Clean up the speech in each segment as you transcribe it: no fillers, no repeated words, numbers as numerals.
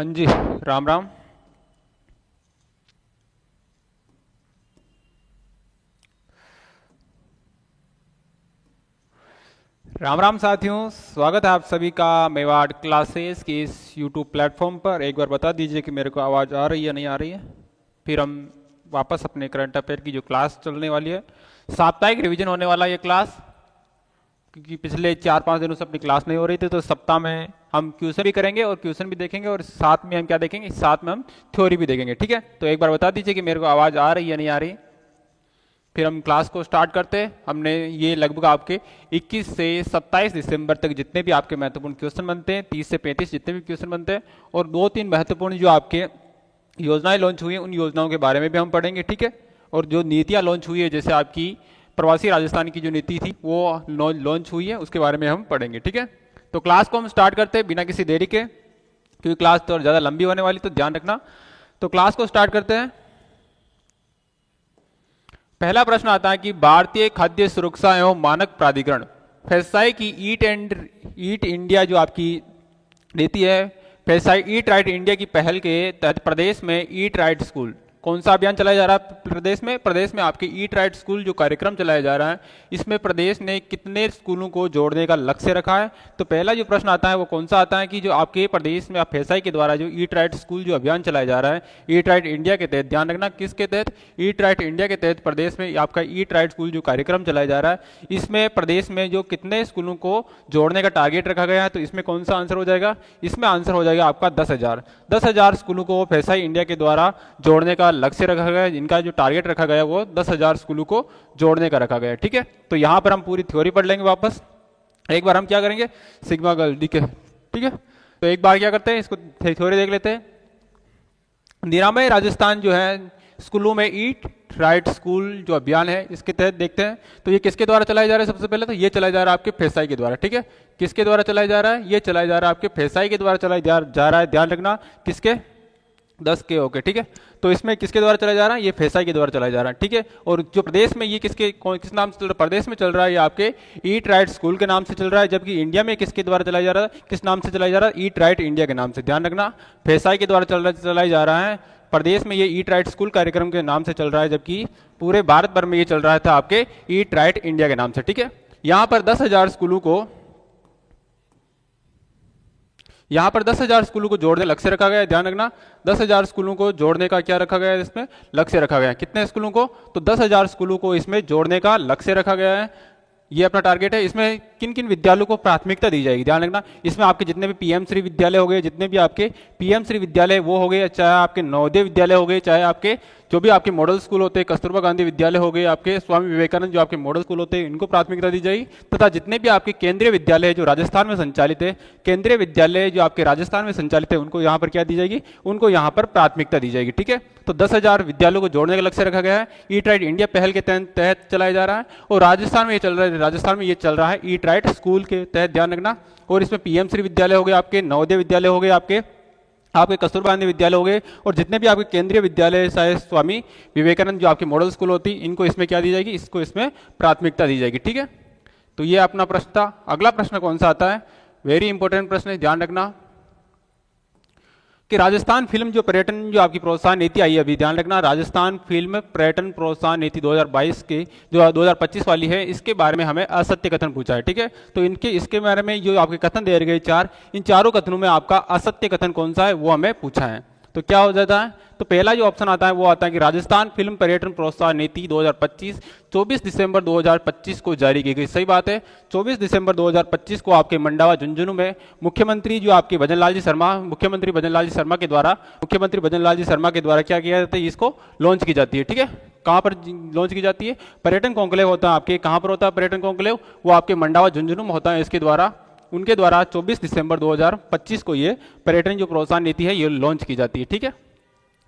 हाँ जी, राम राम। राम राम साथियों, स्वागत है आप सभी का मेवाड़ क्लासेस के इस यूट्यूब प्लेटफॉर्म पर। एक बार बता दीजिए कि मेरे को आवाज़ आ रही है या नहीं आ रही है। फिर हम वापस अपने करंट अफेयर की जो क्लास चलने वाली है, साप्ताहिक रिवीजन होने वाला है ये क्लास, क्योंकि पिछले 4-5 दिनों से अपनी क्लास नहीं हो रही थी। तो सप्ताह में हम क्वेश्चन भी करेंगे और क्वेश्चन भी देखेंगे, और साथ में हम क्या देखेंगे, साथ में हम थ्योरी भी देखेंगे। ठीक है, तो एक बार बता दीजिए कि मेरे को आवाज़ आ रही है या नहीं आ रही। फिर हम क्लास को स्टार्ट करते हैं। हमने ये लगभग आपके 21 से 27 दिसंबर तक जितने भी आपके महत्वपूर्ण क्वेश्चन बनते हैं, 30 से 35 जितने भी क्वेश्चन बनते हैं, और 2-3 महत्वपूर्ण जो आपके योजनाएं लॉन्च हुई हैं उन योजनाओं के बारे में भी हम पढ़ेंगे। ठीक है, और जो नीतियां लॉन्च हुई है, जैसे आपकी प्रवासी राजस्थान की जो नीति थी वो लॉन्च हुई है, उसके बारे में हम पढ़ेंगे। ठीक है, तो क्लास को हम स्टार्ट करते हैं बिना किसी देरी के, क्योंकि क्लास तो ज़्यादा लंबी होने वाली, तो ध्यान रखना। तो क्लास को स्टार्ट करते हैं। पहला प्रश्न आता है कि भारतीय खाद्य सुरक्षा एवं मानक प्राधिकरण फेसाई की ईट इंडिया जो आपकी नीति है, फेसाई ईट राइट इंडिया की पहल के तहत प्रदेश में ईट राइट स्कूल कौन सा अभियान चलाया जा रहा है प्रदेश में आपके ईट राइट स्कूल जो कार्यक्रम चलाया जा रहा है, इसमें प्रदेश ने कितने स्कूलों को जोड़ने का लक्ष्य रखा है। तो पहला जो प्रश्न आता है वो कौन सा आता है कि जो आपके प्रदेश में आप फेसाई के द्वारा जो ईट राइट स्कूल जो अभियान चलाया जा रहा है ईट राइट इंडिया के तहत, ध्यान रखना किसके तहत, ईट राइट इंडिया के तहत प्रदेश में आपका ईट राइट स्कूल जो कार्यक्रम चलाया जा रहा है, इसमें प्रदेश में जो कितने स्कूलों को जोड़ने का टारगेट रखा गया है। तो इसमें कौन सा आंसर हो जाएगा, इसमें आंसर हो जाएगा आपका 10,000 स्कूलों को फेसाई इंडिया के द्वारा जोड़ने का लक्ष्य रखा गया है। इनका जो टारगेट रखा गया वो 10,000 स्कूलों को जोड़ने का रखा गया है। ठीक है, तो यहां पर हम पूरी थ्योरी पढ़ लेंगे वापस। एक बार हम क्या करेंगे, सिग्मा गर्ल डी के। ठीक है, तो एक बार क्या करते हैं, इसको थ्योरी देख लेते हैं। निरामय राजस्थान जो है स्कूलों में ईट राइट स्कूल जो अभियान है, इसके तहत देखते हैं तो ये किसके द्वारा चलाया जा रहा है। सबसे पहले तो ये चलाया जा रहा है आपके फेसाई के द्वारा। ठीक है, किसके द्वारा चलाया जा रहा है, ये चलाया जा रहा है आपके फेसाई के द्वारा चलाया जा रहा है। ध्यान रखना किसके, 10 के। ओके, ठीक है, तो इसमें किसके द्वारा चलाया जा रहा है, ये फेसाई के द्वारा चलाया जा रहा है। ठीक है, और जो प्रदेश में ये किस नाम से चल रहा है, प्रदेश में चल रहा है ये आपके ईट राइट स्कूल के नाम से चल रहा है, जबकि इंडिया में किसके द्वारा चलाया जा रहा है, किस नाम से चलाया जा रहा है, ईट राइट इंडिया के नाम से। ध्यान रखना फेसाई के द्वारा चलाया जा रहा है, प्रदेश में ये ईट राइट स्कूल कार्यक्रम के नाम से चल रहा है, जबकि पूरे भारत भर में ये चल रहा था आपके ईट राइट इंडिया के नाम से। ठीक है, यहां पर 10,000 स्कूलों को जोड़ने लक्ष्य रखा गया है। ध्यान रखना 10,000 स्कूलों को जोड़ने का क्या रखा गया है, इसमें लक्ष्य रखा गया है। कितने स्कूलों को, तो 10,000 स्कूलों को इसमें जोड़ने का लक्ष्य रखा गया है, ये अपना टारगेट है। इसमें किन किन विद्यालयों को प्राथमिकता दी जाएगी, ध्यान रखना। इसमें आपके जितने भी पीएम श्री विद्यालय हो गए, जितने भी आपके पीएम श्री विद्यालय वो हो गए, चाहे आपके नवोदय विद्यालय हो गए, चाहे आपके जो भी आपके मॉडल स्कूल होते हैं, कस्तूरबा गांधी विद्यालय हो गए, आपके स्वामी विवेकानंद जो आपके मॉडल स्कूल होते हैं, इनको प्राथमिकता दी जाएगी। तथा जितने भी आपके केंद्रीय विद्यालय जो राजस्थान में संचालित है, केंद्रीय विद्यालय जो आपके राजस्थान में संचालित है, उनको यहाँ पर क्या दी जाएगी, उनको यहाँ पर प्राथमिकता दी जाएगी। ठीक है, तो 10,000 विद्यालयों को जोड़ने का लक्ष्य रखा गया है, ईट राइट इंडिया पहल के तहत चलाया जा रहा है। और राजस्थान में ये चल रहा है ईट राइट स्कूल के तहत, ध्यान रखना। और इसमें पीएम श्री विद्यालय हो गए, आपके नवोदय विद्यालय हो गए, आपके कस्तूरबा गांधी विद्यालय हो गए, और जितने भी आपके केंद्रीय विद्यालय चाहे स्वामी विवेकानंद जो आपकी मॉडल स्कूल होती, इनको इसमें क्या दी जाएगी, इसको इसमें प्राथमिकता दी जाएगी। ठीक है, तो ये अपना प्रश्न था। अगला प्रश्न कौन सा आता है, वेरी इंपॉर्टेंट प्रश्न है, ध्यान रखना कि राजस्थान फिल्म जो पर्यटन जो आपकी प्रोत्साहन नीति आई है अभी, ध्यान रखना राजस्थान फिल्म पर्यटन प्रोत्साहन नीति 2022 के जो 2025 वाली है, इसके बारे में हमें असत्य कथन पूछा है। ठीक है, तो इसके बारे में जो आपके कथन दे गए इन चारों कथनों में आपका असत्य कथन कौन सा है वो हमें पूछा है। तो क्या हो जाता है, तो पहला जो ऑप्शन आता है वो आता है कि राजस्थान फिल्म पर्यटन प्रोत्साहन नीति 2025 24 दिसंबर 2025 को जारी की गई। सही बात है, 24 दिसंबर 2025 को आपके मंडावा झुंझुनू में मुख्यमंत्री जो आपके मुख्यमंत्री भजन लाल जी शर्मा के द्वारा क्या किया जाता है, इसको लॉन्च की जाती है। ठीक है, कहाँ पर लॉन्च की जाती है, पर्यटन कॉन्क्लेव होता है आपके, कहाँ पर होता है पर्यटन कॉन्क्लेव, वो आपके मंडावा झुंझुनू में होता है। उनके द्वारा 24 दिसंबर 2025 को ये पर्यटन जो प्रोत्साहन नीति है ये लॉन्च की जाती है। ठीक है,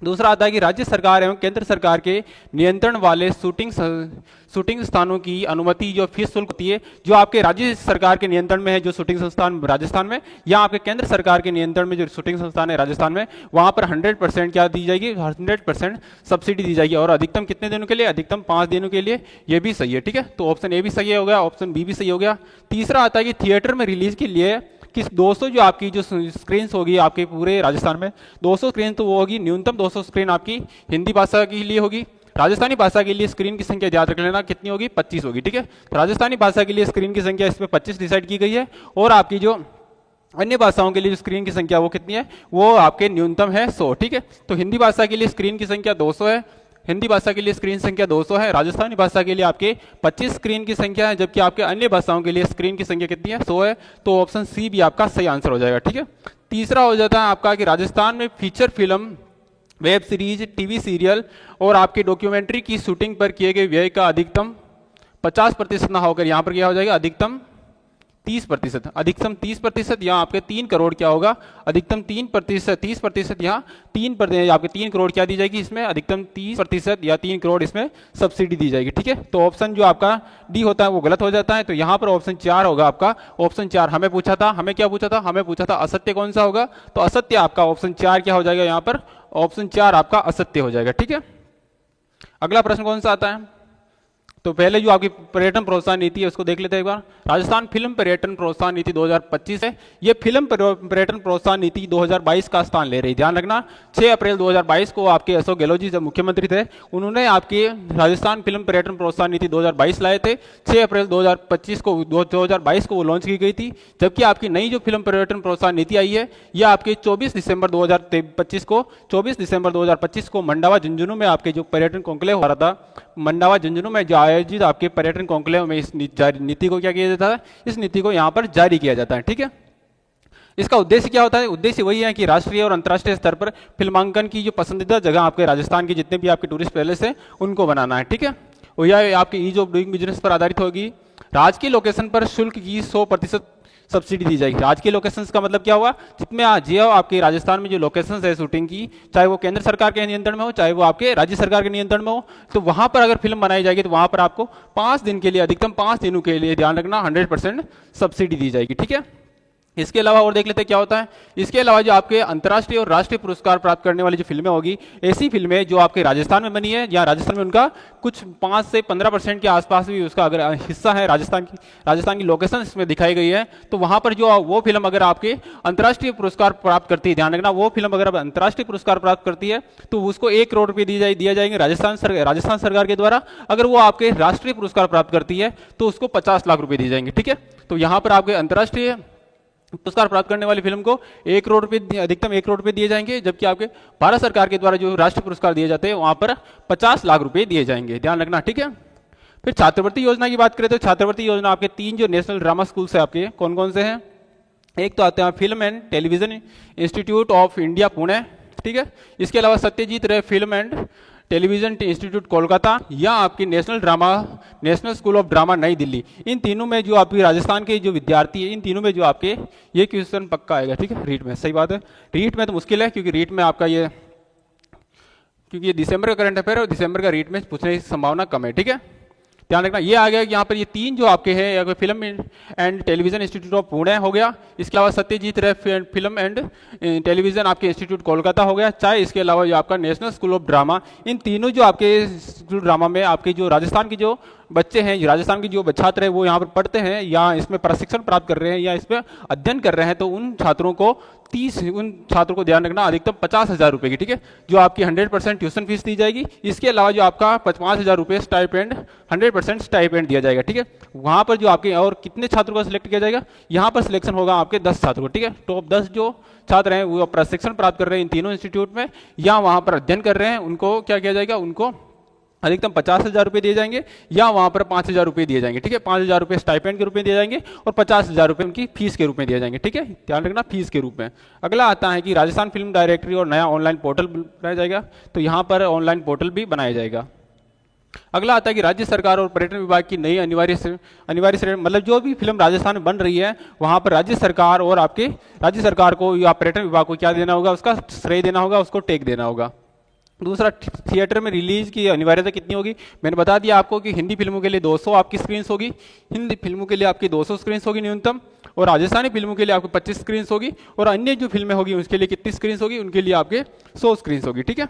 दूसरा आता है कि राज्य सरकार एवं केंद्र सरकार के नियंत्रण वाले शूटिंग स्थानों की अनुमति जो फीस शुल्क होती है, जो आपके राज्य सरकार के नियंत्रण में है जो शूटिंग संस्थान राजस्थान में, या आपके केंद्र सरकार के नियंत्रण में जो शूटिंग संस्थान है राजस्थान में, वहां पर 100% क्या दी जाएगी, 100% सब्सिडी दी जाएगी। और अधिकतम कितने दिनों के लिए, अधिकतम 5 दिनों के लिए, ये भी सही है। ठीक है, तो ऑप्शन ए भी सही हो गया, ऑप्शन बी भी सही हो गया। तीसरा आता है कि थिएटर में रिलीज के लिए कि 200 जो आपकी जो स्क्रीन होगी आपके पूरे राजस्थान में 200 स्क्रीन, तो वो होगी न्यूनतम 200 स्क्रीन आपकी हिंदी भाषा के लिए होगी। राजस्थानी भाषा के लिए स्क्रीन की संख्या याद रख लेना कितनी होगी, 25 होगी, ठीक है। तो राजस्थानी भाषा के लिए स्क्रीन की संख्या इसमें 25 डिसाइड की गई है, और आपकी जो अन्य भाषाओं के लिए जो स्क्रीन की संख्या वो कितनी है, वो आपके न्यूनतम है 100, ठीक है। तो हिंदी भाषा के लिए स्क्रीन की संख्या 200 है, हिंदी भाषा के लिए स्क्रीन संख्या 200 है, राजस्थानी भाषा के लिए आपके 25 स्क्रीन की संख्या है, जबकि आपके अन्य भाषाओं के लिए स्क्रीन की संख्या कितनी है, 100 है। तो ऑप्शन सी भी आपका सही आंसर हो जाएगा, ठीक है। तीसरा हो जाता है आपका कि राजस्थान में feature film, web series, TV serial और आपके डॉक्यूमेंट्री की शूटिंग पर किए गए व्यय का अधिकतम 50% ना होकर यहाँ पर क्या हो जाएगा, अधिकतम 30%, अधिकतम 30%, यहाँ आपके 3 करोड़ क्या होगा, अधिकतम 3%, 30%, यहाँ 3% आपके 3 करोड़ क्या दी जाएगी इसमें, अधिकतम 30% या 3 करोड़ इसमें सब्सिडी दी जाएगी, ठीक है। तो ऑप्शन जो आपका डी होता है वो गलत हो जाता है, तो यहाँ पर ऑप्शन 4 होगा आपका। ऑप्शन 4 हमें पूछा था, हमें क्या पूछा था, हमें पूछा था असत्य कौन सा होगा, तो असत्य आपका ऑप्शन 4 क्या हो जाएगा, यहाँ पर ऑप्शन 4 आपका असत्य हो जाएगा, ठीक है। अगला प्रश्न कौन सा आता है, तो पहले जो आपकी पर्यटन प्रोत्साहन नीति है उसको देख लेते हैं एक बार। राजस्थान फिल्म पर्यटन प्रोत्साहन नीति 2025 है। ये फिल्म पर्यटन प्रोत्साहन नीति 2022 का स्थान ले रही है, ध्यान रखना। 6 अप्रैल 2022 को आपके अशोक गहलोत जी जब मुख्यमंत्री थे, उन्होंने आपके राजस्थान फिल्म पर्यटन प्रोत्साहन नीति 2022 लाए थे। 6 अप्रैल 2022 को वो लॉन्च की गई थी, जबकि आपकी नई जो फिल्म पर्यटन प्रोत्साहन नीति आई है यह आपके 24 दिसंबर 2025 को मंडावा झुंझुनू में आपके जो पर्यटन कॉन्क्लेव हो रहा था, मंडावा झुंझुनू में जो आयोजित आपके पर्यटन कॉन्क्लेव में इस नीति को क्या किया जाता है, इस नीति को यहाँ पर जारी किया जाता है, ठीक है। इसका उद्देश्य क्या होता है, उद्देश्य वही है कि राष्ट्रीय और अंतर्राष्ट्रीय स्तर पर फिल्मांकन की जो पसंदीदा जगह आपके राजस्थान के जितने भी आपके टूरिस्ट पैलेस है उनको बनाना है, ठीक है। और यह आपके ईज ऑफ डूइंग बिजनेस पर आधारित होगी। राजकीय लोकेशन पर शुल्क की 100% सब्सिडी दी जाएगी। राजकीय लोकेशंस का मतलब क्या हुआ, जितने जो आपके राजस्थान में जो लोकेशंस है शूटिंग की, चाहे वो केंद्र सरकार के नियंत्रण में हो, चाहे वो आपके राज्य सरकार के नियंत्रण में हो, तो वहां पर अगर फिल्म बनाई जाएगी तो वहां पर आपको 5 दिन के लिए, अधिकतम 5 दिनों के लिए, ध्यान रखना, 100% सब्सिडी दी जाएगी, ठीक है। इसके अलावा और देख लेते हैं क्या होता है। इसके अलावा जो आपके अंतर्राष्ट्रीय और राष्ट्रीय पुरस्कार प्राप्त करने वाली जो फिल्में होगी, ऐसी फिल्में जो आपके राजस्थान में बनी है या राजस्थान में उनका कुछ 5 से 15% के आसपास भी उसका अगर हिस्सा है, राजस्थान की लोकेशन इसमें दिखाई गई है, तो वहां पर जो वो फिल्म अगर आपके अंतर्राष्ट्रीय पुरस्कार प्राप्त करती है, ध्यान रखना, वो फिल्म अगर अंतर्राष्ट्रीय पुरस्कार प्राप्त करती है तो उसको 1 करोड़ रुपये दिया जाएंगे राजस्थान सरकार के द्वारा। अगर वो आपके राष्ट्रीय पुरस्कार प्राप्त करती है तो उसको 50 लाख रुपए दिए जाएंगे, ठीक है। तो यहाँ पर आपके अंतर्राष्ट्रीय पुरस्कार प्राप्त करने वाली फिल्म को 1 करोड़ रुपए, अधिकतम 1 करोड़ रुपए दिए जाएंगे, जबकि आपके भारत सरकार के द्वारा जो राष्ट्रीय पुरस्कार दिए जाते हैं वहां पर 50 लाख रुपए दिए जाएंगे, ध्यान रखना, ठीक है। फिर छात्रवृत्ति योजना की बात करें तो छात्रवृत्ति योजना आपके 3 जो नेशनल ड्रामा स्कूल है आपके कौन कौन से हैं, एक तो आते हैं film and television institute of India Pune, ठीक है। इसके अलावा सत्यजीत रे film and television institute Kolkata, या आपकी नेशनल स्कूल ऑफ ड्रामा नई दिल्ली। इन तीनों में जो आपकी राजस्थान के जो विद्यार्थी है, इन तीनों में जो आपके ये क्वेश्चन पक्का आएगा, ठीक है, रीट में। सही बात है, रीट में तो मुश्किल है क्योंकि रीट में आपका क्योंकि ये दिसंबर का करंट अफेयर है और दिसंबर का रीट में पूछने की संभावना कम है, ठीक है। ध्यान रखना, ये आ गया कि यहाँ पर ये 3 जो आपके हैं, film and television institute of Pune हो गया, इसके अलावा सत्यजीत रे फिल्म एंड टेलीविजन आपके इंस्टीट्यूट कोलकाता हो गया, चाहे इसके अलावा जो आपका नेशनल स्कूल ऑफ ड्रामा, इन तीनों जो आपके स्कूल ड्रामा में आपके जो राजस्थान की जो बच्चे हैं, राजस्थान के जो छात्र हैं वो यहाँ पर पढ़ते हैं या इसमें प्रशिक्षण प्राप्त कर रहे हैं या इसमें अध्ययन कर रहे हैं, तो उन छात्रों को ध्यान रखना अधिकतम 50,000 रुपए की, ठीक है, जो आपकी 100% ट्यूशन फीस दी जाएगी। इसके अलावा जो आपका 5,000 रुपए स्टाइपेंड, 100% स्टाइपेंड दिया जाएगा, ठीक है। वहां पर जो आपके और कितने छात्रों को सिलेक्ट किया जाएगा, यहाँ पर सिलेक्शन होगा आपके 10 छात्रों को, ठीक है। टॉप 10 जो छात्र हैं वो प्रशिक्षण प्राप्त कर रहे हैं इन तीनों इंस्टीट्यूट में या वहां पर अध्ययन कर रहे हैं, उनको क्या किया जाएगा, उनको अधिकतम 50,000 रुपए दिए जाएंगे या वहां पर 5,000 रुपए दिए जाएंगे, ठीक है। 5,000 रुपए स्टाइपेंड के रूप में दिए जाएंगे और 50,000 रुपए उनकी फीस के रूप में दिए जाएंगे, ठीक है, ध्यान रखना, फीस के रूप में। अगला आता है कि राजस्थान फिल्म डायरेक्टरी और नया ऑनलाइन पोर्टल बनाया जाएगा, तो यहाँ पर ऑनलाइन पोर्टल भी बनाया जाएगा। अगला आता है कि राज्य सरकार और पर्यटन विभाग की नई अनिवार्य श्रेणी, मतलब जो भी फिल्म राजस्थान में बन रही है वहां पर राज्य सरकार और आपके राज्य सरकार को या पर्यटन विभाग को क्या देना होगा, उसका श्रेय देना होगा, उसको टेक देना होगा। दूसरा, थिएटर में रिलीज की अनिवार्यता कितनी होगी, मैंने बता दिया आपको कि हिंदी फिल्मों के लिए 200 आपकी स्क्रीन्स होगी, हिंदी फिल्मों के लिए आपकी 200 स्क्रीन्स होगी न्यूनतम, और राजस्थानी फिल्मों के लिए आपको 25 स्क्रीन्स होगी, और अन्य जो फिल्में होगी उसके लिए कितनी स्क्रीन्स होगी, उनके लिए आपके 100 स्क्रीन्स होगी, ठीक है।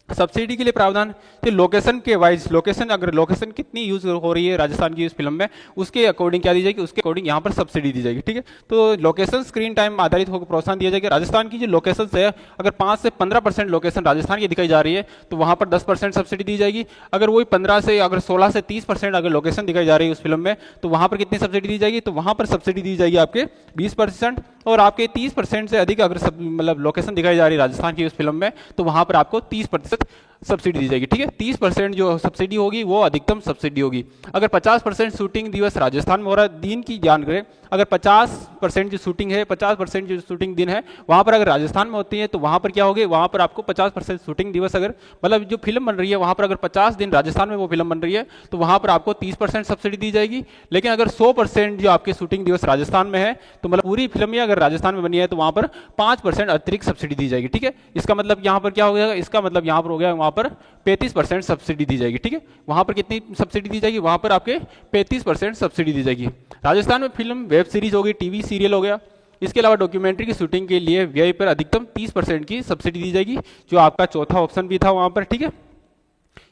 सब्सिडी के लिए प्रावधान, तो लोकेशन के वाइज, लोकेशन अगर लोकेशन कितनी यूज हो रही है राजस्थान की इस फिल्म में, उसके अकॉर्डिंग क्या दी जाएगी, उसके अकॉर्डिंग यहाँ पर सब्सिडी दी जाएगी। ठीक है, तो लोकेशन स्क्रीन टाइम आधारित होकर प्रोत्साहन दिया जाएगा। राजस्थान की जो लोकेशन है, अगर 5 से 15% लोकेशन राजस्थान की दिखाई जा रही है तो वहाँ पर 10% सब्सिडी दी जाएगी। अगर वही 15 से अगर 16 से 30% अगर लोकेशन दिखाई जा रही है उस फिल्म में, तो वहाँ पर कितनी सब्सिडी दी जाएगी, तो वहाँ पर सब्सिडी दी जाएगी आपके 20%। और आपके 30% से अधिक अगर मतलब लोकेशन दिखाई जा रही है राजस्थान की उस फिल्म में, तो वहाँ पर आपको 30% सब्सिडी दी जाएगी। ठीक है, 30% जो सब्सिडी होगी वो अधिकतम सब्सिडी होगी। अगर 50% शूटिंग दिवस राजस्थान में हो रहा है, दिन की जान करें, अगर 50% जो शूटिंग है, 50% जो शूटिंग दिन है वहाँ पर अगर राजस्थान में होती है, तो वहाँ पर क्या होगी, वहाँ पर आपको 50% शूटिंग दिवस, अगर मतलब जो फिल्म बन रही है वहाँ पर अगर 50 दिन राजस्थान में वो फिल्म बन रही है, तो वहाँ पर आपको 30% सब्सिडी दी जाएगी। लेकिन अगर 100% जो आपके शूटिंग दिवस राजस्थान में है, तो मतलब पूरी फिल्म ही अगर राजस्थान में बनी है, तो वहाँ पर 5% अतिरिक्त सब्सिडी दी जाएगी। ठीक है, इसका मतलब यहाँ पर क्या हो गया, इसका मतलब यहाँ पर हो गया वहाँ पर 35% सब्सिडी दी जाएगी। ठीक है, वहाँ पर कितनी सब्सिडी दी जाएगी, वहाँ पर आपके 35% सब्सिडी दी जाएगी। राजस्थान में फिल्म, वेब सीरीज हो गई, टीवी सीरियल हो गया, इसके अलावा डॉक्यूमेंट्री की शूटिंग के लिए व्यय पर अधिकतम 30% की सब्सिडी दी जाएगी, जो आपका चौथा ऑप्शन भी था वहाँ पर। ठीक है,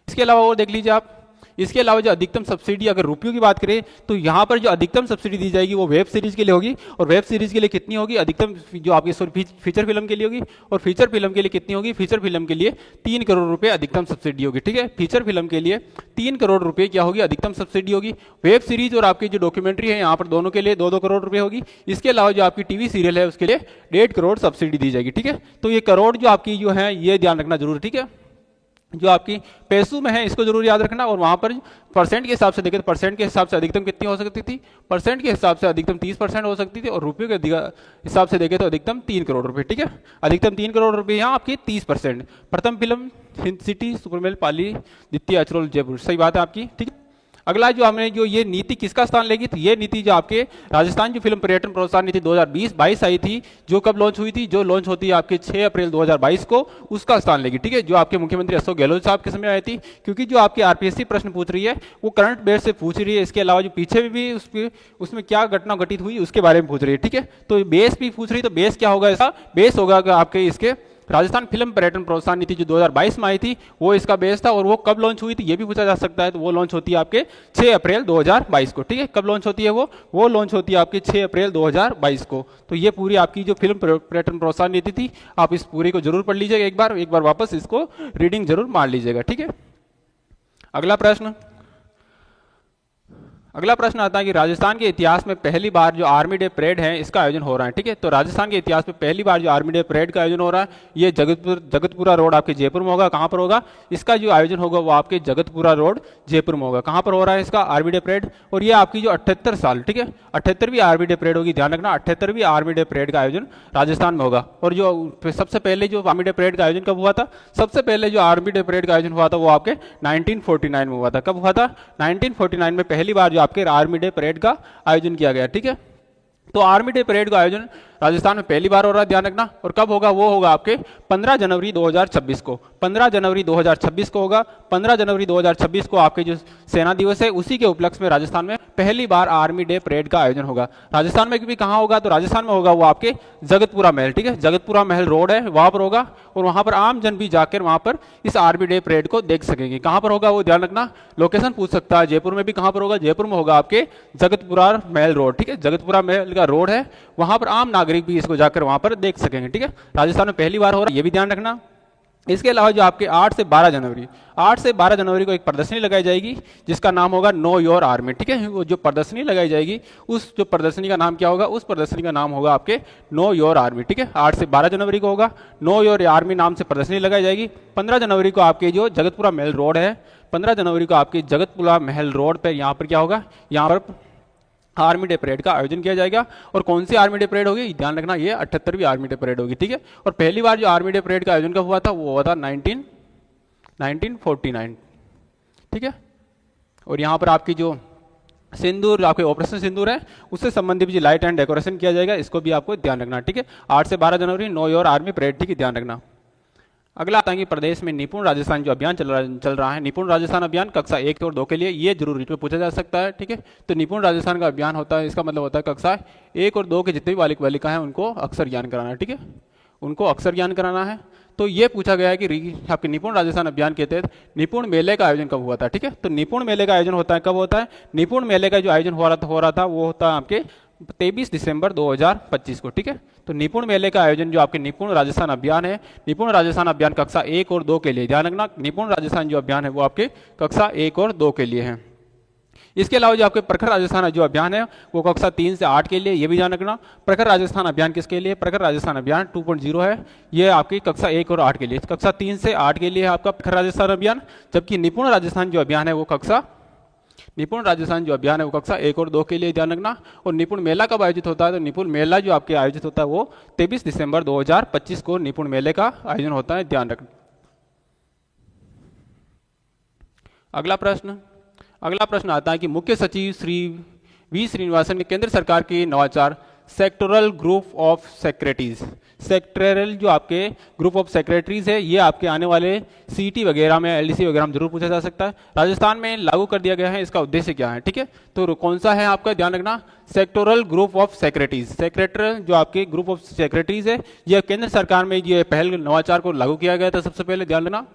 इसके अलावा और देख लीजिए आप, इसके अलावा जो अधिकतम सब्सिडी अगर रुपयों की बात करें, तो यहाँ पर जो अधिकतम सब्सिडी दी जाएगी वो वेब सीरीज के लिए होगी। और वेब सीरीज के लिए कितनी होगी, अधिकतम जो आपकी फीचर फिल्म के लिए होगी। और फीचर फिल्म के लिए कितनी होगी, फीचर फिल्म के लिए 3 करोड़ रुपए अधिकतम सब्सिडी होगी। ठीक है, फीचर फिल्म के लिए 3 करोड़ रुपए क्या होगी, अधिकतम सब्सिडी होगी। वेब सीरीज और आपकी जो डॉक्यूमेंट्री है यहाँ पर दोनों के लिए 2-2 करोड़ रुपए होगी। इसके अलावा जो आपकी टीवी सीरियल है उसके लिए 1.5 करोड़ सब्सिडी दी जाएगी। ठीक है, तो ये करोड़ जो आपकी जो है ये ध्यान रखना जरूर। ठीक है, जो आपकी पैसों में है इसको जरूर याद रखना। और वहां पर परसेंट के हिसाब से देखें तो परसेंट के हिसाब से अधिकतम कितनी हो सकती थी, परसेंट के हिसाब से अधिकतम 30% हो सकती थी। और रुपये के हिसाब से देखें तो अधिकतम 3 करोड़ रुपए। ठीक है, अधिकतम 3 करोड़ रुपए यहाँ आपकी 30%। प्रथम फिल्म हिंद सिटी सुपरमेल पाली, द्वितीय अचरोल जयपुर, सही बात है आपकी। ठीक है, अगला जो हमने जो ये नीति किसका स्थान लेगी, तो ये नीति जो आपके राजस्थान की फिल्म पर्यटन प्रोत्साहन नीति 2020-22 आई थी, जो कब लॉन्च हुई थी, जो लॉन्च होती है आपके 6 अप्रैल 2022 को, उसका स्थान लेगी। ठीक है, जो आपके मुख्यमंत्री अशोक गहलोत साहब के समय आई थी। क्योंकि जो आपकी आरपीएससी प्रश्न पूछ रही है वो करंट बेस से पूछ रही है, इसके अलावा जो पीछे में भी उसमें क्या घटना घटित हुई उसके बारे में पूछ रही है। ठीक है, तो बेस भी पूछ रही है, तो बेस क्या होगा, इसका बेस होगा आपके इसके राजस्थान फिल्म पर्यटन प्रोत्साहन नीति जो 2022 में आई थी वो इसका बेस था। और वो कब लॉन्च हुई थी ये भी पूछा जा सकता है, तो वो लॉन्च होती है आपके 6 अप्रैल 2022 को। ठीक है, कब लॉन्च होती है वो लॉन्च होती है आपके 6 अप्रैल 2022 को। तो ये पूरी आपकी जो फिल्म पर्यटन प्रोत्साहन नीति थी, आप इस पूरी को जरूर पढ़ लीजिएगा, एक बार वापस इसको रीडिंग जरूर मार लीजिएगा। ठीक है, अगला प्रश्न आता है कि राजस्थान के इतिहास में पहली बार जो आर्मी डे परेड है इसका आयोजन हो रहा है। ठीक है, तो राजस्थान के इतिहास में पहली बार जो आर्मी डे परेड का आयोजन हो रहा है, ये जगतपुरा रोड आपके जयपुर में होगा। कहाँ पर होगा, इसका जो आयोजन होगा वो आपके जगतपुरा रोड जयपुर में होगा। कहाँ पर हो रहा है इसका आर्मी डे परेड, और ये आपकी जो 78 साल, ठीक है 78वीं आर्मी डे परेड होगी, ध्यान रखना 78वीं आर्मी डे परेड का आयोजन राजस्थान में होगा। और जो सबसे पहले जो आर्मी डे परेड का आयोजन कब हुआ था, सबसे पहले जो आर्मी डे परेड का आयोजन हुआ था वो आपके 1949 में हुआ था। कब हुआ था, 1949 में पहली बार जो आपके आर्मी डे परेड का आयोजन किया गया। ठीक है, तो आर्मी डे परेड का आयोजन राजस्थान में पहली बार हो रहा है, ध्यान रखना। और कब होगा, वो होगा आपके 15 जनवरी 2026 को, 15 जनवरी 2026 को होगा। 15 जनवरी 2026 को आपके जो सेना दिवस है उसी के उपलक्ष्य में राजस्थान में पहली बार आर्मी डे परेड का आयोजन होगा। राजस्थान में भी कहाँ होगा, तो राजस्थान में होगा वो आपके जगतपुरा महल। ठीक है, जगतपुरा महल रोड है वहां पर होगा, और वहां पर आम जन भी जाकर वहां पर इस आर्मी डे परेड को देख सकेंगे। कहां पर होगा वो ध्यान रखना, लोकेशन पूछ सकता है। जयपुर में भी कहां पर होगा, जयपुर में होगा आपके जगतपुरा महल रोड। ठीक है, जगतपुरा महल का रोड है, वहां पर आम नागरिक भी इसको जाकर वहां पर देख सकेंगे। ठीक है, राजस्थान में पहली बार हो रहा है, ये भी ध्यान रखना। इसके अलावा जो आपके 8 से 12 जनवरी को एक प्रदर्शनी लगाई जाएगी जिसका नाम होगा नो योर आर्मी। ठीक है, वो जो प्रदर्शनी लगाई जाएगी उस जो प्रदर्शनी का नाम क्या होगा, उस प्रदर्शनी का नाम होगा आपके नो योर आर्मी। ठीक है, 8 से 12 जनवरी को होगा, नो योर आर्मी नाम से प्रदर्शनी लगाई जाएगी। 15 जनवरी को आपके जो जगतपुरा महल रोड है, 15 जनवरी को आपके जगतपुरा महल रोड पर यहाँ पर क्या होगा, यहाँ पर आर्मी डे परेड का आयोजन किया जाएगा। और कौन सी आर्मी डे परेड होगी, ध्यान रखना ये 78वीं आर्मी डे परेड होगी। ठीक है, और पहली बार जो आर्मी डे परेड का आयोजन कब हुआ था, वो हुआ था 1949। ठीक है, और यहाँ पर आपकी जो सिंदूर, आपके ऑपरेशन सिंदूर है उससे संबंधित भी लाइट एंड डेकोरेशन किया जाएगा, इसको भी आपको ध्यान रखना। ठीक है, 8 से 12 जनवरी नो योर आर्मी परेड, ठीक है ध्यान रखना। अगला आता है कि प्रदेश में निपुण राजस्थान जो अभियान चल रहा है, निपुण राजस्थान अभियान कक्षा 1 और 2 के लिए, ये जरूर रीट में पूछा जा सकता है। ठीक है, तो निपुण राजस्थान का अभियान होता है, इसका मतलब होता है कक्षा 1 और 2 के जितने भी बालिक बालिका हैं उनको अक्षर ज्ञान कराना। ठीक है, उनको अक्सर ज्ञान कराना है। तो ये पूछा गया है कि आपके निपुण राजस्थान अभियान के तहत निपुण मेले का आयोजन कब हुआ था। ठीक है, तो निपुण मेले का आयोजन होता है, कब होता है? निपुण मेले का जो आयोजन हो रहा था वो होता है आपके 23 दिसंबर 2025 को। ठीक है, तो निपुण मेले का आयोजन जो आपके निपुण राजस्थान अभियान है, निपुण राजस्थान अभियान कक्षा 1 और 2 के लिए, ध्यान रखना निपुण राजस्थान जो अभियान है वो आपके कक्षा 1 और 2 के लिए है। इसके अलावा जो आपके प्रखर राजस्थान जो अभियान है वो कक्षा 3 से 8 के लिए, ये भी ध्यान रखना। प्रखर राजस्थान अभियान किसके लिए? प्रखर राजस्थान अभियान 2.0 है, ये आपकी कक्षा 1 और 8 के लिए। कक्षा 3 से 8 के लिए है आपका प्रखर राजस्थान अभियान, जबकि निपुण राजस्थान जो अभियान है वो कक्षा 1 और 2 के लिए, ध्यान रखना। और निपुण मेला कब आयोजित होता है? तो निपुण मेला जो आपके आयोजित होता है वो 23 दिसंबर 2025 को निपुण मेले का आयोजन होता है, ध्यान रखना। अगला प्रश्न आता है कि मुख्य सचिव श्री वी श्रीनिवासन ने केंद्र सरकार की नवाचार sectoral group of secretaries, sectoral जो आपके ग्रुप ऑफ सेक्रेटरीज है, ये आपके आने वाले सीटी वगैरह में, एलडीसी वगैरह में जरूर पूछा जा सकता है। राजस्थान में लागू कर दिया गया है, इसका उद्देश्य क्या है? ठीक है, तो कौन सा है आपका, ध्यान रखना, sectoral group of secretaries. Secretary जो आपके ग्रुप ऑफ सेक्रेटरीज है, यह केंद्र सरकार में ये पहल नवाचार को लागू किया गया था। सबसे पहले ध्यान रखना,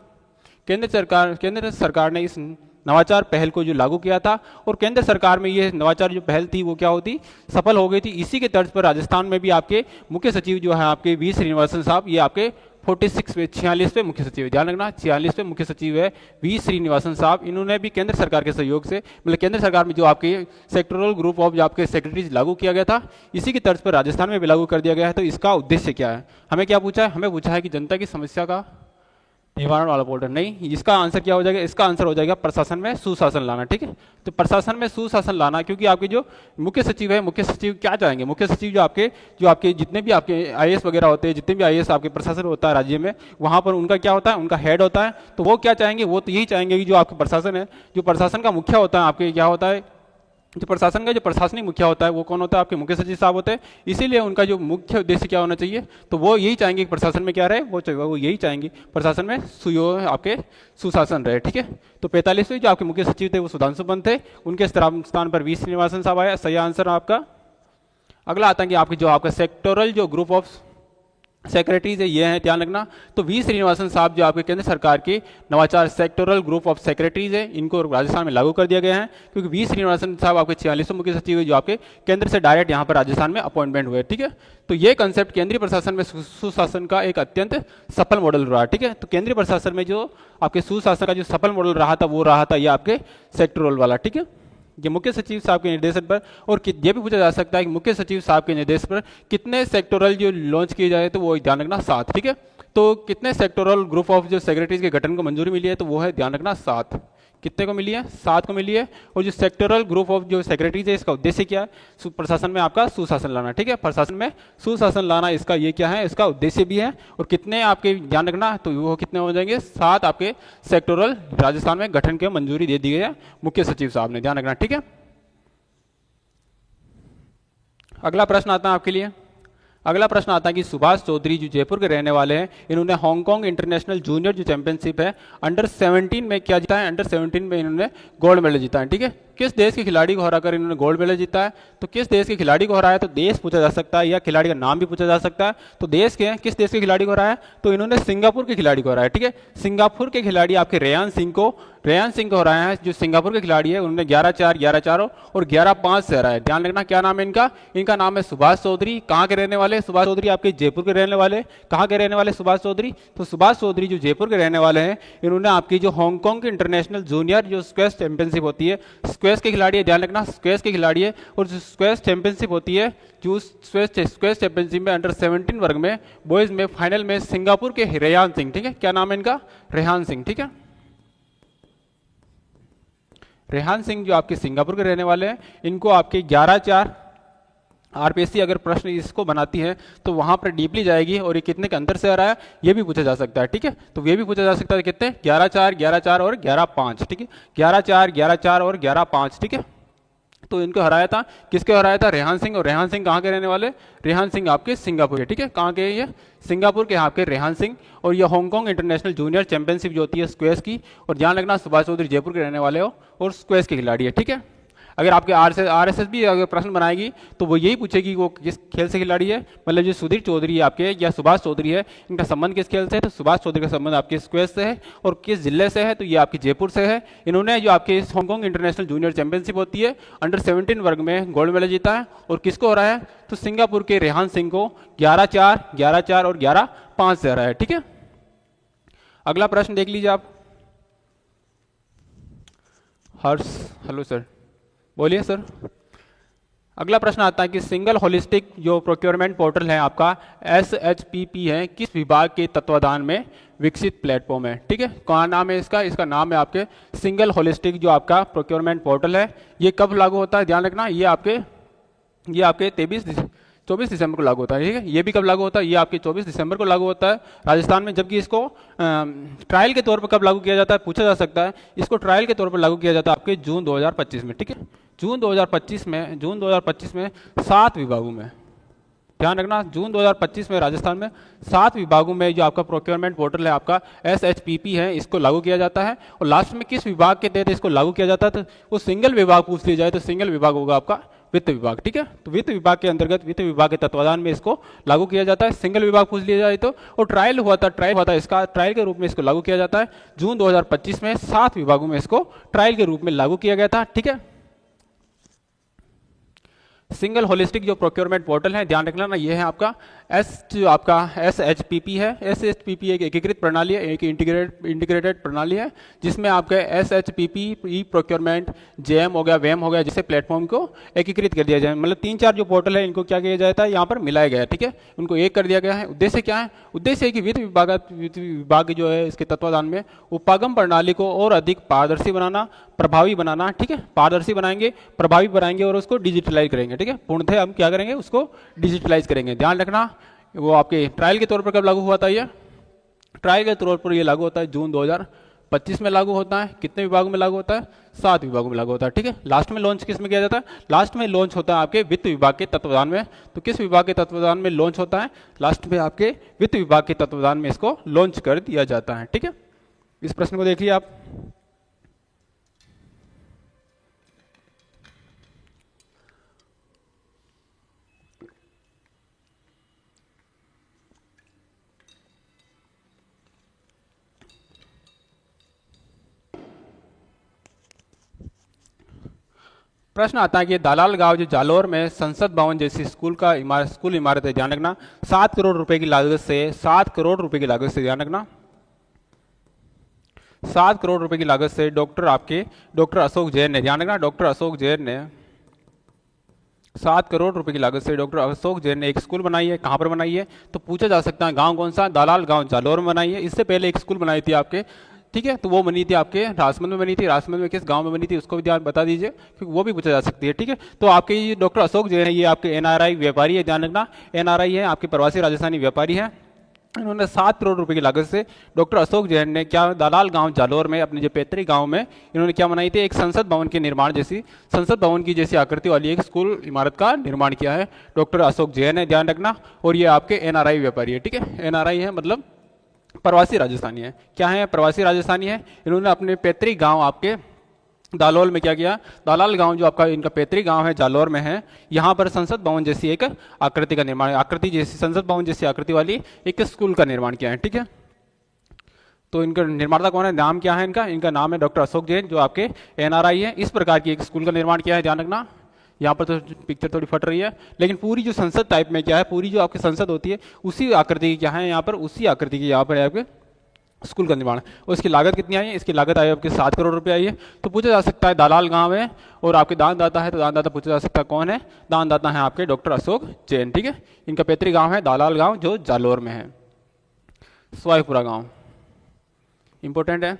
केंद्र सरकार ने इस नवाचार पहल को जो लागू किया था, और केंद्र सरकार में ये नवाचार जो पहल थी वो क्या होती, सफल हो गई थी। इसी के तर्ज पर राजस्थान में भी आपके मुख्य सचिव जो है आपके वी श्रीनिवासन साहब, ये आपके 46वें मुख्य सचिव है, ध्यान रखना 46वें मुख्य सचिव है वी श्रीनिवासन साहब। इन्होंने भी केंद्र सरकार के सहयोग से, मतलब केंद्र सरकार में जो आपके सेक्टोरल ग्रुप ऑफ जो आपके सेक्रेटरीज लागू किया गया था, इसी की तर्ज पर राजस्थान में भी लागू कर दिया गया है। तो इसका उद्देश्य क्या है? हमें क्या पूछा है? हमें पूछा है कि जनता की समस्या का निवारण वाला पोर्टल। नहीं, इसका आंसर क्या हो जाएगा? इसका आंसर हो जाएगा प्रशासन में सुशासन लाना। ठीक है, तो प्रशासन में सुशासन लाना, क्योंकि आपके जो मुख्य सचिव है, मुख्य सचिव क्या चाहेंगे? मुख्य सचिव जो आपके जितने भी आपके आईएएस वगैरह होते हैं, जितने भी आईएएस आपके प्रशासन होता है राज्य में, वहां पर उनका क्या होता है? उनका हेड होता है। तो वो क्या चाहेंगे? वो तो यही चाहेंगे कि जो आपके प्रशासन है, जो प्रशासन का मुखिया होता है आपके, क्या होता है, जो प्रशासन का जो प्रशासनिक मुखिया होता है वो कौन होता है? आपके मुख्य सचिव साहब होते हैं। इसीलिए उनका जो मुख्य उद्देश्य क्या होना चाहिए? तो वो यही चाहेंगे कि प्रशासन में क्या रहे, वो यही चाहेंगे प्रशासन में आपके सुशासन रहे। ठीक है, तो 45वें जो आपके मुख्य सचिव थे वो सुधांशु पंत थे, उनके स्थान पर वी श्रीनिवासन साहब आया। सही आंसर आपका। अगला आता है कि आपके जो आपका सेक्टोरल जो ग्रुप ऑफ सेक्रेटरीज है, ये है, ध्यान रखना। तो वी श्रीनिवासन साहब जो आपके केंद्र सरकार के नवाचार सेक्टोरल ग्रुप ऑफ सेक्रेटरीज है, इनको राजस्थान में लागू कर दिया गया है, क्योंकि वी श्रीनिवासन साहब आपके 46वें मुख्य सचिव है जो आपके केंद्र से डायरेक्ट यहाँ पर राजस्थान में अपॉइंटमेंट हुए। ठीक है, तो ये कंसेप्ट केंद्रीय प्रशासन में सुशासन का एक अत्यंत सफल मॉडल रहा। ठीक है, तो केंद्रीय प्रशासन में जो आपके सुशासन का जो सफल मॉडल रहा था वो रहा था ये आपके सेक्टोरल वाला। ठीक है, ये मुख्य सचिव साहब के निर्देशन पर, और ये भी पूछा जा सकता है कि मुख्य सचिव साहब के निर्देश पर कितने सेक्टोरल जो लॉन्च किए जाए, तो वो ध्यान रखना 7। ठीक है, तो कितने सेक्टोरल ग्रुप ऑफ जो सेक्रेटरीज के गठन को मंजूरी मिली है, तो वो है, ध्यान रखना 7। कितने को मिली है? 7 को मिली है। और जो सेक्टोरल ग्रुप ऑफ जो सेक्रेटरीज है, इसका उद्देश्य क्या है? प्रशासन में आपका सुशासन लाना। ठीक है, प्रशासन में सुशासन लाना, इसका ये क्या है? इसका उद्देश्य भी है। और कितने आपके ध्यान रखना, तो वो कितने हो जाएंगे? 7 आपके सेक्टोरल राजस्थान में गठन के मंजूरी दे दी गई है मुख्य सचिव साहब ने, ध्यान रखना। ठीक है, अगला प्रश्न आता है आपके लिए। अगला प्रश्न आता है कि सुभाष चौधरी जो जयपुर के रहने वाले हैं, इन्होंने हांगकांग इंटरनेशनल जूनियर जो चैंपियनशिप है अंडर 17 में क्या जीता है? अंडर 17 में इन्होंने गोल्ड मेडल जीता है। ठीक है, किस देश के खिलाड़ी को हराकर इन्होंने गोल्ड मेडल जीता है? तो किस देश के खिलाड़ी को हराया? तो देश पूछा जा सकता है या खिलाड़ी का नाम भी पूछा जा सकता है। तो देश के किस देश के खिलाड़ी को हराया? तो इन्होंने सिंगापुर के खिलाड़ी को हराया। ठीक है, सिंगापुर के खिलाड़ी आपके रेयान सिंह को हराया है। जो सिंगापुर के खिलाड़ी है उन्होंने 11-4, 11-4 और 11-5 से हराया। ध्यान रखना, क्या नाम है इनका? इनका नाम है सुभाष चौधरी। कहाँ के रहने वाले? सुभाष चौधरी आपके जयपुर के रहने वाले। कहाँ के रहने वाले सुभाष चौधरी? तो सुभाष चौधरी जो जयपुर के रहने वाले हैं, इन्होंने आपकी जो हांगकांग इंटरनेशनल जूनियर जो स्क्वैश चैंपियनशिप होती है, स्क्वैश के खिलाड़ी है, ध्यान रखना स्क्वैश के खिलाड़ी है। और जो स्क्वैश चैंपियनशिप होती है, जो स्क्वैश चैंपियनशिप में अंडर 17 वर्ग में बॉयज में फाइनल में सिंगापुर के रेयान सिंह, ठीक है, क्या नाम है इनका? रेहान सिंह। ठीक है, रेहान सिंह जो आपके सिंगापुर के रहने वाले हैं, इनको आपके 11-4 आरपीएससी अगर प्रश्न इसको बनाती है तो वहां पर डीपली जाएगी और ये कितने के अंतर से आ रहा है ये भी पूछा जा सकता है। ठीक है, तो ये भी पूछा जा सकता है कितने? 11-4, 11-4 और 11-5। ठीक है, 11-4, 11-4 और 11-5। ठीक है, तो इनको हराया था, किसको हराया था? रेहान सिंह। और रेहान सिंह कहाँ के रहने वाले? रेहान सिंह आपके सिंगापुर के। ठीक है, कहाँ के? ये सिंगापुर के आपके रेहान सिंह। और ये हांगकांग इंटरनेशनल जूनियर चैंपियनशिप जो होती है स्क्वैश की, और ध्यान रखना सुभाष चौधरी जयपुर के रहने वाले हो और स्क्वैश के खिलाड़ी है। ठीक है, अगर आपके आरएसएस भी अगर प्रश्न बनाएगी तो वो यही पूछेगी वो किस खेल से खिलाड़ी है, मतलब जो सुधीर चौधरी है आपके या सुभाष चौधरी है, इनका संबंध किस खेल से है, तो सुभाष चौधरी का संबंध आपके स्क्वैश से है। और किस जिले से है, तो ये आपके जयपुर से है। इन्होंने जो आपके हांगकांग इंटरनेशनल जूनियर चैंपियनशिप होती है अंडर 17 वर्ग में गोल्ड मेडल जीता है। और किसको हरा है, तो सिंगापुर के रेहान सिंह को 11-4, 11-4 और 11-5 से हरा है। ठीक है, अगला प्रश्न देख लीजिए आप। हर्ष, हेलो सर, बोलिए सर। अगला प्रश्न आता है कि सिंगल होलिस्टिक जो प्रोक्योरमेंट पोर्टल है आपका SHPP है, किस विभाग के तत्वाधान में विकसित प्लेटफॉर्म है। ठीक है, कौन नाम है इसका, इसका नाम है आपके सिंगल होलिस्टिक जो आपका प्रोक्योरमेंट पोर्टल है। ये कब लागू होता है, ध्यान रखना, ये आपके 24 दिसंबर को लागू होता है। ठीक है, ये भी कब लागू होता है, ये आपके 24 दिसंबर को लागू होता है राजस्थान में। जबकि इसको ट्रायल के तौर पर कब लागू किया जाता है, पूछा जा सकता है। इसको ट्रायल के तौर पर लागू किया जाता है आपके जून 2025 में। ठीक है, जून 2025 में 7 विभागों में, ध्यान रखना, जून 2025 में राजस्थान में 7 विभागों में जो आपका प्रोक्योरमेंट पोर्टल है आपका SHPP है, इसको लागू किया जाता है। और लास्ट में किस विभाग के तहत इसको लागू किया जाता है, तो वो सिंगल विभाग पूछ लिया जाए तो सिंगल विभाग होगा आपका वित्त विभाग। ठीक है, तो वित्त विभाग के अंतर्गत वित्त विभाग के तत्वाधान में इसको लागू किया जाता है। सिंगल विभाग पूछ लिया जाए तो, और ट्रायल हुआ था इसका ट्रायल के रूप में इसको लागू किया जाता है। जून 2025 में 7 विभागों में इसको ट्रायल के रूप में लागू किया गया था। ठीक है, सिंगल होलिस्टिक जो प्रोक्योरमेंट पोर्टल है, ध्यान रखना ना, ये है आपका जो आपका SHPP है। SHPP एक एकीकृत प्रणाली है, एक इंटीग्रेटेड प्रणाली है, जिसमें आपका SHPP ई प्रोक्योरमेंट जेम हो गया, वेम हो गया, जिससे प्लेटफॉर्म को एकीकृत कर दिया जाए। मतलब 3-4 जो पोर्टल है इनको क्या किया जाता है, यहाँ पर मिलाया गया है। ठीक है, उनको एक कर दिया गया है। उद्देश्य क्या है, उद्देश्य है कि वित्त विभाग जो है इसके तत्वाधान में उपागम प्रणाली को और अधिक पारदर्शी बनाना, प्रभावी बनाना। ठीक है, पारदर्शी बनाएंगे, प्रभावी बनाएंगे और उसको डिजिटलाइज करेंगे। ठीक है, पूर्णतः हम क्या करेंगे, उसको डिजिटलाइज करेंगे। ध्यान रखना, वो आपके ट्रायल के तौर पर कब लागू हुआ था, ये ट्रायल के तौर पर ये लागू होता है जून 2025 में लागू होता है। कितने विभागों में लागू होता है, 7 विभागों में लागू होता है। ठीक है, लास्ट में लॉन्च किस में किया जाता है, लास्ट में लॉन्च होता है आपके वित्त विभाग के तत्वाधान में। तो किस विभाग के तत्वाधान में लॉन्च होता है, लास्ट में आपके वित्त विभाग के तत्वाधान में इसको लॉन्च कर दिया जाता है। ठीक है, इस प्रश्न को देखिए आप। प्रश्न आता है कि दालाल गांव जो जालोर में संसद भवन जैसी स्कूल इमारत है, ध्यान रखना, 7 करोड़ रुपए की लागत से, 7 करोड़ रुपए की लागत से, ध्यान रखना, 7 करोड़ रुपए की लागत से डॉक्टर अशोक जैन ने, ध्यान रखना, डॉक्टर अशोक जैन ने 7 करोड़ रुपए की लागत से डॉक्टर अशोक जैन ने एक स्कूल बनाई है। कहाँ पर बनाई है, तो पूछा जा सकता है गांव कौन सा, दालाल गांव जालोर में बनाई है। इससे पहले एक स्कूल बनाई थी आपके, ठीक है, तो वो बनी थी आपके राजमंद में बनी थी। राजमंद में किस गांव में बनी थी, उसको भी ध्यान बता दीजिए, क्योंकि वो भी पूछा जा सकती है। ठीक है, तो आपके ये डॉक्टर अशोक जैन है, ये आपके NRI व्यापारी है, ध्यान रखना, NRI है, आपके प्रवासी राजस्थानी व्यापारी है। इन्होंने 7 करोड़ रुपए की लागत से डॉक्टर अशोक जैन ने क्या दालाल गांव जालोर में अपने जो पैतृक गांव में इन्होंने क्या बनाई थी, एक संसद भवन के निर्माण जैसी, संसद भवन की जैसी आकृति वाली एक स्कूल इमारत का निर्माण किया है। डॉक्टर अशोक जैन है, ध्यान रखना, और ये आपके NRI व्यापारी है। ठीक है, NRI है मतलब प्रवासी राजस्थानी है। क्या है, प्रवासी राजस्थानी है। इन्होंने अपने पैतृक गांव आपके दालोल में क्या किया, दालाल गांव जो आपका इनका पैतृक गांव है जालोर में है, यहाँ पर संसद भवन जैसी एक आकृति का निर्माण, आकृति जैसी संसद भवन जैसी आकृति वाली एक स्कूल का निर्माण किया है। ठीक है, तो इनका निर्माता कौन है, नाम क्या है इनका, इनका नाम है डॉक्टर अशोक जैन, जो आपके NRI है। इस प्रकार की एक स्कूल का निर्माण किया है, ध्यान रखना। यहाँ पर तो पिक्चर थोड़ी फट रही है, लेकिन पूरी जो संसद टाइप में क्या है, पूरी जो आपकी संसद होती है उसी आकृति की क्या है, यहाँ पर उसी आकृति की यहाँ पर आपके स्कूल का निर्माण है। और इसकी लागत कितनी आई है, इसकी लागत आई आपके 7 करोड़ रुपए आई है। तो पूछा जा सकता है दालाल गांव है और आपके दानदाता है, तो दानदाता पूछा जा सकता है कौन है, दानदाता है आपके डॉक्टर अशोक जैन। ठीक है, इनका पैतृक गांव है दालाल गांव जो जालोर में है। स्वाईपुरा गांव इंपॉर्टेंट है।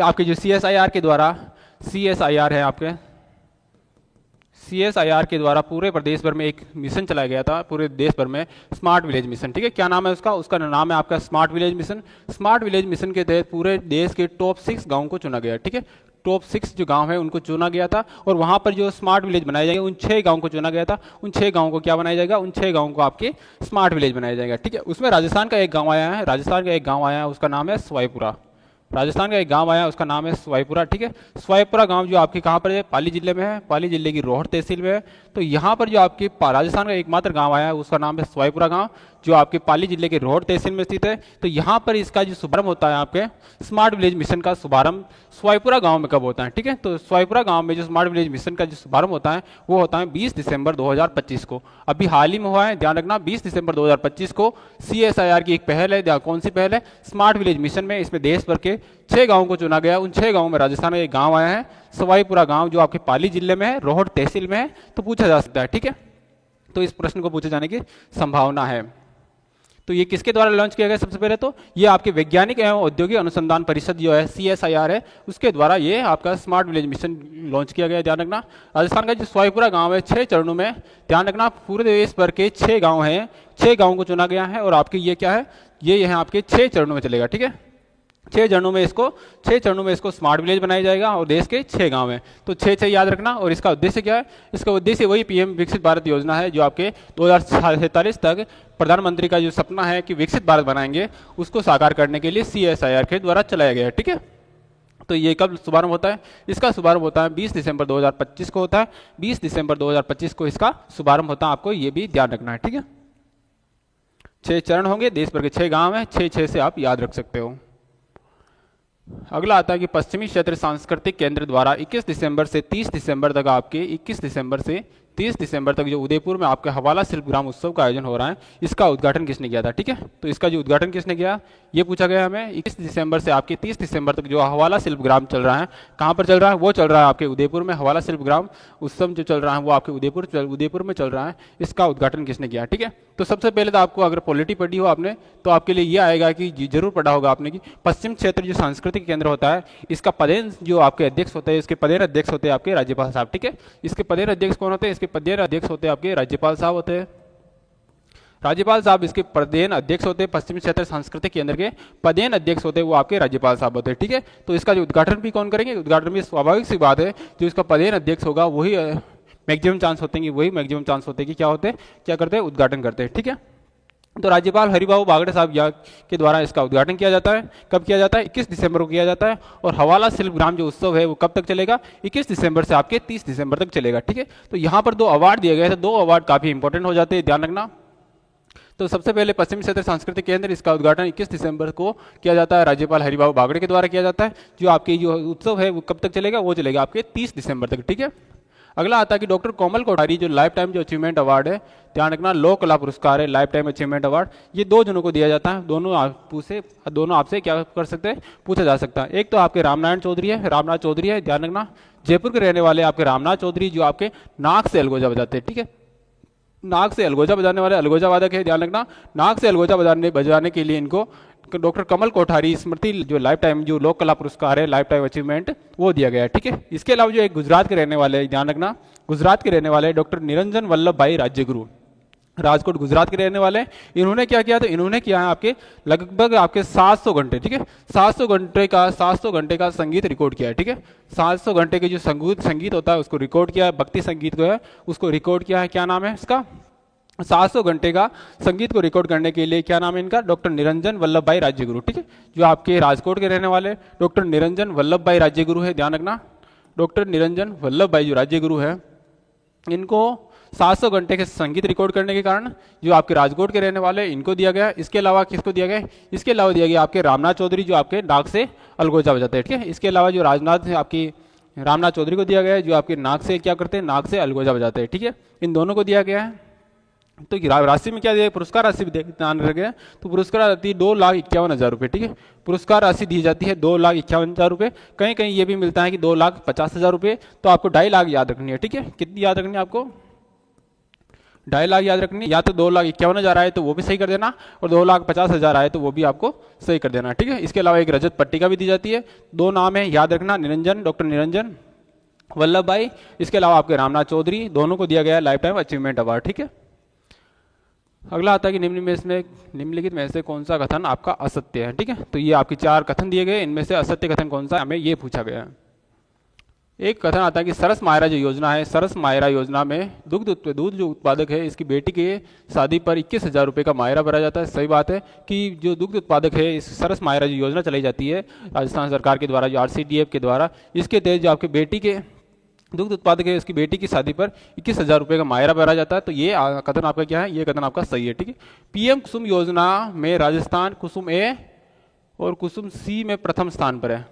आपके जो CSIR के द्वारा, CSIR है आपके, CSIR के द्वारा पूरे प्रदेश भर में एक मिशन चलाया गया था, पूरे देश भर में स्मार्ट विलेज मिशन। ठीक है, क्या नाम है उसका, उसका नाम है आपका smart village mission. Smart village mission के तहत पूरे देश के टॉप 6 गाँव को चुना गया। ठीक है, टॉप 6 जो गांव है उनको चुना गया था, और वहां पर जो स्मार्ट विलेज बनाया जाएगा उन 6 गाँव को चुना गया था। उन 6 गाँव को क्या बनाया जाएगा, उन 6 गाँव को आपके स्मार्ट विलेज बनाया जाएगा। ठीक है, उसमें राजस्थान का एक गाँव आया है, राजस्थान का एक गाँव आया है, उसका नाम है स्वाईपुरा। राजस्थान का एक गांव आया, उसका नाम है स्वाईपुरा। ठीक है, स्वाईपुरा गांव जो आपके कहाँ पर है, पाली जिले में है, पाली जिले की रोहट तहसील में है। तो यहाँ पर जो आपके राजस्थान का एकमात्र गांव आया है उसका नाम है स्वाईपुरा गांव, जो आपके पाली जिले के रोहट तहसील में स्थित है। तो यहाँ पर इसका जो शुभारंभ होता है, आपके स्मार्ट विलेज मिशन का शुभारंभ स्वाईपुरा गांव में कब होता है? ठीक है, तो स्वाईपुरा गांव में जो स्मार्ट विलेज मिशन का जो शुभारंभ होता है वो होता है 20 दिसंबर 2025 को। अभी हाल ही में हुआ है, ध्यान रखना, 20 दिसंबर 2025 को CSIR की एक पहल है। कौन सी पहल है? स्मार्ट विलेज मिशन में। इसमें देश भर के 6 गाँवों को चुना गया। उन 6 गाँवों में राजस्थान का एक गाँव आया है स्वाईपुरा गाँव, जो आपके पाली जिले में है, रोहट तहसील में है। तो पूछा जा सकता है। ठीक है, तो इस प्रश्न को पूछे जाने की संभावना है। तो ये किसके द्वारा लॉन्च किया गया? सबसे पहले तो ये आपके वैज्ञानिक एवं औद्योगिक अनुसंधान परिषद जो है CSIR है, उसके द्वारा ये आपका स्मार्ट विलेज मिशन लॉन्च किया गया। ध्यान रखना, राजस्थान का जो स्वाईपुरा गांव है 6 चरणों में, ध्यान रखना, पूरे देश भर के 6 गांव हैं, 6 गांवों को चुना गया है। और आपके ये क्या है, ये यहाँ आपके 6 चरणों में चलेगा। ठीक है, 6 चरणों में इसको स्मार्ट विलेज बनाया जाएगा और देश के 6 गांव हैं। तो 6 याद रखना। और इसका उद्देश्य क्या है? इसका उद्देश्य वही PM विकसित भारत योजना है, जो आपके 2047 तक प्रधानमंत्री का जो सपना है कि विकसित भारत बनाएंगे, उसको साकार करने के लिए CSIR के द्वारा चलाया गया है। ठीक है, तो ये कब शुभारंभ होता है? इसका शुभारंभ होता है 20 दिसंबर 2025 को होता है। 20 दिसंबर 2025 को इसका शुभारंभ होता है, आपको ये भी ध्यान रखना है। ठीक है, 6 चरण होंगे, देश भर के 6 गांव हैं, 6 से आप याद रख सकते हो। अगला आता है कि पश्चिमी क्षेत्र सांस्कृतिक केंद्र द्वारा 21 दिसंबर से 30 दिसंबर तक आपके 21 दिसंबर से 30 दिसंबर तक जो उदयपुर में आपके हवाला शिल्प ग्राम उत्सव का आयोजन हो रहा है, इसका उद्घाटन किसने किया था? ठीक है, तो इसका जो उद्घाटन किसने किया ये पूछा गया हमें। 21 दिसंबर से आपके 30 दिसंबर तक जो हवाला शिल्प ग्राम चल रहा है, कहाँ पर चल रहा है? वो चल रहा है आपके उदयपुर में। हवाला शिल्प ग्राम उत्सव जो चल रहा है वो आपके उदयपुर में चल रहा है। इसका उद्घाटन किसने किया? ठीक है, तो सबसे पहले तो आपको अगर पॉलिटी पढ़ी हो आपने तो आपके लिए ये आएगा कि जरूर पढ़ा होगा आपने कि पश्चिम क्षेत्र जो सांस्कृतिक केंद्र होता है, इसका पदेन जो आपके अध्यक्ष होते हैं, इसके पदेन अध्यक्ष होते हैं आपके राज्यपाल साहब। ठीक है, इसके पदेन अध्यक्ष कौन होते हैं? इसके पदेन अध्यक्ष होते हैं आपके राज्यपाल साहब होते हैं। राज्यपाल साहब इसके पदेन अध्यक्ष होते हैं। पश्चिमी क्षेत्र सांस्कृतिक केंद्र के पदेन अध्यक्ष होते हैं वो आपके राज्यपाल साहब होते हैं। ठीक है, तो इसका जो उद्घाटन भी कौन करेंगे? उद्घाटन भी स्वाभाविक सी बात है, जो इसका पदेन अध्यक्ष होगा वही मैक्सिमम चांस होते हैं कि क्या करते हैं? उद्घाटन करते हैं। ठीक है, तो राज्यपाल हरिबाबू बागड़े साहब के द्वारा इसका उद्घाटन किया जाता है। कब किया जाता है? 21 दिसंबर को किया जाता है। और हवाला शिल्प ग्राम जो उत्सव है वो कब तक चलेगा? 21 दिसंबर से आपके 30 दिसंबर तक चलेगा। ठीक है, तो यहाँ पर 2 अवार्ड दिए गए थे, 2 अवार्ड काफी इंपॉर्टेंट हो जाते हैं, ध्यान रखना। तो सबसे पहले पश्चिमी क्षेत्र सांस्कृतिक केंद्र, इसका उद्घाटन 21 दिसंबर को किया जाता है, राज्यपाल हरिबाबू बागड़े के द्वारा किया जाता है। जो आपकी जो उत्सव है वो कब तक चलेगा? वो चलेगा आपके 30 दिसंबर तक। ठीक है, अगला आता है कि डॉक्टर कोमल कोठारी जो लाइफ टाइम जो अचीवमेंट अवार्ड है, ध्यान रखना, लोक कला पुरस्कार है, लाइफ टाइम अचीवमेंट अवार्ड, ये 2 जनों को दिया जाता है। दोनों आपसे क्या कर सकते हैं? पूछा जा सकता है। एक तो आपके रामनाथ चौधरी है, ध्यान रखना, जयपुर के रहने वाले आपके रामनाथ चौधरी, जो आपके नाक से अलगोजा बजाते हैं। ठीक है, नाक से अलगोजा बजाने वाले अलगोजा वादक है, ध्यान रखना। नाक से अलगोजा बजाने के लिए इनको डॉक्टर कमल कोठारी स्मृति जो लाइफ टाइम जो लोक कला पुरस्कार है, लाइफ टाइम अचीवमेंट, वो दिया गया है। ठीक है, इसके अलावा जो एक गुजरात के रहने वाले, ध्यान रखना, गुजरात के रहने वाले डॉक्टर निरंजन वल्लभ भाई राज्यगुरु, राजकोट गुजरात के रहने वाले, इन्होंने क्या किया? तो इन्होंने किया है आपके लगभग आपके 700 घंटे, ठीक है, 700 घंटे का संगीत रिकॉर्ड किया है। ठीक है, 700 घंटे के जो संगीत होता है उसको रिकॉर्ड किया है, भक्ति संगीत को है उसको रिकॉर्ड किया है। क्या नाम है इसका? 700 घंटे का संगीत को रिकॉर्ड करने के लिए क्या नाम है इनका? डॉक्टर निरंजन वल्लभ भाई राज्यगुरु। ठीक है, जो आपके राजकोट के रहने वाले डॉक्टर निरंजन वल्लभ भाई राज्यगुरु है, ध्यान रखना, डॉक्टर निरंजन वल्लभ भाई जो राज्यगुरु है, इनको 700 घंटे के संगीत रिकॉर्ड करने के कारण जो आपके राजकोट के रहने वाले इनको दिया गया। इसके अलावा किसको दिया गया? इसके अलावा दिया गया आपके रामनाथ चौधरी, जो आपके नाक से अलगोजा बजाते हैं। ठीक है, इसके अलावा जो आपकी रामनाथ चौधरी को दिया गया है, जो आपके नाक से क्या करते हैं? नाक से अलगोजा बजाते हैं। ठीक है, इन दोनों को दिया गया है। तो राशि में क्या दिया? पुरस्कार राशि भी ध्यान रखें, तो पुरस्कार राशि 2,51,000 रुपये। ठीक है, पुरस्कार राशि दी जाती है 2,51,000 रुपये। कहीं कहीं ये भी मिलता है कि 2,50,000 रुपये। तो आपको 2.5 लाख याद रखनी है। ठीक है, कितनी याद रखनी है आपको? 2.5 लाख याद रखनी है। या तो 2,51,000 आए तो वो भी सही कर देना, और 2,50,000 आए तो वो भी आपको सही कर देना। ठीक है, इसके अलावा एक रजत पट्टिका भी दी जाती है। 2 नाम है, याद रखना, डॉक्टर निरंजन वल्लभ भाई, इसके अलावा आपके रामनाथ चौधरी, दोनों को दिया गया है लाइफ टाइम अचीवमेंट अवार्ड। ठीक है, अगला आता है कि निम्नलिखित में से कौन सा कथन आपका असत्य है। ठीक है, तो ये आपकी 4 कथन दिए गए, इनमें से असत्य कथन कौन सा, हमें ये पूछा गया है। एक कथन आता है कि सरस मायरा जो योजना है, सरस मायरा योजना में दूध जो उत्पादक है इसकी बेटी के शादी पर 21,000 रुपये का मायरा भरा जाता है। सही बात है कि जो दुग्ध उत्पादक है, इस सरस मायरा जो योजना चलाई जाती है राजस्थान सरकार के द्वारा, जो RCDF के द्वारा, इसके तहत जो आपके बेटी के दुग्ध उत्पादक है उसकी बेटी की शादी पर 21,000 रुपये का मायरा भरा जाता है। तो ये कथन आपका क्या है, ये कथन आपका सही है। ठीक है, PM कुसुम योजना में राजस्थान कुसुम A और कुसुम C में प्रथम स्थान पर है।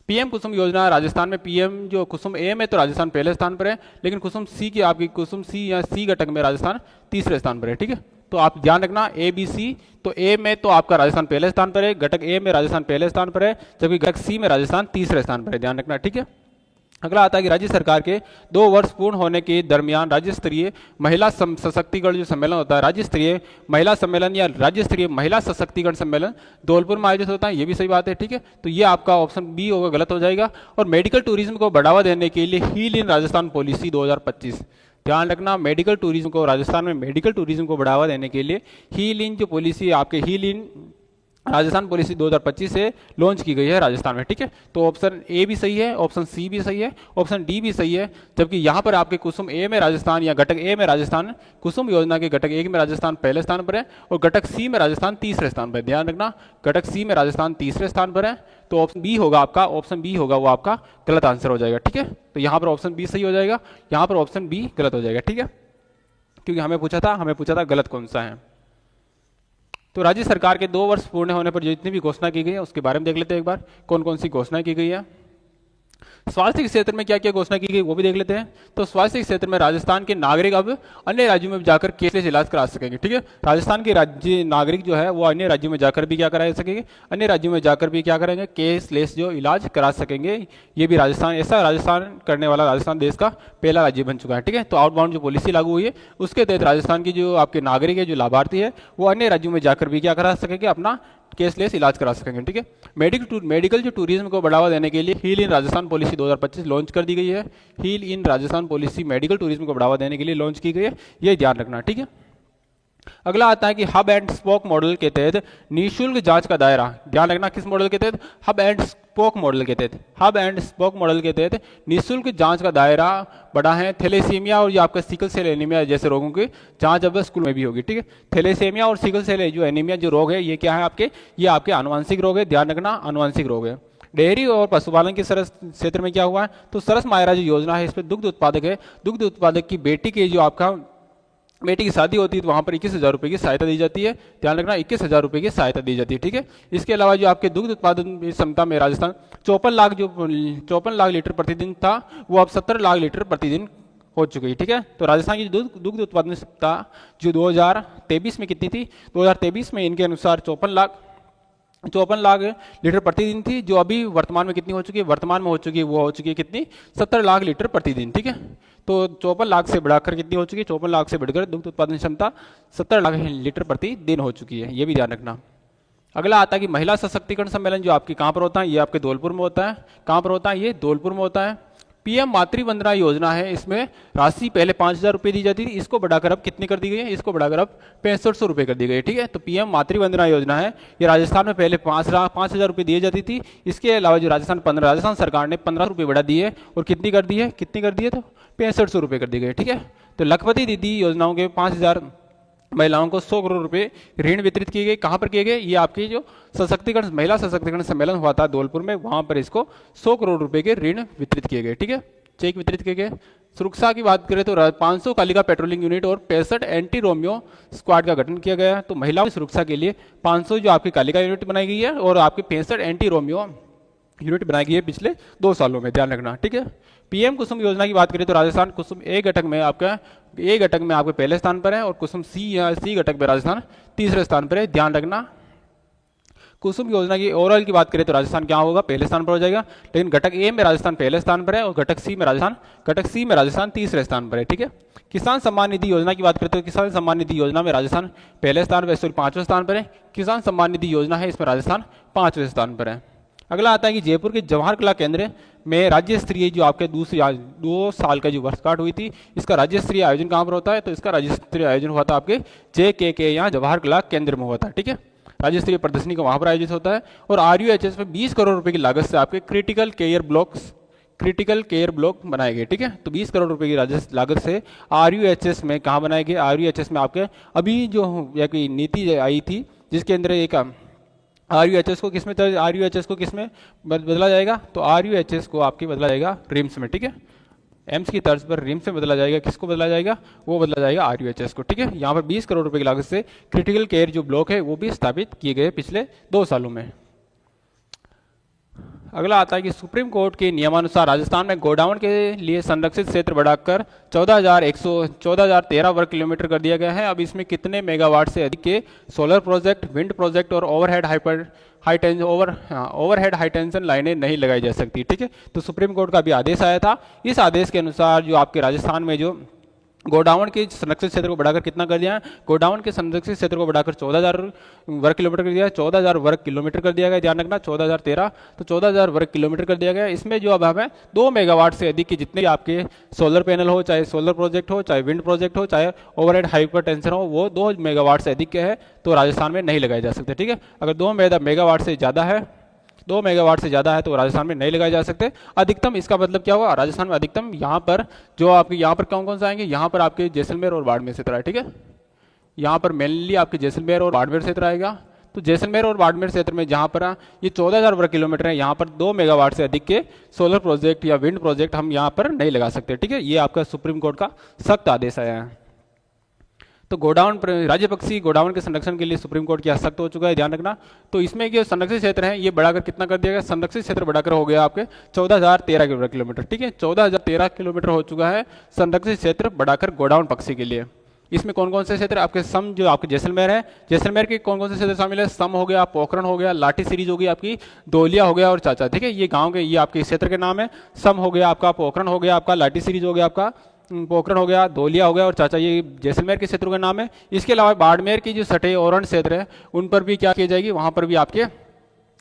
PM कुसुम योजना राजस्थान में PM जो कुसुम A में तो राजस्थान पहले स्थान पर है, लेकिन कुसुम C की आपकी कुसुम C या C घटक में राजस्थान तीसरे स्थान पर है। ठीक है, तो आप ध्यान रखना ABC, तो A में तो आपका राजस्थान पहले स्थान पर है, घटक A में राजस्थान पहले स्थान पर है, जबकि घटक C में राजस्थान तीसरे स्थान पर है। ध्यान रखना। ठीक है, अगला आता है कि राज्य सरकार के 2 वर्ष पूर्ण होने के दरमियान राज्य स्तरीय महिला सशक्तिकरण जो सम्मेलन होता है, राज्य स्तरीय महिला सम्मेलन या राज्य स्तरीय महिला सशक्तिकरण सम्मेलन धौलपुर में आयोजित होता है। ये भी सही बात है। ठीक है, तो ये आपका ऑप्शन बी होगा, गलत हो जाएगा। और मेडिकल टूरिज्म को बढ़ावा देने के लिए हील इन राजस्थान पॉलिसी 2025, ध्यान रखना, मेडिकल टूरिज्म को, राजस्थान में मेडिकल टूरिज्म को बढ़ावा देने के लिए हील इन जो पॉलिसी आपके हील इन राजस्थान पॉलिसी 2025 से लॉन्च की गई है राजस्थान में। ठीक है, तो ऑप्शन ए भी सही है, ऑप्शन सी भी सही है, ऑप्शन डी भी सही है। जबकि यहाँ पर आपके कुसुम ए में राजस्थान या घटक ए में राजस्थान, कुसुम योजना के घटक ए में राजस्थान पहले स्थान पर है और घटक सी में राजस्थान तीसरे स्थान पर है। ध्यान रखना, घटक सी में राजस्थान तीसरे स्थान पर है, तो ऑप्शन बी होगा आपका, ऑप्शन बी होगा वो आपका गलत आंसर हो जाएगा। ठीक है, तो यहाँ पर ऑप्शन बी सही हो जाएगा, यहाँ पर ऑप्शन बी गलत हो जाएगा। ठीक है, क्योंकि हमें पूछा था गलत कौन सा है। तो राज्य सरकार के 2 वर्ष पूर्ण होने पर जितनी भी घोषणा की गई है उसके बारे में देख लेते हैं एक बार, कौन कौन सी घोषणा की गई है। स्वास्थ्य के क्षेत्र में क्या क्या घोषणा की गई वो भी देख लेते हैं। तो स्वास्थ्य के क्षेत्र में राजस्थान के नागरिक अब अन्य राज्यों में जाकर कैशलेस इलाज करा सकेंगे। ठीक है, राजस्थान के राज्य नागरिक जो है वो अन्य राज्यों में जाकर भी क्या करा सकेंगे, अन्य राज्यों में जाकर भी क्या करेंगे, कैशलेस जो इलाज करा सकेंगे। ये भी राजस्थान, ऐसा राजस्थान करने वाला राजस्थान देश का पहला राज्य बन चुका है। ठीक है, तो आउटबाउंड जो पॉलिसी लागू हुई है उसके तहत राजस्थान की जो आपके नागरिक है, जो लाभार्थी है, वो अन्य राज्यों में जाकर भी क्या करा सकेंगे, अपना केसलेस इलाज करा सकेंगे। ठीक है, मेडिकल जो टूरिज्म को बढ़ावा देने के लिए heal in Rajasthan policy 2025 launch कर दी गई है। Heal in Rajasthan policy medical tourism को बढ़ावा देने के लिए लॉन्च की गई है, ये ध्यान रखना। ठीक है, अगला आता है कि हब एंड स्पोक मॉडल के तहत निःशुल्क जांच का दायरा, ध्यान रखना किस मॉडल के तहत, हब एंड स्पोक मॉडल के तहत, हब एंड स्पोक मॉडल के तहत निःशुल्क जांच का दायरा बढ़ा है। थैलेसीमिया और ये आपका सिकल सेल एनीमिया जैसे रोगों की जांच अब स्कूल में भी होगी। ठीक है, थैलेसीमिया और सिकल सेल जो एनीमिया जो रोग है ये क्या है आपके, ये आपके आनुवंशिक रोग है, ध्यान रखना आनुवंशिक रोग है। डेयरी और पशुपालन के सरस क्षेत्र में क्या हुआ है, तो सरस मायरा जो योजना है इसमें दुग्ध उत्पादक है, दुग्ध उत्पादक की बेटी के जो आपका बेटी की शादी होती है तो वहाँ पर 21,000 रुपये की सहायता दी जाती है। ध्यान रखना 21,000 रुपये की सहायता दी जाती है। ठीक है, इसके अलावा जो आपके दुग्ध उत्पादन क्षमता में राजस्थान 54 लाख लीटर प्रतिदिन था, वो अब 17 लाख लीटर प्रतिदिन हो चुकी है। ठीक है, तो राजस्थान की दुग्ध उत्पादन क्षमता जो 2023 में कितनी थी, 2023 में इनके अनुसार 54 लाख लीटर प्रतिदिन थी, जो अभी वर्तमान में कितनी हो चुकी है, वर्तमान में हो चुकी है वो हो चुकी है कितनी, 17 लाख लीटर प्रतिदिन। ठीक है, तो 54 लाख से बढ़ाकर कितनी हो चुकी है, 54 लाख से बढ़कर दुग्ध उत्पादन क्षमता 17 लाख लीटर प्रतिदिन हो चुकी है, ये भी ध्यान रखना। अगला आता है कि महिला सशक्तिकरण सम्मेलन जो आपकी कहाँ पर होता है, ये आपके धौलपुर में होता है। कहाँ पर होता है, ये धौलपुर में होता है। PM मातृवंदना योजना है, इसमें राशि पहले 5,000 रुपये दी जाती थी, इसको बढ़ाकर अब कितनी कर दी गई है, इसको बढ़ाकर अब 6500 रुपये कर दी गई है। ठीक है, तो PM मातृवंदना योजना है, ये राजस्थान में पहले 5,000 रुपये दिए जाती थी। इसके अलावा जो राजस्थान सरकार ने 15 रुपये बढ़ा दिए और कितनी कर दी है, तो 6500 रुपये कर दी गई। ठीक है, तो लखपति दीदी योजनाओं के 5,000 महिलाओं को 100 करोड़ रुपए ऋण वितरित किए गए। कहाँ पर किए गए, ये आपकी जो महिला सशक्तिकरण सम्मेलन हुआ था धौलपुर में, वहां पर इसको 100 करोड़ रुपए के ऋण वितरित किए गए। ठीक है, चेक वितरित किए गए। सुरक्षा की बात करें तो 500 कालिका पेट्रोलिंग यूनिट और 65 एंटी रोमियो स्क्वाड का गठन किया गया है। तो महिलाओं की सुरक्षा के लिए 500 जो आपकी कालिका यूनिट बनाई गई है और आपकी 65 एंटी रोमियो यूनिट बनाई गई है पिछले 2 सालों में, ध्यान रखना। ठीक है, PM कुसुम योजना की बात करें तो राजस्थान कुसुम ए घटक में आपके पहले स्थान पर है और कुसुम सी घटक में राजस्थान तीसरे स्थान पर है, ध्यान रखना। कुसुम योजना की ओवरऑल की बात करें तो राजस्थान क्या होगा, पहले स्थान पर हो जाएगा, लेकिन घटक ए में राजस्थान पहले स्थान पर है और घटक सी में राजस्थान तीसरे स्थान पर है। ठीक है, किसान सम्मान निधि योजना की बात करें तो किसान सम्मान निधि योजना में राजस्थान पहले स्थान पर, 5वें स्थान पर है। किसान सम्मान निधि योजना है, इसमें राजस्थान 5वें स्थान पर है। अगला आता है कि जयपुर के जवाहर कला केंद्र में राज्य स्तरीय जो आपके 2 साल का जो वर्षगांठ हुई थी, इसका राज्य स्तरीय आयोजन कहाँ पर होता है, तो इसका राज्य स्तरीय आयोजन हुआ था आपके JKK यहाँ जवाहर कला केंद्र में हुआ था। ठीक है, राज्य स्तरीय प्रदर्शनी का वहाँ पर आयोजित होता है। और RUHS में 20 करोड़ रुपए की लागत से आपके क्रिटिकल केयर ब्लॉक बनाए गए, ठीक है। तो 20 करोड़ रुपए की लागत से RUHS में कहाँ बनाए गए, RUHS में आपके अभी जो एक नीति आई थी जिसके अंदर एक RUHS को किसमें बदला जाएगा, तो RUHS को आपके बदला जाएगा रिम्स में, ठीक है। एम्स की तर्ज पर रिम्स में बदला जाएगा, किसको बदला जाएगा, वो बदला जाएगा RUHS को, ठीक है। यहाँ पर 20 करोड़ रुपए की लागत से क्रिटिकल केयर जो ब्लॉक है वो भी स्थापित किए गए पिछले 2 सालों में। अगला आता है कि सुप्रीम कोर्ट के नियमानुसार राजस्थान में गोडाउन के लिए संरक्षित क्षेत्र बढ़ाकर 14,13 वर्ग किलोमीटर कर दिया गया है। अब इसमें कितने मेगावाट से अधिक के सोलर प्रोजेक्ट, विंड प्रोजेक्ट और ओवरहेड हाई टेंशन लाइनें नहीं लगाई जा सकती, ठीक है। तो सुप्रीम कोर्ट का भी आदेश आया था। इस आदेश के अनुसार जो आपके राजस्थान में जो गोडाउन के संरक्षित क्षेत्र को बढ़ाकर कितना कर दिया है, गोडाउन के संरक्षित क्षेत्र को बढ़ाकर 14,000 वर्ग किलोमीटर कर दिया है, 14,000 वर्ग किलोमीटर कर दिया गया, ध्यान रखना 14,013, तो 14,000 वर्ग किलोमीटर कर दिया गया। इसमें जो अब हमें 2 मेगावाट से अधिक के जितने भी आपके सोलर पैनल हो, चाहे सोलर प्रोजेक्ट हो, चाहे विंड प्रोजेक्ट हो, चाहे ओवरहेड हाइपर टेंशन हो, वो 2 मेगावाट से अधिक के है तो राजस्थान में नहीं लगाए जा सकते, ठीक है। अगर 2 मेगावाट से ज़्यादा है, 2 मेगावाट से ज़्यादा है तो राजस्थान में नहीं लगाए जा सकते। अधिकतम इसका मतलब क्या हुआ, राजस्थान में अधिकतम यहाँ पर जो आपके यहाँ पर कौन कौन से आएंगे, यहाँ पर आपके जैसलमेर और बाड़मेर क्षेत्र है, ठीक है। यहाँ पर मेनली आपके जैसलमेर और बाड़मेर क्षेत्र आएगा। तो जैसलमेर और बाड़मेर क्षेत्र में जहाँ पर ये 14,000 वर्ग किलोमीटर है, यहाँ पर 2 मेगावाट से अधिक के सोलर प्रोजेक्ट या विंड प्रोजेक्ट हम यहाँ पर नहीं लगा सकते, ठीक है। ये आपका सुप्रीम कोर्ट का सख्त आदेश आया है। तो गोडाउन राज्य पक्षी गोडाउन के संरक्षण के लिए सुप्रीम कोर्ट की सख्त हो चुका है, ध्यान रखना। तो इसमें जो संरक्षित क्षेत्र है ये बढ़ाकर कितना कर दिया गया, संरक्षित क्षेत्र बढ़ाकर हो गया आपके 14,013 किलोमीटर, ठीक है। 14,013 किलोमीटर हो चुका है संरक्षित क्षेत्र बढ़ाकर गोडाउन पक्षी के लिए। इसमें कौन कौन से क्षेत्र आपके सम जो आपके जैसलमेर है, जैसलमेर के कौन कौन से क्षेत्र शामिल है, सम हो गया, पोखरण हो गया, लाठी सीरीज हो गई आपकी, दोलिया हो गया और चाचा, ठीक है। ये गांव के ये आपके क्षेत्र के नाम है। सम हो गया आपका, पोखरण हो गया आपका, लाठी सीरीज हो गया आपका, पोखरण हो गया, धोलिया हो गया और चाचा, ये जैसलमेर के क्षेत्रों का नाम है। इसके अलावा बाड़मेर की जो सटे ओरण क्षेत्र है उन पर भी क्या की जाएगी, वहां पर भी आपके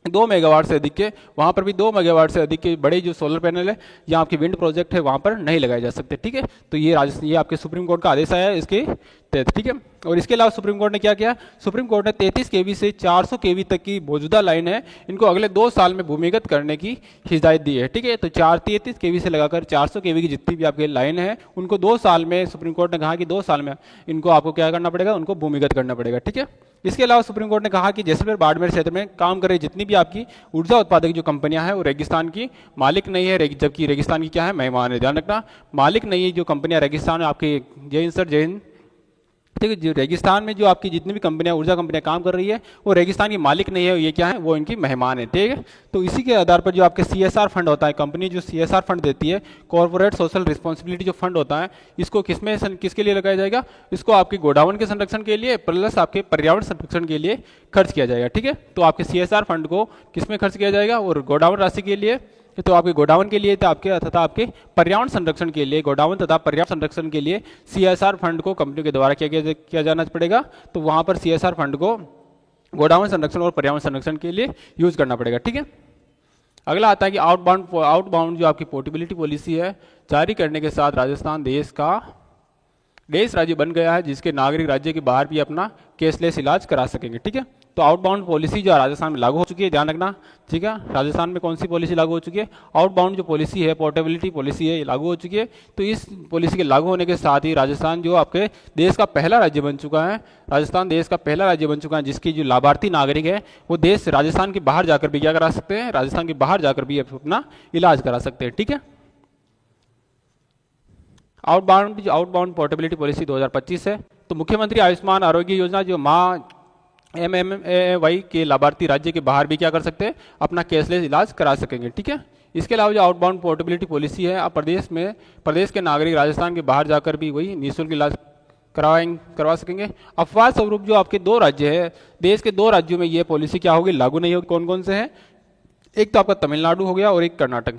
2 मेगावाट से अधिक के, वहां पर भी 2 मेगावाट से अधिक के बड़े जो सोलर पैनल है या आपके विंड प्रोजेक्ट है वहां पर नहीं लगाए जा सकते, ठीक है। तो ये आपके सुप्रीम कोर्ट का आदेश आया है इसके तहत, ठीक है। और इसके अलावा सुप्रीम कोर्ट ने क्या किया, सुप्रीम कोर्ट ने 33 केवी से 400 केवी तक की मौजूदा लाइन है इनको अगले 2 साल में भूमिगत करने की हिदायत दी है, ठीक है। तो 33 केवी से लगाकर 400 केवी की जितनी भी आपकी लाइन है उनको 2 साल में सुप्रीम कोर्ट ने कहा कि 2 साल में इनको आपको क्या करना पड़ेगा, उनको भूमिगत करना पड़ेगा, ठीक है। इसके अलावा सुप्रीम कोर्ट ने कहा कि जैसलमेर बाड़मेर क्षेत्र में काम कर रही जितनी भी आपकी ऊर्जा उत्पादक जो कंपनियां हैं वो रेगिस्तान की मालिक नहीं है, जबकि रेगिस्तान की क्या है, मेहमान है, ध्यान रखना। मालिक नहीं है जो कंपनियां रेगिस्तान में आपकी, जय हिंद सर, जय हिंद, ठीक है। जो रेगिस्तान में जो आपकी जितनी भी कंपनियां ऊर्जा कंपनियां काम कर रही है वो रेगिस्तान की मालिक नहीं है, ये क्या है, वो इनकी मेहमान है, ठीक है। तो इसी के आधार पर जो आपके CSR फंड होता है, कंपनी जो CSR फंड देती है, कॉर्पोरेट सोशल रिस्पॉन्सिबिलिटी जो फंड होता है, इसको किसके लिए लगाया जाएगा, इसको आपके गोडाउन के संरक्षण के लिए प्लस आपके पर्यावरण संरक्षण के लिए खर्च किया जाएगा, ठीक है। तो आपके CSR फंड को किसमें खर्च किया जाएगा, और गोडाउन राशि के लिए, तो आपके गोडाउन के लिए तो आपके तथा आपके पर्यावरण संरक्षण के लिए, गोडाउन तथा पर्यावरण संरक्षण के लिए CSR फंड को कंपनी के द्वारा किया जाना पड़ेगा। तो वहां पर CSR फंड को गोडाउन संरक्षण और पर्यावरण संरक्षण के लिए यूज करना पड़ेगा, ठीक है। अगला आता है कि आउटबाउंड जो आपकी पोर्टेबिलिटी पॉलिसी है जारी करने के साथ राजस्थान देश राज्य बन गया है जिसके नागरिक राज्य के बाहर भी अपना कैशलेस इलाज करा सकेंगे, ठीक है। तो आउटबाउंड पॉलिसी जो राजस्थान में लागू हो चुकी है, ध्यान रखना, ठीक है। राजस्थान में कौन सी पॉलिसी लागू हो चुकी है, आउटबाउंड जो पॉलिसी है, पोर्टेबिलिटी पॉलिसी है, ये लागू हो चुकी है। तो इस पॉलिसी के लागू होने के साथ ही राजस्थान जो आपके देश का पहला राज्य बन चुका है, राजस्थान देश का पहला राज्य बन चुका है जिसकी जो लाभार्थी नागरिक है वो देश राजस्थान के बाहर जाकर भी क्या करा सकते हैं, राजस्थान के बाहर जाकर भी अपना इलाज करा सकते हैं, ठीक है। आउटबाउंड पोर्टेबिलिटी पॉलिसी 2025 है। तो मुख्यमंत्री आयुष्मान आरोग्य योजना जो MMAY के लाभार्थी राज्य के बाहर भी क्या कर सकते हैं, अपना कैशलेस इलाज करा सकेंगे, ठीक है। इसके अलावा जो आउटबाउंड पोर्टेबिलिटी पॉलिसी है, अब प्रदेश के नागरिक राजस्थान के बाहर जाकर भी वही निःशुल्क इलाज करवा सकेंगे। अपवाद स्वरूप जो आपके 2 राज्य है, देश के 2 राज्यों में ये पॉलिसी क्या होगी, लागू नहीं होगी। कौन कौन से हैं, एक तो आपका तमिलनाडु हो गया और एक कर्नाटक।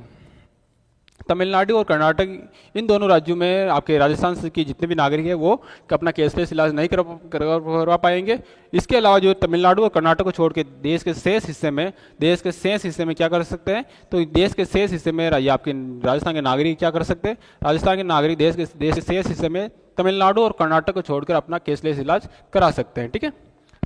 तमिलनाडु और कर्नाटक, इन दोनों राज्यों में आपके राजस्थान के जितने भी नागरिक हैं वो अपना कैशलेस इलाज नहीं करवा पाएंगे। इसके अलावा जो तमिलनाडु और कर्नाटक को छोड़ के देश के शेष हिस्से में क्या कर सकते हैं, तो देश के शेष हिस्से में ये आपके राजस्थान के नागरिक क्या कर सकते हैं, राजस्थान के नागरिक देश के शेष हिस्से में तमिलनाडु और कर्नाटक को छोड़कर अपना कैशलेस इलाज करा सकते हैं, ठीक है।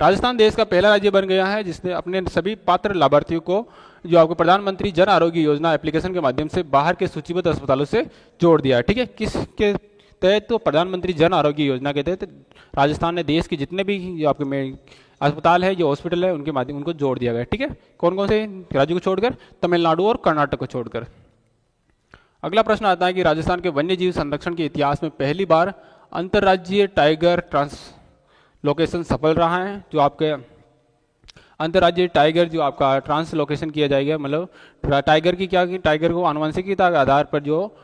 राजस्थान देश का पहला राज्य बन गया है जिसने अपने सभी पात्र लाभार्थियों को जो आपको प्रधानमंत्री जन आरोग्य योजना एप्लीकेशन के माध्यम से बाहर के सूचीबद्ध अस्पतालों से जोड़ दिया है। ठीक है, किसके तहत? तो प्रधानमंत्री जन आरोग्य योजना के तहत राजस्थान ने देश के जितने भी जो आपके अस्पताल है, जो हॉस्पिटल है, उनके माध्यम उनको जोड़ दिया गया। ठीक है, कौन कौन से राज्यों को छोड़कर? तमिलनाडु और कर्नाटक को छोड़कर। अगला प्रश्न आता है कि राजस्थान के वन्य जीव संरक्षण के इतिहास में पहली बार अंतर्राज्यीय टाइगर ट्रांसलोकेशन सफल रहा है। जो आपके अंतर्राज्यीय टाइगर जो आपका ट्रांसलोकेशन किया जाएगा, मतलब टाइगर की क्या, टाइगर को आनुवंशिकता के आधार पर जो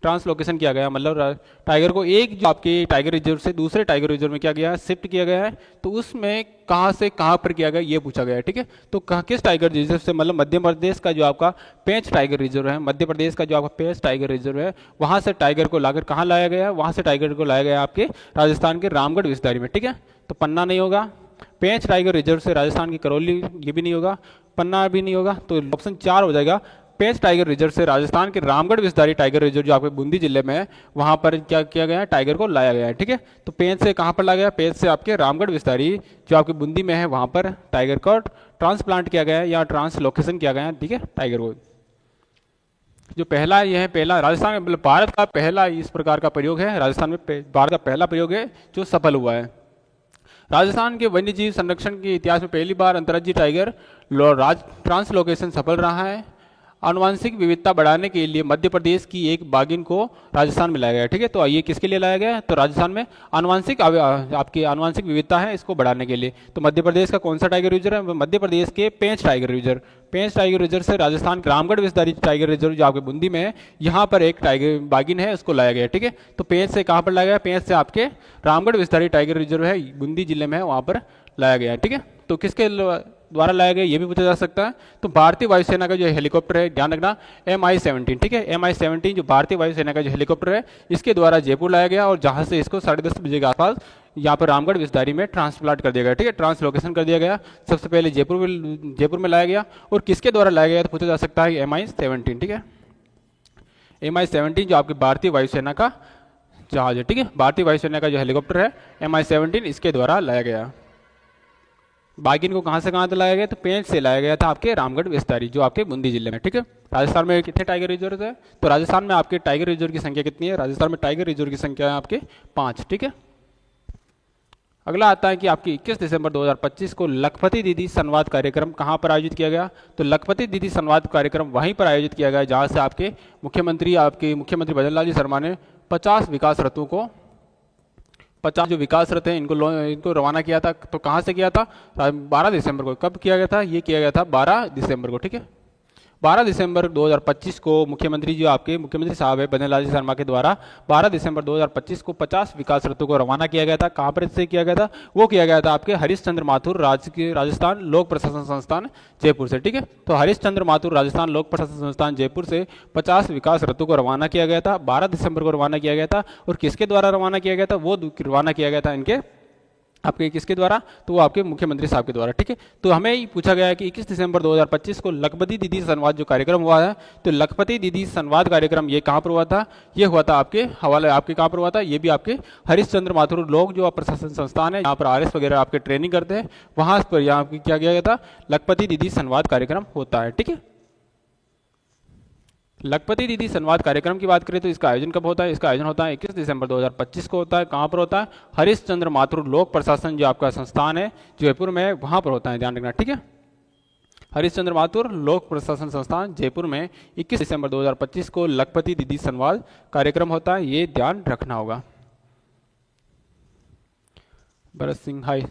ट्रांसलोकेशन किया गया, मतलब टाइगर को एक जो आपके टाइगर रिजर्व से दूसरे टाइगर रिजर्व में क्या गया है, शिफ्ट किया गया है। तो उसमें कहाँ से कहाँ पर किया गया ये पूछा गया है। ठीक है, तो किस टाइगर रिजर्व से? मतलब मध्य प्रदेश का जो आपका पेंच टाइगर रिजर्व है, मध्य प्रदेश का जो आपका पेंच टाइगर रिजर्व है, वहाँ से टाइगर को लाकर कहाँ लाया गया है? वहाँ से टाइगर को लाया गया आपके राजस्थान के रामगढ़ विस्तारी में। ठीक है, तो पन्ना नहीं होगा। पेंच टाइगर रिजर्व से राजस्थान की करौली, ये भी नहीं होगा। पन्ना भी नहीं होगा। तो ऑप्शन 4 हो जाएगा, पेंच टाइगर रिजर्व से राजस्थान के रामगढ़ विस्तारी टाइगर रिजर्व जो आपके बूंदी जिले में है, वहां पर क्या किया गया है? टाइगर को लाया गया है। ठीक है, तो पेंच से कहां पर लाया गया? पेंच से आपके रामगढ़ विस्तारी जो आपके बूंदी में है, वहां पर टाइगर को ट्रांसप्लांट किया गया है या ट्रांसलोकेशन किया गया है। ठीक है, टाइगर को जो पहला, यह है पहला राजस्थान में, मतलब भारत का पहला इस प्रकार का प्रयोग है। राजस्थान में भारत का पहला प्रयोग है जो सफल हुआ है। राजस्थान के वन्य जीव संरक्षण के इतिहास में पहली बार अंतर्राज्यीय टाइगर ट्रांसलोकेशन सफल रहा है। आनुवंशिक विविधता बढ़ाने के लिए मध्य प्रदेश की एक बाघिन को राजस्थान में लाया गया है। ठीक है, तो ये किसके लिए लाया गया है? तो राजस्थान में आनुवंशिक आपकी आनुवंशिक विविधता है, इसको बढ़ाने के लिए। तो मध्य प्रदेश का कौन सा टाइगर रिजर्व है? मध्य प्रदेश के पेंच टाइगर रिजर्व। पेंच टाइगर रिजर्व से राजस्थान रामगढ़ विस्तारी टाइगर रिजर्व जो आपके बूंदी में है, यहाँ पर एक टाइगर बाघिन है, उसको लाया गया है। ठीक है, तो पेंच से कहाँ पर लाया गया? पेंच से आपके रामगढ़ विस्तारी टाइगर रिजर्व है, बूंदी जिले में है, वहाँ पर लाया गया है। ठीक है, तो किसके द्वारा लाया गया ये भी पूछा जा सकता है। तो भारतीय वायुसेना का जो हेलीकॉप्टर है, ध्यान रखना, MI-17। ठीक है, MI-17 जो भारतीय वायुसेना का जो हेलीकॉप्टर है, इसके द्वारा जयपुर लाया गया और जहां से इसको 10:30 बजे के आसपास यहाँ पर रामगढ़ विस्तारी में ट्रांसप्लांट कर दिया गया। ठीक है, ट्रांसलोकेशन कर दिया गया। सबसे पहले जयपुर में लाया गया। और किसके द्वारा लाया गया तो पूछा जा सकता है MI-17। ठीक है, MI-17 जो आपकी भारतीय वायुसेना का जहाज है। ठीक है, भारतीय वायुसेना का जो हेलीकॉप्टर है MI-17, इसके द्वारा लाया गया। बाघिन को कहां से कहां तक लाया गया? तो पेंच से लाया गया था आपके रामगढ़ विस्तारी जो आपके बूंदी जिले में। ठीक है, राजस्थान में कितने टाइगर रिजर्व है? तो राजस्थान में आपके टाइगर रिजर्व की संख्या कितनी है? राजस्थान में टाइगर रिजर्व की संख्या है आपके 5। ठीक है, अगला आता है कि आपकी 21 दिसंबर 2025 को लखपति दीदी संवाद कार्यक्रम कहां पर आयोजित किया गया? तो लखपति दीदी संवाद कार्यक्रम वहीं पर आयोजित किया गया जहां से आपके मुख्यमंत्री भजन लाल जी शर्मा ने 50 विकास रथों को 50 जो विकास रथ हैं इनको रवाना किया था। तो कहाँ से किया था? 12 दिसंबर को। कब किया गया था? ये किया गया था 12 दिसंबर को। ठीक है, 12 दिसंबर 2025 को मुख्यमंत्री जो आपके मुख्यमंत्री साहब है भजन लाल जी शर्मा के द्वारा 12 दिसंबर 2025 को 50 विकास रथों को रवाना किया गया था। कहाँ पर से किया गया था? वो किया गया था आपके हरीशचंद्र माथुर राजस्थान लोक प्रशासन संस्थान जयपुर से। ठीक है, तो हरीशचंद्र माथुर राजस्थान लोक प्रशासन संस्थान जयपुर से 50 विकास रथों को रवाना किया गया था। 12 दिसंबर को रवाना किया गया था। और किसके द्वारा रवाना किया गया था? वो रवाना किया गया था इनके आपके किसके द्वारा? तो वो आपके मुख्यमंत्री साहब के द्वारा। ठीक है, तो हमें ही पूछा गया है कि 21 दिसंबर 2025 को लखपति दीदी संवाद जो कार्यक्रम हुआ है, तो लखपति दीदी संवाद कार्यक्रम ये कहाँ पर हुआ था? ये हुआ था आपके हवाले आपके कहाँ पर हुआ था? ये भी आपके हरीशचंद्र माथुर लोक जो प्रशासन संस्थान है, यहाँ पर RS वगैरह आपके ट्रेनिंग करते हैं, वहां पर यहाँ क्या किया गया था? लखपति दीदी संवाद कार्यक्रम होता है। ठीक है, लखपति दीदी संवाद कार्यक्रम की बात करें तो इसका आयोजन कब होता है? इसका आयोजन होता है 21 दिसंबर 2025 को होता है। कहाँ पर होता है? हरीशचंद्र माथुर लोक प्रशासन जो आपका संस्थान है जयपुर में, वहां पर होता है, ध्यान रखना। ठीक है, हरीशचंद्र माथुर लोक प्रशासन संस्थान जयपुर में 21 दिसंबर 2025 को लखपति दीदी संवाद कार्यक्रम होता है, ये ध्यान रखना होगा। भरत सिंह हाई।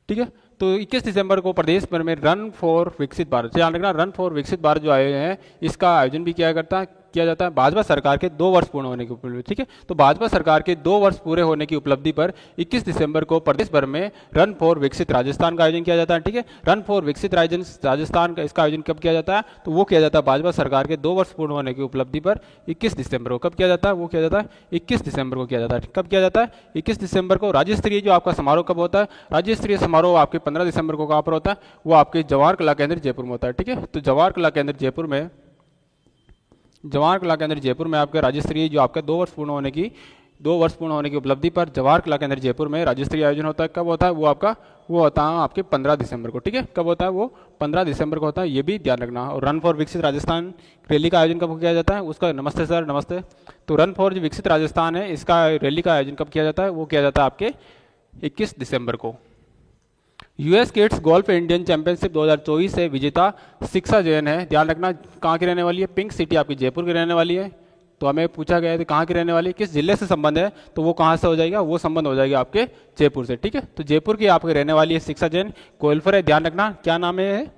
ठीक है, तो 21 दिसंबर को प्रदेश भर में रन फॉर विकसित भारत, ध्यान रखना, रन फॉर विकसित भारत जो आयोजन है इसका आयोजन भी किया जाता है भाजपा सरकार के 2 वर्ष पूर्ण होने की उपलब्धि। ठीक है, तो भाजपा सरकार के 2 वर्ष पूरे होने की उपलब्धि पर 21 दिसंबर को प्रदेश भर में रन फॉर विकसित राजस्थान का आयोजन किया जाता है। ठीक है, रन फॉर विकसित राजस्थान का इसका आयोजन कब किया जाता है? तो वो किया जाता है भाजपा सरकार के 2 वर्ष पूर्ण होने की उपलब्धि पर 21 दिसंबर को। कब किया जाता है? वो किया जाता है 21 दिसंबर को किया जाता है। कब किया जाता है? 21 दिसंबर को। राज्य स्तरीय जो आपका समारोह कब होता है? राज्य स्तरीय समारोह आपके 15 दिसंबर को कहाँ पर होता है? वो आपके जवाहर कला केंद्र जयपुर में होता है। ठीक है, तो जवाहर कला केंद्र जयपुर में आपके राज्य स्तरीय जो आपका 2 वर्ष पूर्ण होने की 2 वर्ष पूर्ण होने की उपलब्धि पर जवाहर कला केंद्र जयपुर में राज्य स्तरीय आयोजन होता है। कब होता है वो आपका, वो होता है आपके 15 दिसंबर को, ठीक है। कब होता है वो 15 दिसंबर को होता है, ये भी ध्यान रखना। और रन फॉर विकसित राजस्थान रैली का आयोजन कब किया जाता है उसका, नमस्ते सर नमस्ते। तो रन फॉर जो विकसित राजस्थान है इसका रैली का आयोजन कब किया जाता है, वो किया जाता है आपके 21 दिसंबर को। US kids golf Indian championship 2024 से विजेता शिक्षा जैन है। ध्यान रखना कहाँ की रहने वाली है, पिंक सिटी आपकी जयपुर की रहने वाली है। तो हमें पूछा गया है तो कहाँ की रहने वाली है, किस जिले से संबंध है, तो वो कहाँ से हो जाएगा, वो संबंध हो जाएगा आपके जयपुर से, ठीक है। तो जयपुर की आपकी रहने वाली है शिक्षा जैन, गोल्फर है। ध्यान रखना क्या नाम है,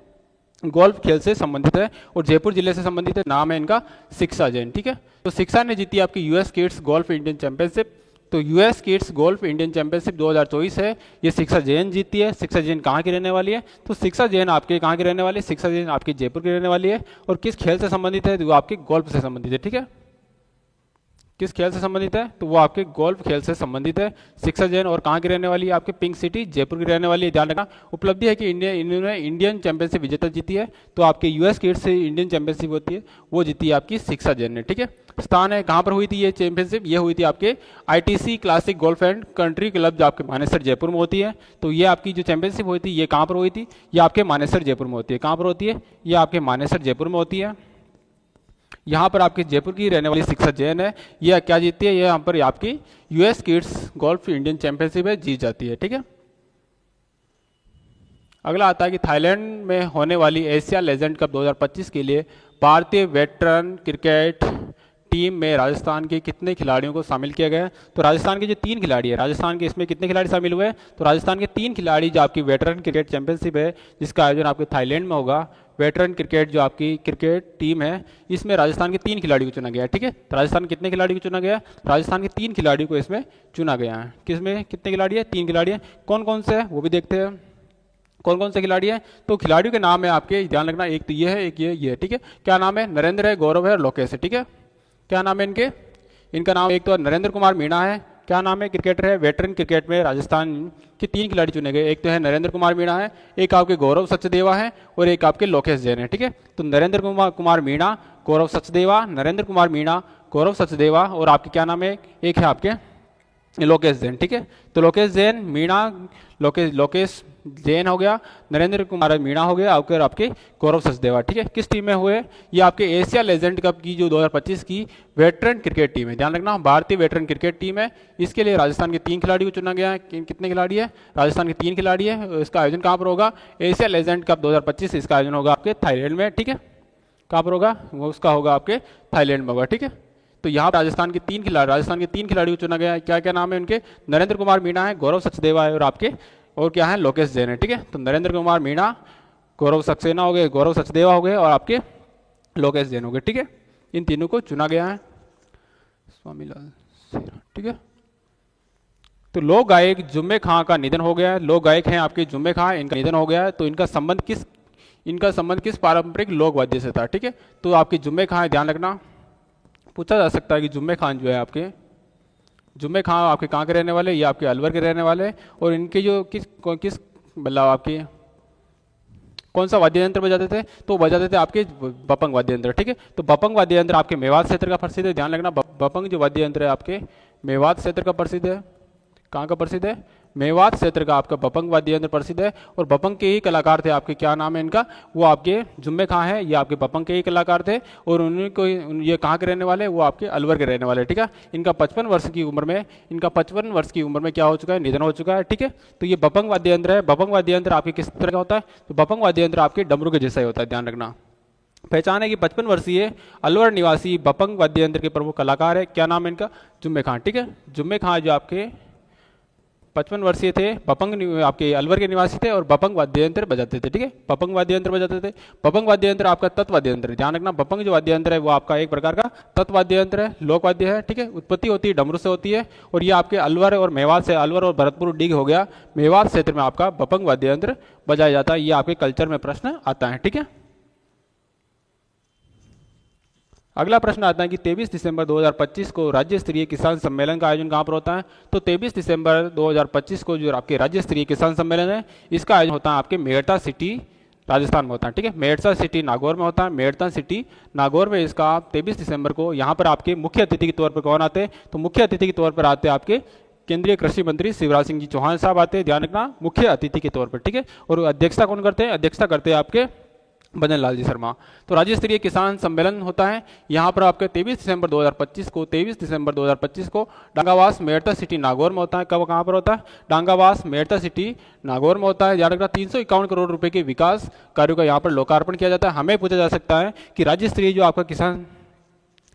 गोल्फ खेल से संबंधित है और जयपुर जिले से संबंधित है, नाम है इनका शिक्षा जैन, ठीक है। तो शिक्षा ने जीती आपकी US kids golf Indian championship. तो US kids golf Indian championship 2024 है, ये शिक्षा जैन जीती है। शिक्षा जैन कहाँ की रहने वाली है, तो शिक्षा जैन आपके कहाँ की रहने वाली है, शिक्षा जैन आपकी जयपुर की रहने वाली है। और किस खेल से संबंधित है, वो आपके गोल्फ से संबंधित है, ठीक है। किस खेल से संबंधित है, तो वो आपके गोल्फ खेल से संबंधित है शिक्षा जैन। और कहाँ की रहने वाली है, आपके पिंक सिटी जयपुर की रहने वाली है। ध्यान रखना उपलब्धि है कि इन्होंने इंडियन चैंपियनशिप विजेता जीती है। तो आपके यूएस किड्स से इंडियन चैंपियनशिप होती है, वो जीती है आपकी शिक्षा जैन ने, ठीक है। स्थान है कहाँ पर हुई थी ये चैंपियनशिप, ये हुई थी आपके ITC classic golf and country club जो आपके मानेसर जयपुर में होती है। तो ये आपकी जो चैंपियनशिप हुई थी ये कहाँ पर हुई थी, ये आपके मानेसर जयपुर में होती है। कहाँ पर होती है, ये आपके मानेसर जयपुर में होती है। यहाँ पर आपकी जयपुर की रहने वाली शिक्षा जैन है, ये क्या जीतती है, ये यहाँ पर आपकी US kids golf Indian championship है, जीत जाती है, ठीक है। अगला आता है कि थाईलैंड में होने वाली एशिया लेजेंड कप 2025 के लिए भारतीय वेटरन क्रिकेट टीम में राजस्थान के कितने खिलाड़ियों को शामिल किया गया है। तो राजस्थान के जो 3 खिलाड़ी है, राजस्थान के इसमें कितने खिलाड़ी शामिल हुए हैं, तो राजस्थान के 3 खिलाड़ी जो आपकी वेटरन क्रिकेट चैंपियनशिप है जिसका आयोजन आपके थाईलैंड में होगा, वेटरन क्रिकेट जो आपकी क्रिकेट टीम है इसमें राजस्थान के 3 खिलाड़ी को चुना गया है, ठीक है। तो राजस्थान कितने खिलाड़ी को चुना गया है, राजस्थान के 3 खिलाड़ी को इसमें चुना गया है। किसमें कितने खिलाड़ी है, 3 खिलाड़ी है। कौन कौन से है वो भी देखते हैं, कौन कौन से खिलाड़ी हैं। तो खिलाड़ियों के नाम है आपके, ध्यान रखना, एक तो ये है, एक ये है, ठीक है। क्या नाम है, नरेंद्र है, गौरव है और लोकेश है, ठीक है। क्या नाम है इनके, इनका नाम एक तो नरेंद्र कुमार मीणा है, क्या नाम है, क्रिकेटर है, वेटरन क्रिकेट में राजस्थान के 3 खिलाड़ी चुने गए, एक तो है नरेंद्र कुमार मीणा है, एक आपके गौरव सचदेवा है और एक आपके लोकेश जैन है, ठीक है। तो नरेंद्र कुमार मीणा, गौरव सचदेवा, नरेंद्र कुमार मीणा, गौरव सचदेवा और आपके क्या नाम है, एक है आपके लोकेश जैन, ठीक है। तो लोकेश जैन, मीणा, लोकेश जैन हो गया, नरेंद्र कुमार मीणा हो गया और आपके गौरव सचदेवा, ठीक है। किस टीम में हुए, ये आपके एशिया लेजेंड कप की जो 2025 की वेटरन क्रिकेट टीम है। ध्यान रखना भारतीय वेटरन क्रिकेट टीम है, इसके लिए राजस्थान के 3 खिलाड़ी को चुना गया है। कितने खिलाड़ी है, राजस्थान के 3 खिलाड़ी है। इसका आयोजन कहाँ पर होगा, एशिया लेजेंड कप 2025 इसका आयोजन होगा आपके थाईलैंड में, ठीक है। कहाँ पर होगा, वो उसका होगा आपके थाईलैंड में होगा, ठीक है। तो यहाँ राजस्थान के 3 खिलाड़ी को चुना गया है। क्या क्या नाम है उनके, नरेंद्र कुमार मीणा है, गौरव सचदेवा है और आपके और क्या है, लोकेश जैन है, ठीक है। तो नरेंद्र कुमार मीणा, गौरव सक्सेना हो गए, गौरव सचदेवा हो गए और आपके लोकेश जैन हो गए, ठीक है। इन तीनों को चुना गया है, स्वामीलाल सेरा, ठीक है। तो लोक गायक जुम्मे खां का निधन हो गया है, लोक गायक हैं आपके जुम्मे खां, इनका निधन हो गया है। तो इनका संबंध किस पारंपरिक लोक वाद्य से था, ठीक है। तो आपके जुम्मे खां, ध्यान रखना पूछा जा सकता है कि जुम्मे खान जो है आपके, जुम्मे खां आपके कहाँ के रहने वाले, ये आपके अलवर के रहने वाले और इनके जो किस मतलब आपके कौन सा वाद्य यंत्र बजाते थे, तो बजाते थे आपके बपंग वाद्य यंत्र, ठीक है। तो बपंग वाद्य यंत्र आपके मेवात क्षेत्र का प्रसिद्ध है। ध्यान रखना बपंग जो वाद्य यंत्र है आपके मेवात क्षेत्र का प्रसिद्ध है। कहाँ का प्रसिद्ध है, मेवात क्षेत्र का आपका बपंग वाद्य यंत्र प्रसिद्ध है। और बपंग के ही कलाकार थे आपके, क्या नाम है इनका, वो आपके जुम्मे खां है, ये आपके बपंग के ही कलाकार थे और उन्हीं को ये कहाँ के रहने वाले, वो आपके अलवर के रहने वाले, ठीक है। इनका 55 वर्ष की उम्र में क्या हो चुका है, निधन हो चुका है, ठीक है। तो ये बपंग वाद्य यंत्र है। बपंग वाद्य यंत्र आपके किस तरह का होता है, तो बपंग वाद्य यंत्र आपके डमरू के जैसा ही होता है। ध्यान रखना पहचान है कि 55 वर्षीय अलवर निवासी बपंग वाद्य यंत्र के प्रमुख कलाकार है, क्या नाम है इनका, जुम्मे खां, ठीक है। जुम्मे खां जो आपके 55 वर्षीय थे, बपंग आपके अलवर के निवासी थे और बपंग वाद्य यंत्र बजाते थे, ठीक है। बपंग वाद्य यंत्र बजाते थे। बपंग वाद्य यंत्र आपका तत्वाद्य यंत्र है। ध्यान रखना बपंग जो वाद्य यंत्र है वो आपका एक प्रकार का तत्वाद्य यंत्र है, लोक वाद्य है, ठीक है। उत्पत्ति होती है डमरू से होती है और ये आपके अलवर और मेवात से, अलवर और भरतपुर डिग हो गया, मेवात क्षेत्र में आपका बपंग वाद्य यंत्र बजाया जाता है। ये आपके कल्चर में प्रश्न आता है, ठीक है। अगला प्रश्न आता है कि 23 दिसंबर 2025 को राज्य स्तरीय किसान सम्मेलन का आयोजन कहाँ पर होता है। तो 23 दिसंबर 2025 को जो आपके राज्य स्तरीय किसान सम्मेलन है इसका आयोजन होता है आपके मेड़ता सिटी राजस्थान में होता है, ठीक है। मेड़ता सिटी नागौर में होता है, मेड़ता सिटी नागौर में इसका 23 दिसंबर को यहाँ पर आपके मुख्य अतिथि के तौर पर कौन आते हैं, तो मुख्य अतिथि के तौर पर आते हैं आपके केंद्रीय कृषि मंत्री शिवराज सिंह जी चौहान साहब आते हैं, ध्यान रखना, मुख्य अतिथि के तौर पर, ठीक है। और अध्यक्षता कौन करते हैं, अध्यक्षता करते हैं आपके भजन लाल जी शर्मा। तो राज्य स्तरीय किसान सम्मेलन होता है यहाँ पर आपके 23 दिसंबर 2025 को, 23 दिसंबर 2025 को डांगावास मेड़ता सिटी नागौर में होता है। कब कहाँ पर होता है, डांगावास मेड़ता सिटी नागौर में होता है। ध्यान रखना 351 करोड़ रुपए के विकास कार्यों का यहाँ पर लोकार्पण किया जाता है। हमें पूछा जा सकता है कि राज्य स्तरीय जो आपका किसान,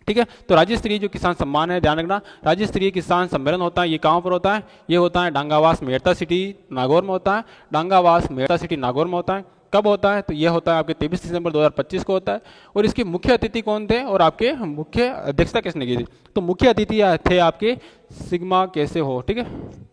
ठीक है, तो राज्य स्तरीय जो किसान सम्मान है, ध्यान रखना राज्य स्तरीय किसान सम्मेलन होता है, ये कहाँ पर होता है, ये होता है डांगावास मेड़ता सिटी नागौर में होता है। डांगावास मेड़ता सिटी नागौर में होता है। कब होता है, तो ये होता है आपके 23 दिसंबर 2025 को होता है। और इसके मुख्य अतिथि कौन थे और आपके मुख्य अध्यक्षता किसने की थी, तो मुख्य अतिथि थे आपके सिग्मा कैसे हो, ठीक है।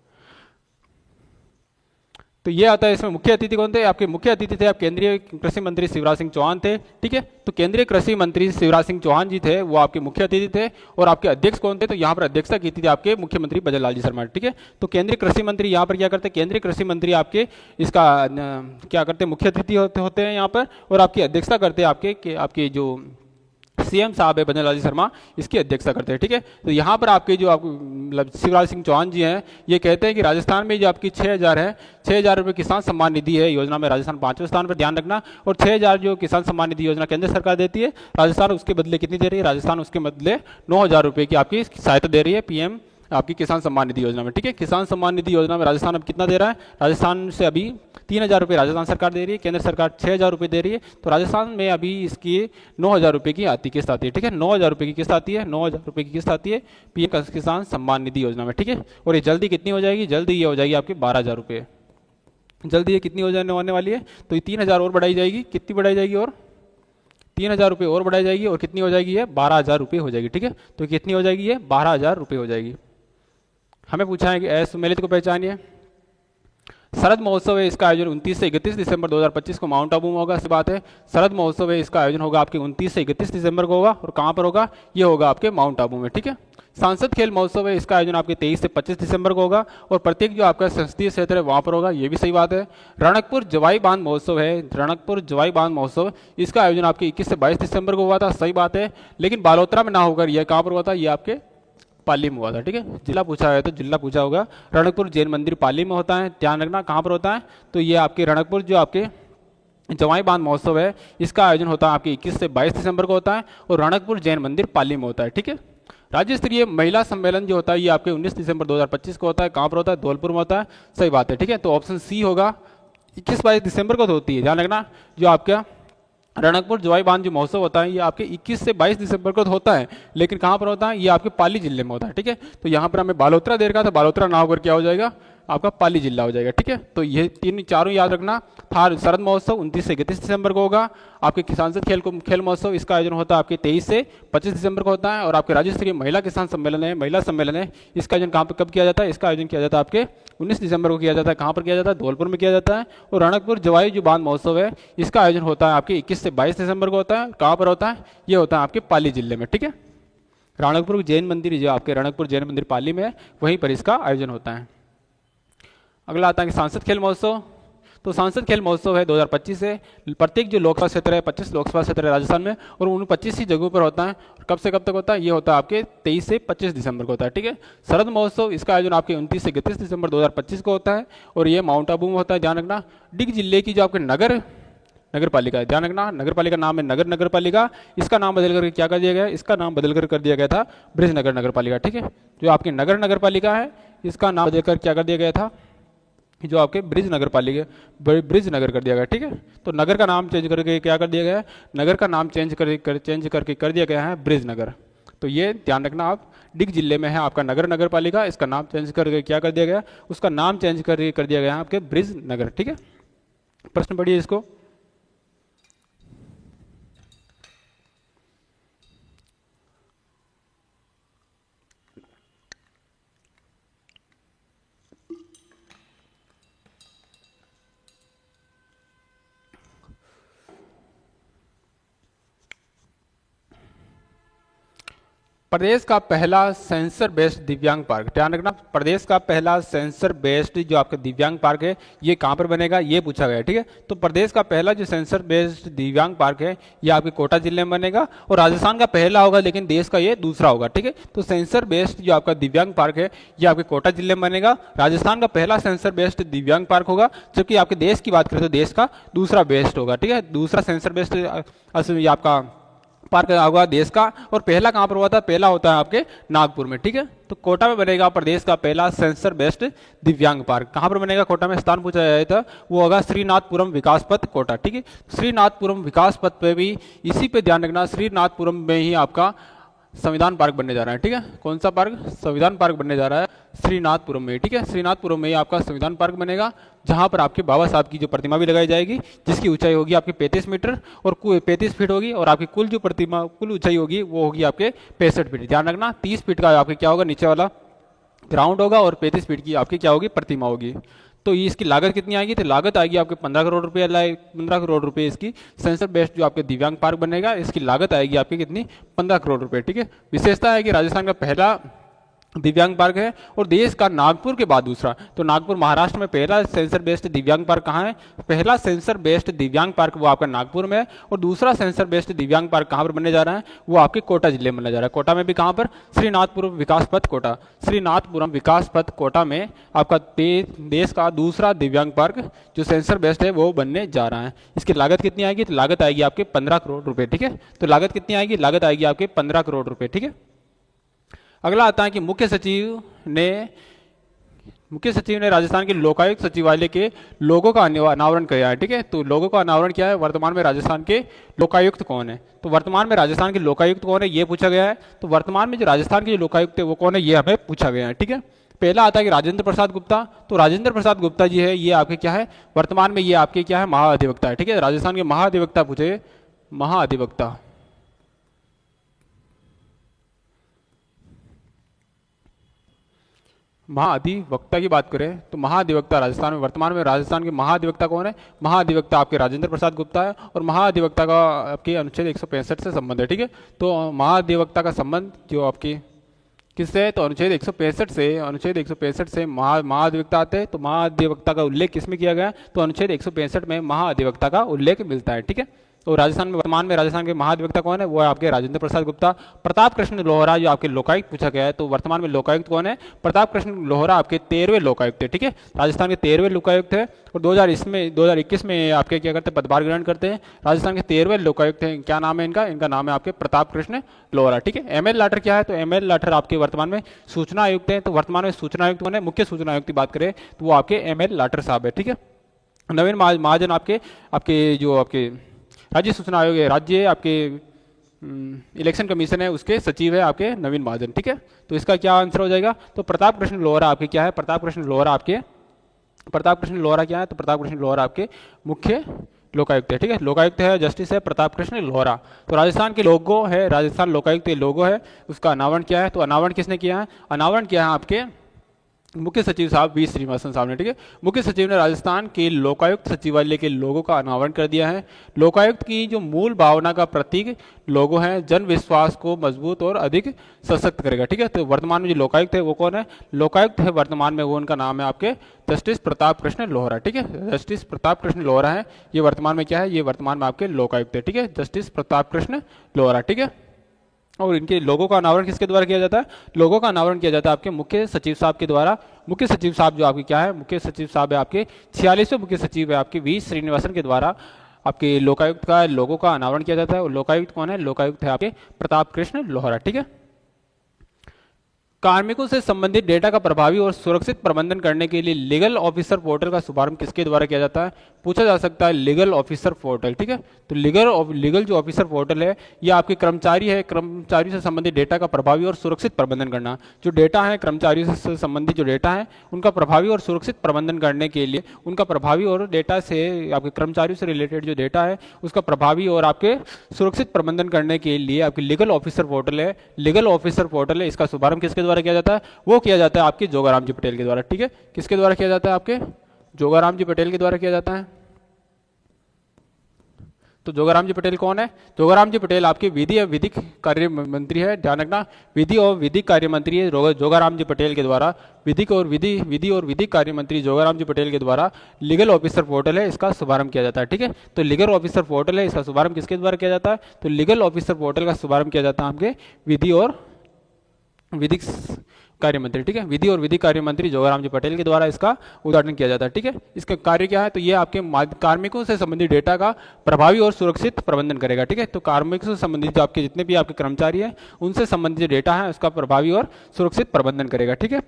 तो ये आता है इसमें मुख्य अतिथि कौन थे, आपके मुख्य अतिथि थे आप केंद्रीय कृषि मंत्री शिवराज सिंह चौहान थे, ठीक है। तो केंद्रीय कृषि मंत्री शिवराज सिंह चौहान जी थे, वो आपके मुख्य अतिथि थे। और आपके अध्यक्ष कौन थे, तो यहाँ पर अध्यक्षता की थी आपके मुख्यमंत्री भजन लाल जी शर्मा, ठीक है। तो केंद्रीय कृषि मंत्री यहाँ पर क्या करते हैं, केंद्रीय कृषि मंत्री आपके इसका क्या करते हैं, मुख्य अतिथि होते हैं यहाँ पर। और आपकी अध्यक्षता करते हैं आपके जो सीएम साहब है भजन लाल जी शर्मा, इसकी अध्यक्षता करते हैं, ठीक है। तो यहाँ पर आपके जो आपको मतलब शिवराज सिंह चौहान जी हैं, ये कहते हैं कि राजस्थान में जो आपकी 6,000 है, 6,000 रुपये किसान सम्मान निधि है योजना में, राजस्थान 5वें स्थान पर, ध्यान रखना। और 6,000 जो किसान सम्मान निधि योजना केंद्र सरकार देती है, राजस्थान उसके बदले कितनी दे रही है, राजस्थान उसके बदले 9,000 रुपये की आपकी सहायता दे रही है पीएम आपकी किसान सम्मान निधि योजना में, ठीक है। किसान सम्मान निधि योजना में राजस्थान अब कितना दे रहा है, राजस्थान से अभी 3,000 रुपये राजस्थान सरकार दे रही है, केंद्र सरकार 6,000 रुपये दे रही है। तो राजस्थान में अभी इसकी 9,000 रुपये की किस्त आती है, ठीक है। 9,000 रुपये की किस्त आती है, 9,000 रुपये की किस्त आती है पीएम किसान सम्मान निधि योजना में, ठीक है। और ये जल्दी कितनी हो जाएगी, जल्दी ये हो जाएगी आपकी 12,000 रुपये, जल्दी ये कितनी हो जाने होने वाली है, तो ये 3,000 और बढ़ाई जाएगी, कितनी बढ़ाई जाएगी, और 3,000 रुपये और बढ़ाई जाएगी, और कितनी हो जाएगी, ये 12,000 रुपये हो जाएगी, ठीक है। तो कितनी हो जाएगी, ये 12,000 रुपये हो जाएगी। हमें पूछा है कि ऐसे मेलित को पहचानिए। शरद महोत्सव है, इसका आयोजन 29 से 31 दिसंबर 2025 को माउंट आबू में होगा, इस बात है। शरद महोत्सव है, इसका आयोजन होगा आपके 29 से 31 दिसंबर को होगा, और कहाँ पर होगा, ये होगा आपके माउंट आबू में, ठीक है। सांसद खेल महोत्सव है, इसका आयोजन आपके 23 से 25 दिसंबर को होगा, और प्रत्येक जो आपका संसदीय क्षेत्र है वहाँ पर होगा, ये भी सही बात है। रणकपुर जवाई बांध महोत्सव है, रणकपुर जवाई बांध महोत्सव, इसका आयोजन आपके 21 से 22 दिसंबर को हुआ था, सही बात है। लेकिन बालोतरा में ना होकर यह कहाँ पर हुआ था, ये आपके पाली में हुआ था, ठीक है। जिला पूछा है तो जिला पूछा होगा। रणकपुर जैन मंदिर पाली में होता है, ध्यान रखना कहाँ पर होता है, तो ये आपके रणकपुर जो आपके जवाई बांध महोत्सव है, इसका आयोजन होता है आपके 21 से 22 दिसंबर को होता है, और रणकपुर जैन मंदिर पाली में होता है, ठीक है। राज्य स्तरीय महिला सम्मेलन जो होता है, ये आपके 19 दिसंबर 2025 को होता है, कहाँ पर होता है, धौलपुर में होता है, सही बात है, ठीक है। तो ऑप्शन सी होगा, 21-22 दिसंबर को तो होती है, ध्यान रखना। जो आपका रणकपुर जवाई बांध जो महोत्सव होता है, ये आपके 21 से 22 दिसंबर को तो होता है, लेकिन कहाँ पर होता है, ये आपके पाली जिले में होता है, ठीक है। तो यहाँ पर हमें बालोतरा दे रखा था, बालोतरा ना होकर क्या हो जाएगा, आपका पाली जिला हो जाएगा, ठीक है। तो ये चारों याद रखना था। शरद महोत्सव 29 से 31 दिसंबर को होगा। आपके सांसद खेल महोत्सव, इसका आयोजन होता है आपके 23 से 25 दिसंबर को होता है। और आपके राज्य स्तरीय महिला किसान सम्मेलन है, महिला सम्मेलन है, इसका आयोजन कहाँ पर कब किया जाता है, इसका आयोजन किया जाता है आपके 19 दिसंबर को किया जाता है, कहाँ पर किया जाता है, धौलपुर में किया जाता है। और रणकपुर जवाई जो बांध महोत्सव है, इसका आयोजन होता है आपके 21 से 22 दिसंबर को होता है, कहाँ पर होता है, ये होता है आपके पाली जिले में, ठीक है। रणकपुर जैन मंदिर जो आपके रणकपुर जैन मंदिर पाली में है, वहीं पर इसका आयोजन होता है। अगला आता है सांसद खेल महोत्सव। तो सांसद खेल महोत्सव है 2025 से, प्रत्येक जो लोकसभा क्षेत्र है, 25 लोकसभा क्षेत्र है राजस्थान में, और उन 25 ही जगहों पर होता है। और कब से कब तक होता है, ये होता है आपके 23 से 25 दिसंबर को होता है, ठीक है। शरद महोत्सव, इसका आयोजन आपके 29 से 31 दिसंबर 2025 को होता है, और ये माउंट आबू में होता है, ध्यान रखना। डिग जिले की जो आपके नगर पालिका है, ध्यान रखना, नगर पालिका नाम है नगर पालिका, इसका नाम बदल कर क्या कर दिया गया, इसका नाम बदल कर दिया गया था ब्रिज नगर पालिका, ठीक है। जो आपकी नगर पालिका है, इसका नाम बदल कर क्या कर दिया गया था, जो आपके ब्रिज नगर पालिका ब्रिज नगर कर दिया गया, ठीक है। तो नगर का नाम चेंज करके क्या कर दिया गया है, नगर का नाम चेंज करके कर दिया गया है ब्रिज नगर। तो ये ध्यान रखना आप, डिग जिले में है आपका नगर पालिका, इसका नाम चेंज करके क्या कर दिया गया, उसका नाम चेंज करके कर दिया गया है आपके ब्रिज नगर, ठीक है। प्रश्न पढ़िए इसको। प्रदेश का पहला सेंसर बेस्ड दिव्यांग पार्क, ध्यान रखना, प्रदेश का पहला सेंसर बेस्ड जो आपका दिव्यांग पार्क है ये कहाँ पर बनेगा, ये पूछा गया है। ठीक है, तो प्रदेश का पहला जो सेंसर बेस्ड दिव्यांग पार्क है ये आपके कोटा जिले में बनेगा, और राजस्थान का पहला होगा लेकिन देश का ये दूसरा होगा। ठीक है, तो सेंसर बेस्ड जो आपका दिव्यांग पार्क है ये आपके कोटा जिले में बनेगा, राजस्थान का पहला सेंसर बेस्ड दिव्यांग पार्क होगा, जबकि आपके देश की बात करें तो देश का दूसरा बेस्ड होगा। ठीक है, दूसरा सेंसर बेस्ड आपका पार्क होगा देश का, और पहला कहाँ पर हुआ था, पहला होता है आपके नागपुर में। ठीक है, तो कोटा में बनेगा प्रदेश का पहला सेंसर बेस्ड दिव्यांग पार्क। कहाँ पर बनेगा, कोटा में स्थान पूछा जाए था, वो होगा श्रीनाथपुरम विकास पथ कोटा। ठीक है, श्रीनाथपुरम विकास पथ पे भी इसी पे ध्यान रखना, श्रीनाथपुरम में ही आपका संविधान पार्क बनने जा रहा है। ठीक है, कौन सा पार्क, संविधान पार्क बनने जा रहा है श्रीनाथपुरम में। ठीक है, श्रीनाथपुरम में ही आपका संविधान पार्क बनेगा, जहां पर आपके बाबा साहब की जो प्रतिमा भी लगाई जाएगी, जिसकी ऊंचाई होगी आपकी 35 मीटर और 35 फीट होगी, और आपकी कुल जो प्रतिमा कुल ऊंचाई होगी वो होगी आपके 65 फीट। ध्यान रखना, 30 फीट का आपके क्या होगा, नीचे वाला ग्राउंड होगा, और 35 फीट की आपकी क्या होगी, प्रतिमा होगी। तो ये इसकी लागत कितनी आएगी, तो लागत आएगी आपके 15 करोड़ रुपए, 15 करोड़ रुपए इसकी सेंसर बेस्ड जो आपके दिव्यांग पार्क बनेगा, इसकी लागत आएगी आपकी कितनी, 15 करोड़ रुपए। ठीक है, विशेषता है कि राजस्थान का पहला दिव्यांग पार्क है और देश का नागपुर के बाद दूसरा। तो नागपुर महाराष्ट्र में पहला सेंसर बेस्ड दिव्यांग पार्क कहाँ है, पहला सेंसर बेस्ड दिव्यांग पार्क वो आपका नागपुर में है, और दूसरा सेंसर बेस्ड दिव्यांग पार्क कहाँ पर बनने जा रहा है, वो आपके कोटा जिले में बनने जा रहा है। कोटा में भी कहाँ पर, श्रीनाथपुरम विकास पथ कोटा, श्रीनाथपुरम विकास पथ कोटा में आपका देश का दूसरा दिव्यांग पार्क जो सेंसर बेस्ड है वो बनने जा रहा है। इसकी लागत कितनी आएगी, तो लागत आएगी आपके 15 करोड़ रुपए। ठीक है, तो लागत कितनी आएगी, लागत आएगी आपके 15 करोड़ रुपए। ठीक है, अगला आता है कि मुख्य सचिव ने राजस्थान के लोकायुक्त सचिवालय के लोगों का अनावरण किया है। ठीक है, तो लोगों का अनावरण किया है, वर्तमान में राजस्थान के लोकायुक्त कौन है, तो वर्तमान में राजस्थान के लोकायुक्त कौन है ये पूछा गया है। तो वर्तमान में जो राजस्थान के लोकायुक्त है वो कौन है ये हमें पूछा गया है। ठीक है, पहला आता है कि राजेंद्र प्रसाद गुप्ता, तो राजेंद्र प्रसाद गुप्ता जी है ये आपके क्या है, वर्तमान में ये आपके क्या है, महाधिवक्ता है। ठीक है, राजस्थान के महाधिवक्ता पूछे, महाधिवक्ता, महाधिवक्ता की बात करें तो महाधिवक्ता राजस्थान में, वर्तमान में राजस्थान के महाधिवक्ता कौन है, महाधिवक्ता आपके राजेंद्र प्रसाद गुप्ता है, और महाधिवक्ता का आपके अनुच्छेद 165 से संबंध है। ठीक है, तो महाधिवक्ता का संबंध जो आपकी किससे है, तो अनुच्छेद 165 से, अनुच्छेद 165 से महाधिवक्ता आते हैं। तो महाधिवक्ता का उल्लेख किसमें किया गया, तो अनुच्छेद 165 में महाधिवक्ता का उल्लेख मिलता है। ठीक है, तो राजस्थान में वर्तमान में राजस्थान के महाधिवक्ता कौन है, वो है आपके राजेंद्र प्रसाद गुप्ता। प्रताप कृष्ण लोहरा जो आपके लोकायुक्त पूछा गया है, तो वर्तमान में लोकायुक्त कौन है, प्रताप कृष्ण लोहरा आपके 13वें लोकायुक्त है। ठीक है, राजस्थान के 13वें लोकायुक्त है, और 2021 में आपके क्या करते हैं, पदभार ग्रहण करते हैं। राजस्थान के 13वें लोकायुक्त हैं, क्या नाम है इनका, इनका नाम है आपके प्रताप कृष्ण लोहरा। ठीक है, एमएल लाठर क्या है, तो एमएल लाठर आपके वर्तमान में सूचना आयुक्त है। तो वर्तमान में सूचना आयुक्त कौन है, मुख्य सूचना आयुक्त की बात करें तो वो आपके एमएल लाठर साहब है। ठीक है, नवीन महाजन आपके आपके जो आपके राज्य सूचना आयोग है, राज्य आपके इलेक्शन कमीशन है, उसके सचिव है आपके नवीन महाजन। ठीक है, तो इसका क्या आंसर हो जाएगा, तो प्रताप कृष्ण लोहरा आपके क्या है, प्रताप कृष्ण लोहरा आपके, प्रताप कृष्ण लोहरा क्या है, तो प्रताप कृष्ण लोहरा आपके मुख्य लोकायुक्त है। ठीक है, लोकायुक्त है, जस्टिस है प्रताप कृष्ण लोहरा। तो राजस्थान के लोगो है, राजस्थान लोकायुक्त लोगो है, उसका अनावरण क्या है, तो अनावरण किसने किया है, अनावरण किया है आपके मुख्य सचिव साहब वी श्रीनिवासन साहब ने। ठीक है, मुख्य सचिव ने राजस्थान के लोकायुक्त सचिवालय के लोगों का अनावरण कर दिया है। लोकायुक्त की जो मूल भावना का प्रतीक लोगो है, जन विश्वास को मजबूत और अधिक सशक्त करेगा। ठीक है, तो वर्तमान में जो लोकायुक्त है वो कौन है, लोकायुक्त है वर्तमान में वो उनका नाम है आपके जस्टिस प्रताप कृष्ण लोहरा। ठीक है, जस्टिस प्रताप कृष्ण लोहरा है, ये वर्तमान में क्या है, ये वर्तमान में आपके लोकायुक्त है। ठीक है, जस्टिस प्रताप कृष्ण लोहरा। ठीक है, और इनके लोगों का अनावरण किसके द्वारा किया जाता है, लोगों का अनावरण किया जाता है आपके मुख्य सचिव साहब के द्वारा। मुख्य सचिव साहब जो आपके क्या है, मुख्य सचिव साहब है आपके 46वें मुख्य सचिव है आपके वी श्रीनिवासन के द्वारा आपके लोकायुक्त का लोगों का अनावरण किया जाता है। और लोकायुक्त कौन है, लोकायुक्त है आपके प्रताप कृष्ण लोहरा। ठीक है, कार्मिकों से संबंधित डेटा का प्रभावी और सुरक्षित प्रबंधन करने के लिए लीगल ऑफिसर पोर्टल का शुभारंभ किसके द्वारा किया जाता है, पूछा जा सकता है लीगल ऑफिसर पोर्टल। ठीक है, तो लीगल जो ऑफिसर पोर्टल है ये आपके कर्मचारी है, कर्मचारियों से संबंधित डेटा का प्रभावी और सुरक्षित प्रबंधन करना। जो डेटा है कर्मचारियों से संबंधित जो डेटा है उनका प्रभावी और सुरक्षित प्रबंधन करने के लिए, उनका प्रभावी और डेटा से आपके कर्मचारियों से रिलेटेड जो डेटा है उसका प्रभावी और आपके सुरक्षित प्रबंधन करने के लिए आपके लीगल ऑफिसर पोर्टल है, लीगल ऑफिसर पोर्टल है। इसका शुभारंभ किसके द्वारा किया जाता है, वो किया जाता है आपके जोगाराम जी पटेल के द्वारा। ठीक है, किसके द्वारा किया जाता है, आपके जोगाराम जी पटेल के द्वारा किया जाता है। तो जोगाराम जी पटेल कौन है? जोगाराम जी पटेल आपके विधि और विधिक कार्य मंत्री है, ध्यान रखना, विधि और विधिक कार्य मंत्री है जोगाराम जी पटेल के द्वारा। विधि और विधिक कार्य मंत्री जोगाराम जी पटेल के द्वारा लीगल ऑफिसर पोर्टल है, इसका शुभारंभ किया जाता है। ठीक है, तो लीगल ऑफिसर पोर्टल है, इसका शुभारंभ किसके द्वारा किया जाता है? तो लीगल ऑफिसर पोर्टल का शुभारंभ किया जाता है आपके विधि और विधिक कार्य मंत्री। ठीक है, विधि और विधिक कार्य मंत्री जोगाराम जी पटेल के द्वारा इसका उद्घाटन किया जाता है। ठीक है, इसका कार्य क्या है? तो ये आपके कार्मिकों से संबंधित डेटा का प्रभावी और सुरक्षित प्रबंधन करेगा। ठीक है, तो कार्मिकों से संबंधित जो आपके जितने भी आपके कर्मचारी हैं उनसे संबंधित जो डेटा है उसका प्रभावी और सुरक्षित प्रबंधन करेगा। ठीक है,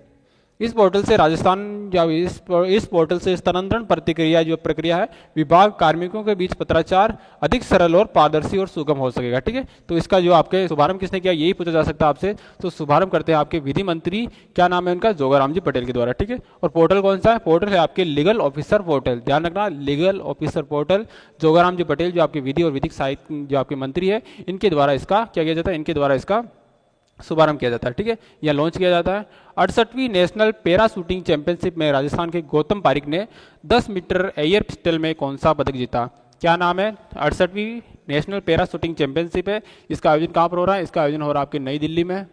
इस पोर्टल से राजस्थान या इस पोर्टल से स्थानांतरण प्रतिक्रिया जो प्रक्रिया है विभाग कार्मिकों के बीच पत्राचार अधिक सरल और पारदर्शी और सुगम हो सकेगा। ठीक है, तो इसका जो आपके शुभारंभ किसने किया यही पूछा जा सकता है आपसे, तो शुभारंभ करते हैं आपके विधि मंत्री, क्या नाम है उनका? जोगाराम जी पटेल के द्वारा। ठीक है, और पोर्टल कौन सा है? पोर्टल है आपके लीगल ऑफिसर पोर्टल, ध्यान रखना, legal officer portal Jogaram ji Patel जो आपके विधि और विधिक साहित्य जो आपके मंत्री है इनके द्वारा इसका क्या किया जाता है? इनके द्वारा इसका शुभारंभ किया जाता है। ठीक है, यह लॉन्च किया जाता है। 68वीं नेशनल पैरा शूटिंग चैंपियनशिप में राजस्थान के गौतम पारिक ने 10 मीटर एयर पिस्टल में कौन सा पदक जीता? क्या नाम है? 68वीं नेशनल पैरा शूटिंग चैंपियनशिप है, इसका आयोजन कहाँ पर हो रहा है? इसका आयोजन हो रहा है आपकी नई दिल्ली में।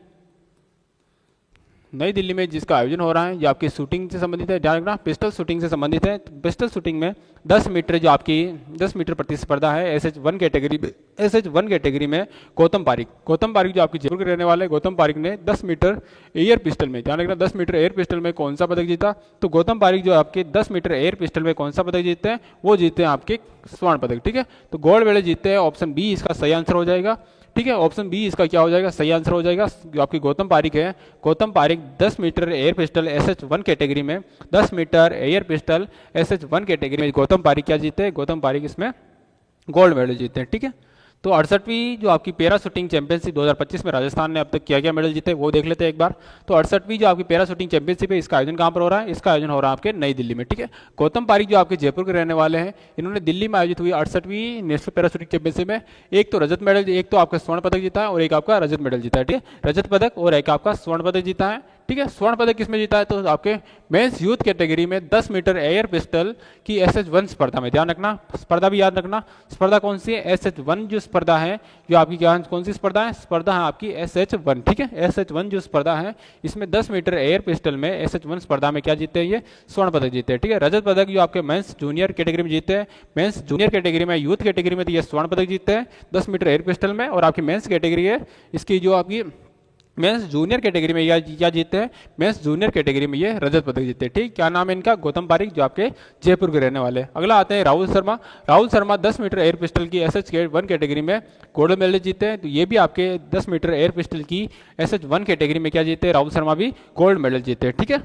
नई दिल्ली में जिसका आयोजन हो रहा है ये आपकी शूटिंग से संबंधित है, ध्यान रखना, पिस्टल शूटिंग से संबंधित है। पिस्टल शूटिंग में 10 मीटर जो आपकी 10 मीटर प्रतिस्पर्धा है SH1 कैटेगरी में गौतम पारिक जो आपकी जयपुर के रहने वाले गौतम पारिक ने 10 मीटर एयर पिस्टल में, ध्यान रखना, 10 मीटर एयर पिस्टल में कौन सा पदक जीता? तो गौतम पारिक जो आपके 10 मीटर एयर पिस्टल में कौन सा पदक जीतते हैं? वो जीते हैं आपके स्वर्ण पदक। ठीक है, तो गोल्ड मेडल जीतते हैं, ऑप्शन बी इसका सही आंसर हो जाएगा। ठीक है, ऑप्शन बी इसका क्या हो जाएगा? सही आंसर हो जाएगा। जो आपकी गौतम पारिक है, Gautam Pareek 10 metre air pistol SH1 category में 10 metre air pistol SH1 category में गौतम पारिक क्या जीते हैं? गौतम पारिक इसमें गोल्ड मेडल जीते हैं। ठीक है, तो 68वीं जो आपकी पैरा शूटिंग चैंपियनशिप 2025 में राजस्थान ने अब तक क्या क्या मेडल जीते वो देख लेते हैं एक बार। तो 68वीं जो आपकी पैरा शूटिंग चैंपियनशिप है इसका आयोजन कहाँ पर हो रहा है? इसका आयोजन हो रहा है आपके नई दिल्ली में। ठीक है, गौतम पारिक जो आपके जयपुर के रहने वाले हैं इन्होंने दिल्ली में आयोजित हुई 68वीं नेशनल पैरा शूटिंग चैंपियनशिप में एक तो रजत मेडल, एक तो आपका स्वर्ण पदक जीता है और एक आपका रजत मेडल जीता है। ठीक है, रजत पदक और एक आपका स्वर्ण पदक जीता है। ठीक है, स्वर्ण पदक किसमें जीता है? तो आपके मेंस यूथ कैटेगरी में 10 मीटर एयर पिस्टल की SH1 स्पर्धा में, ध्यान रखना, स्पर्धा भी याद रखना, स्पर्धा कौन सी है? SH1 जो स्पर्धा है, जो आपकी क्या कौन सी स्पर्धा है? स्पर्धा है आपकी SH1। ठीक है, SH1 जो स्पर्धा है इसमें 10 मीटर एयर पिस्टल में SH1 स्पर्धा में क्या जीते हैं? ये स्वर्ण पदक जीते हैं। ठीक है, रजत पदक जो आपके मेंस जूनियर कैटेगरी में जीते हैं, मेंस जूनियर कैटेगरी में, यूथ कैटेगरी में तो ये स्वर्ण पदक जीते हैं 10 मीटर एयर पिस्टल में, और आपकी मेंस कैटेगरी है इसकी जो आपकी मेंस जूनियर कैटेगरी में क्या जीते हैं? मेंस जूनियर कैटेगरी में ये रजत पदक जीते हैं। ठीक, क्या नाम है इनका? गौतम पारिक जो आपके जयपुर के रहने वाले। अगला आते हैं Rahul Sharma 10 metre air pistol की SH1 कैटेगरी में गोल्ड मेडल जीते हैं, तो ये भी आपके 10 मीटर एयर पिस्टल की SH1 कैटेगरी में क्या जीते हैं? राहुल शर्मा भी गोल्ड मेडल जीते हैं। ठीक है,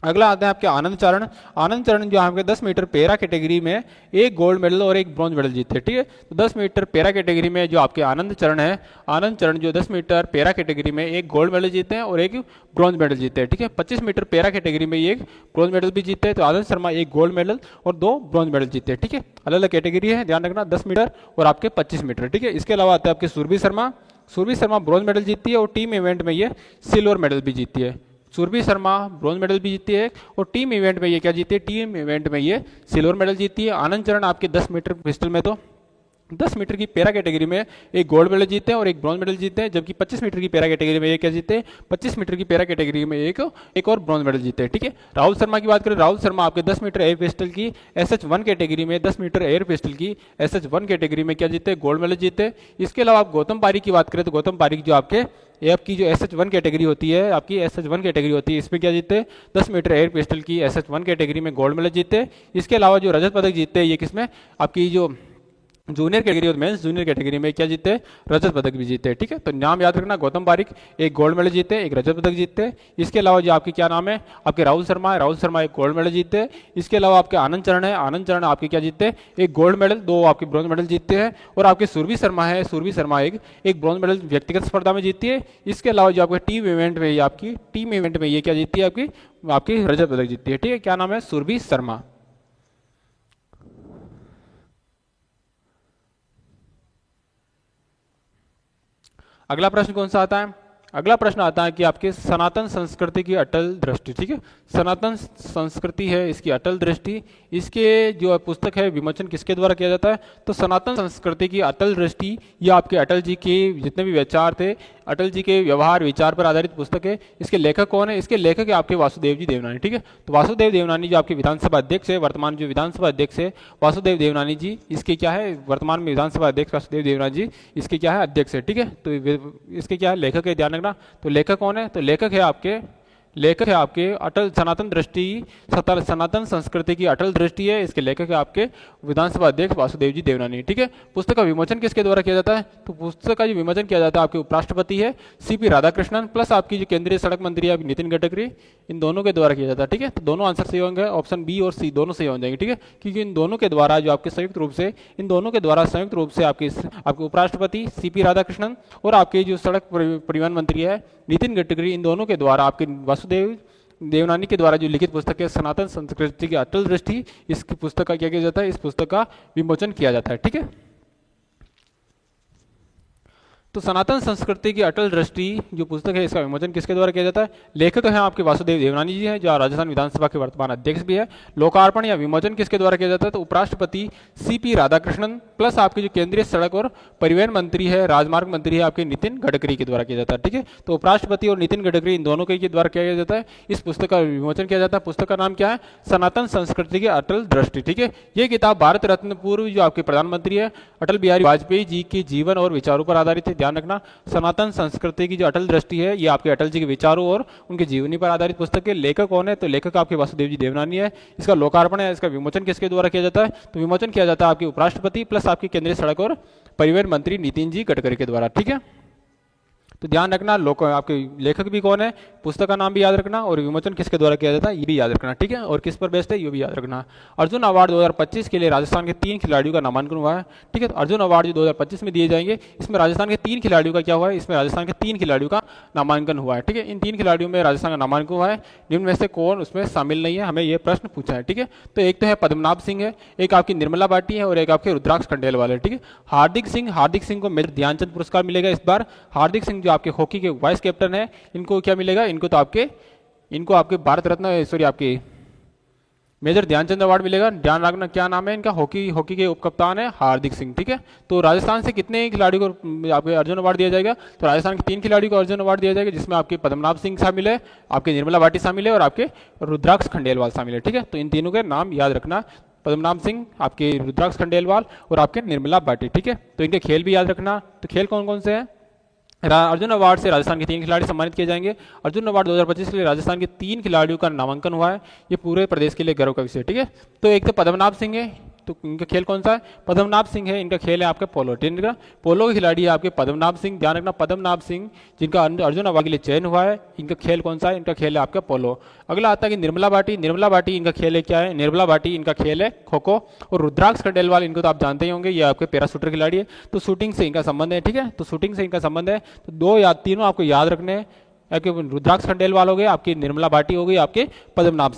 अगला आता है आपके आनंद चरण जो आपके 10 मीटर पैरा कैटेगरी में एक गोल्ड मेडल और एक ब्रॉन्ज मेडल जीते हैं। ठीक है, तो 10 मीटर पैरा कैटेगरी में जो आपके आनंद चरण जो 10 मीटर पैरा कैटेगरी में एक गोल्ड मेडल जीते हैं और एक ब्रॉन्ज मेडल जीते हैं। ठीक है, 25 मीटर पैरा कैटेगरी में एक ब्रॉन्ज मेडल भी जीते हैं, तो आनंद शर्मा एक गोल्ड मेडल और 2 ब्रॉन्ज मेडल जीते हैं। ठीक है, अलग अलग कैटेगरी है, ध्यान रखना, 10 मीटर और आपके 25 मीटर। ठीक है, इसके अलावा आता है आपके सुरभि शर्मा ब्रॉन्ज मेडल जीतती है और टीम इवेंट में ये सिल्वर मेडल भी जीतती है। सुरभि शर्मा ब्रॉन्ज मेडल भी जीती है और टीम इवेंट में ये क्या जीती है? टीम इवेंट में ये सिल्वर मेडल जीती है। आनंद चरण आपके 10 मीटर पिस्टल में तो 10 मीटर की पैरा कैटेगरी में एक गोल्ड मेडल जीते हैं और एक ब्रॉन्ज मेडल जीते हैं, जबकि 25 मीटर की पैरा कैटेगरी में ये क्या जीते हैं? 25 मीटर की पैरा कैटेगरी में एक और ब्रॉन्ज मेडल जीते हैं। ठीक है, राहुल शर्मा की बात करें, राहुल शर्मा आपके 10 मीटर एयर पिस्टल की SH1 कैटेगरी में 10 मीटर एयर पिस्टल की SH1 कैटेगरी में क्या जीते? गोल्ड मेडल जीते। इसके अलावा आप गौतम पारिक की बात करें तो गौतम पारिक जो आपके ये आपकी जो SH1 कैटेगरी होती है, आपकी SH1 कैटेगरी होती है, इसमें क्या जीते? 10 मीटर एयर पिस्टल की SH1 कैटेगरी में गोल्ड मेडल जीते। इसके अलावा जो रजत पदक जीते हैं ये किसमें? आपकी जो जूनियर कैटेगरी और मेंस जूनियर कैटेगरी में क्या जीते? रजत पदक भी जीते। ठीक है, तो नाम याद रखना, गौतम पारिक एक गोल्ड मेडल जीते, एक रजत पदक जीते। इसके अलावा जो आपकी क्या नाम है? आपके राहुल शर्मा एक गोल्ड मेडल जीते। इसके अलावा आपके आनंद चरण आपके क्या जीते? एक गोल्ड मेडल, 2 आपके ब्रॉन्ज मेडल जीतते हैं। और आपके सुरभि शर्मा एक ब्रॉन्ज मेडल व्यक्तिगत स्पर्धा में जीती है। इसके अलावा जो आपके टीम इवेंट में ये क्या जीती है? आपकी रजत पदक जीती है। ठीक है, क्या नाम है? सुरभि शर्मा। अगला प्रश्न कौन सा आता है? अगला प्रश्न आता है कि आपके सनातन संस्कृति की अटल दृष्टि, ठीक है। सनातन संस्कृति है इसकी अटल दृष्टि, इसके जो पुस्तक है विमोचन किसके द्वारा किया जाता है? तो सनातन संस्कृति की अटल दृष्टि ये आपके अटल जी के जितने भी विचार थे, अटल जी के व्यवहार विचार पर आधारित पुस्तक है। इसके लेखक कौन है? इसके लेखक है आपके वासुदेव जी देवनानी, ठीक है। तो वासुदेव देवनानी जो आपके विधानसभा अध्यक्ष है, वर्तमान जो विधानसभा अध्यक्ष है वासुदेव देवनानी जी, इसके क्या है वर्तमान में विधानसभा अध्यक्ष वासुदेव देवनानी जी इसके क्या है अध्यक्ष है, ठीक है। तो इसके क्या है लेखक है, ध्यान रखना। तो लेखक कौन है? तो लेखक है आपके अटल सनातन दृष्टि, सनातन संस्कृति की अटल दृष्टि है, इसके लेखक है आपके विधानसभा अध्यक्ष वासुदेव जी देवनानी, ठीक है। पुस्तक का विमोचन किसके द्वारा किया जाता है? तो पुस्तक का जो विमोचन किया जाता है आपके उपराष्ट्रपति है सीपी राधाकृष्णन प्लस आपकी जो केंद्रीय सड़क मंत्री है नितिन गडकरी, इन दोनों के द्वारा किया जाता है, ठीक है। तो दोनों आंसर सही होंगे, ऑप्शन बी और सी दोनों सही हो जाएंगे, ठीक है। क्योंकि इन दोनों के द्वारा जो आपके संयुक्त रूप से आपके उपराष्ट्रपति सीपी राधाकृष्णन और आपके जो सड़क परिवहन मंत्री है नितिन गडकरी, इन दोनों के द्वारा आपके वासुदेव देवनानी के द्वारा जो लिखित पुस्तक है सनातन संस्कृति की अटल दृष्टि, इस पुस्तक का क्या किया जाता है? इस पुस्तक का विमोचन किया जाता है, ठीक है। तो सनातन संस्कृति की अटल दृष्टि जो पुस्तक है इसका विमोचन किसके द्वारा किया जाता है? लेखक हैं आपके वासुदेव देवनानी जी हैं जो राजस्थान विधानसभा के वर्तमान अध्यक्ष भी है। लोकार्पण या विमोचन किसके द्वारा किया जाता है? तो उपराष्ट्रपति सीपी राधाकृष्णन प्लस आपके जो केंद्रीय सड़क और परिवहन मंत्री है, राजमार्ग मंत्री है आपके नितिन गडकरी के द्वारा किया जाता है, ठीक है। तो उपराष्ट्रपति और नितिन गडकरी इन दोनों के द्वारा किया जाता है, इस पुस्तक का विमोचन किया जाता है। पुस्तक का नाम क्या है? सनातन संस्कृति की अटल दृष्टि, ठीक है। ये किताब भारत रत्न पूर्व जो आपके प्रधानमंत्री है अटल बिहारी वाजपेयी जी के जीवन और विचारों पर आधारित है, ध्यान रखना। सनातन संस्कृति की जो अटल दृष्टि है ये आपके अटल जी के विचारों और उनके जीवनी पर आधारित पुस्तक है। लेखक कौन है? तो लेखक आपके वासुदेव जी देवनानी है। इसका लोकार्पण है, इसका विमोचन किसके द्वारा किया जाता है? तो विमोचन किया जाता है आपके उपराष्ट्रपति प्लस आपके केंद्रीय सड़क और परिवहन मंत्री नितिन जी गडकरी के द्वारा, ठीक है। तो ध्यान रखना आपके लेखक भी कौन है, पुस्तक का नाम भी याद रखना और विमोचन किसके द्वारा किया जाता है ये भी याद रखना, ठीक है। और किस पर बेस्ड है ये भी याद रखना। अर्जुन अवार्ड 2025 के लिए राजस्थान के 3 खिलाड़ियों का नामांकन हुआ है, ठीक है। तो अर्जुन अवार्ड जो 2025 में दिए जाएंगे इसमें राजस्थान के 3 खिलाड़ियों का क्या हुआ है? इसमें राजस्थान के 3 खिलाड़ियों का नामांकन हुआ है, ठीक है। इन 3 खिलाड़ियों में राजस्थान का नामांकन हुआ है, निम्न में से कौन उसमें शामिल नहीं है? हमें यह प्रश्न पूछा है, ठीक है। तो एक तो है पद्मनाभ सिंह है, एक आपकी निर्मला बाटी है और एक आपके रुद्राक्ष खंडेलवाल है, ठीक है। हार्दिक सिंह को मेजर ध्यानचंद पुरस्कार मिलेगा इस बार। हार्दिक सिंह जो आपके हॉकी के वाइस कैप्टन है, इनको क्या मिलेगा? इनको आपके भारत रत्न आपके मेजर ध्यानचंद अवार्ड मिलेगा। ध्यान रखना क्या नाम है इनका? हॉकी के उपकप्तान है हार्दिक सिंह, ठीक है। तो राजस्थान से कितने खिलाड़ियों को आपके अर्जुन अवार्ड दिया जाएगा? तो राजस्थान के 3 खिलाड़ियों को अर्जुन अवार्ड दिया जाएगा, जिसमें आपके पद्मनाभ सिंह शामिल है, आपके निर्मला बाटी शामिल है और आपके रुद्राक्ष खंडेलवाल शामिल है, ठीक है। तो इन तीनों के नाम याद रखना, पद्मनाभ सिंह, आपके रुद्राक्ष खंडेलवाल और आपके निर्मला बाटी, ठीक है। तो इनके खेल भी याद रखना। तो खेल कौन कौन से हैं? अर्जुन अवार्ड से राजस्थान के 3 खिलाड़ी सम्मानित किए जाएंगे। अर्जुन अवार्ड 2025 के लिए राजस्थान के 3 खिलाड़ियों का नामांकन हुआ है, ये पूरे प्रदेश के लिए गर्व का विषय, ठीक है। तो एक तो पद्मनाभ सिंह है, तो इनका खेल कौन सा है? पद्मनाभ सिंह है, इनका खेल है आपका पोलो, ठीक है। पोलो के खिलाड़ी है आपके पद्मनाभ सिंह, ध्यान रखना पद्मनाभ सिंह जिनका अर्जुन अवार्ड के लिए चयन हुआ है, इनका खेल कौन सा है? इनका खेल है आपका पोलो। अगला आता है कि निर्मला बाटी इनका खेल है क्या है? निर्मला बाटी इनका खेल है खो खो। और रुद्राक्ष खंडेलवाल इनको तो आप जानते ही होंगे, ये आपके पैराशूटर खिलाड़ी है, तो शूटिंग से इनका संबंध है, ठीक है। तो शूटिंग से इनका संबंध है, तो तीनों आपको याद रखने हैं। आपके रुद्राक्ष खंडेलवाल हो गए, आपकी निर्मला बाटी हो गई, आपके पद्मनाभ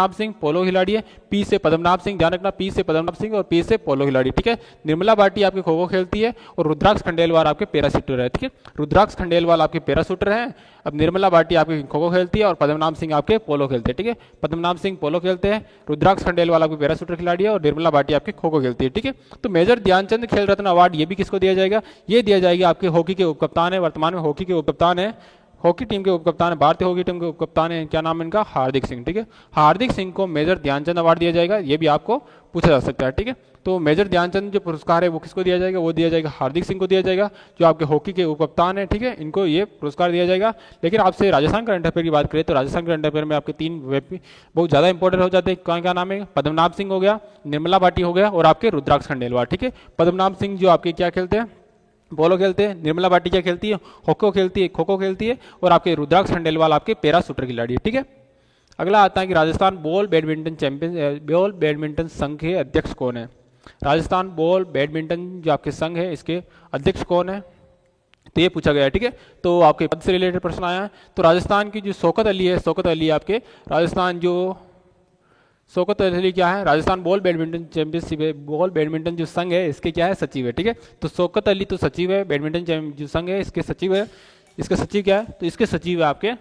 सिंह पोलो खिलाड़ी है, पी से पद्मनाभ सिंह, ध्यान रखना पी से पद्मनाभ सिंह और पी से पोलो खिलाड़ी, ठीक है। निर्मला बाटी आपके खो खो खेलती है और रुद्राक्ष खंडेलवाल आपके पैराशूटर है, ठीक है। रुद्राक्ष खंडेलवाल आपके पैराशूटर हैं, अब निर्मला बाटी आपके खो खो खेलती है और पद्मनाभ सिंह आपके पोलो खेलते हैं, ठीक है। पद्मनाभ सिंह पोलो खेलते हैं, रुद्राक्ष खंडेलवाल आपके पैराशूटर खिलाड़ी है और निर्मला बाटी आपके खो खो खेलती है, ठीक है। तो मेजर ध्यानचंद खेल रत्न अवार्ड ये भी किसको दिया जाएगा? ये दिया जाएगा आपके हॉकी के उपकप्तान है, वर्तमान में हॉकी के उपकप्तान है, हॉकी टीम के उपकप्तान है, भारतीय हॉकी टीम के उपकप्तान है, क्या नाम है इनका? हार्दिक सिंह, ठीक है। हार्दिक सिंह को मेजर ध्यानचंद अवार्ड दिया जाएगा, ये भी आपको पूछा जा सकता है, ठीक है। तो मेजर ध्यानचंद जो पुरस्कार है वो किसको दिया जाएगा? वो दिया जाएगा हार्दिक सिंह को दिया जाएगा, जो आपके हॉकी के उपकप्तान है, ठीक है। इनको ये पुरस्कार दिया जाएगा। लेकिन आपसे राजस्थान करंट अफेयर की बात करें तो राजस्थान करंट अफेयर में आपके 3 बहुत ज़्यादा इंपॉर्टेंट हो जाते हैं। क्या नाम है? पद्मनाभ सिंह हो गया, निर्मला बाटी हो गया और आपके रुद्राक्ष खंडेलवाल, ठीक है। पद्मनाभ सिंह जो आपके क्या खेलते हैं? पोलो खेलते हैं। निर्मला बाटी क्या खेलती है? हॉकी खेलती है, खो खो खेलती है और आपके रुद्राक्ष खंडेलवाल आपके पैराशूटर खिलाड़ी है, ठीक है। अगला आता है कि राजस्थान बॉल बैडमिंटन संघ के अध्यक्ष कौन है? राजस्थान बॉल बैडमिंटन जो आपके संघ है इसके अध्यक्ष कौन है? तो ये पूछा गया है, ठीक है। तो आपके पद से रिलेटेड प्रश्न आया है। तो राजस्थान की जो शौकत अली है आपके राजस्थान जो शौकत अली क्या है, राजस्थान बॉल बैडमिंटन चैंपियनशिप है, बॉल बैडमिंटन जो संघ है इसके क्या है, सचिव है। ठीक है, तो शौकत अली तो सचिव है, बैडमिंटन जो संघ है इसके सचिव है। इसके सचिव क्या है, तो इसके सचिव है आपके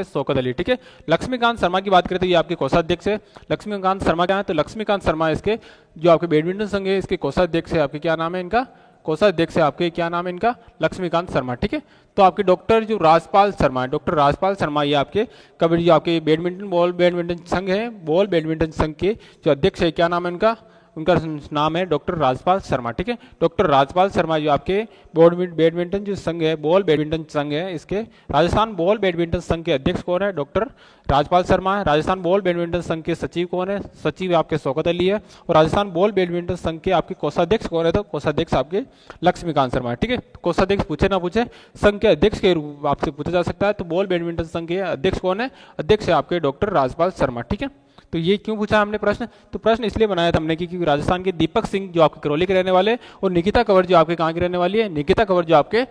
शौकत अली। ठीक है, लक्ष्मीकांत शर्मा की बात करें तो ये आपके कोषाध्यक्ष है। लक्ष्मीकांत शर्मा क्या है, तो लक्ष्मीकांत शर्मा इसके जो आपके बैडमिंटन संघ है इसके कोषाध्यक्ष है। आपके क्या नाम है इनका, कोषाध्यक्ष है आपके, क्या नाम है इनका, लक्ष्मीकांत शर्मा। ठीक है, तो आपके डॉक्टर जो राजपाल शर्मा है, डॉक्टर राजपाल शर्मा ये आपके कबड्डी जो आपके बैडमिंटन बॉल बैडमिंटन संघ है, बॉल बैडमिंटन संघ के जो अध्यक्ष है, क्या नाम है इनका, उनका नाम है डॉक्टर राजपाल शर्मा। ठीक है, डॉक्टर राजपाल शर्मा जो आपके बैडमिंटन जो संघ है, बॉल बैडमिंटन संघ है, इसके राजस्थान बॉल बैडमिंटन संघ के अध्यक्ष कौन है, डॉक्टर राजपाल शर्मा है। राजस्थान बॉल बैडमिंटन संघ के सचिव कौन है, सचिव आपके शौकत अली है। और राजस्थान बॉल बैडमिंटन संघ के आपके कोषाध्यक्ष कौन है, तो कोषाध्यक्ष आपके लक्ष्मीकांत शर्मा है। ठीक है, कोषाध्यक्ष पूछे ना पूछे, संघ के अध्यक्ष के रूप आपसे पूछा जा सकता है। तो बॉल बैडमिंटन संघ के अध्यक्ष कौन है, अध्यक्ष है आपके डॉक्टर राजपाल शर्मा। ठीक है, तो ये क्यों पूछा हमने प्रश्न, तो प्रश्न इसलिए बनाया था हमने क्योंकि राजस्थान के दीपक सिंह जो आपके करौली के रहने वाले और निकिता कंवर जो आपके कहाँ की रहने वाली है, निकिता कंवर जो आपके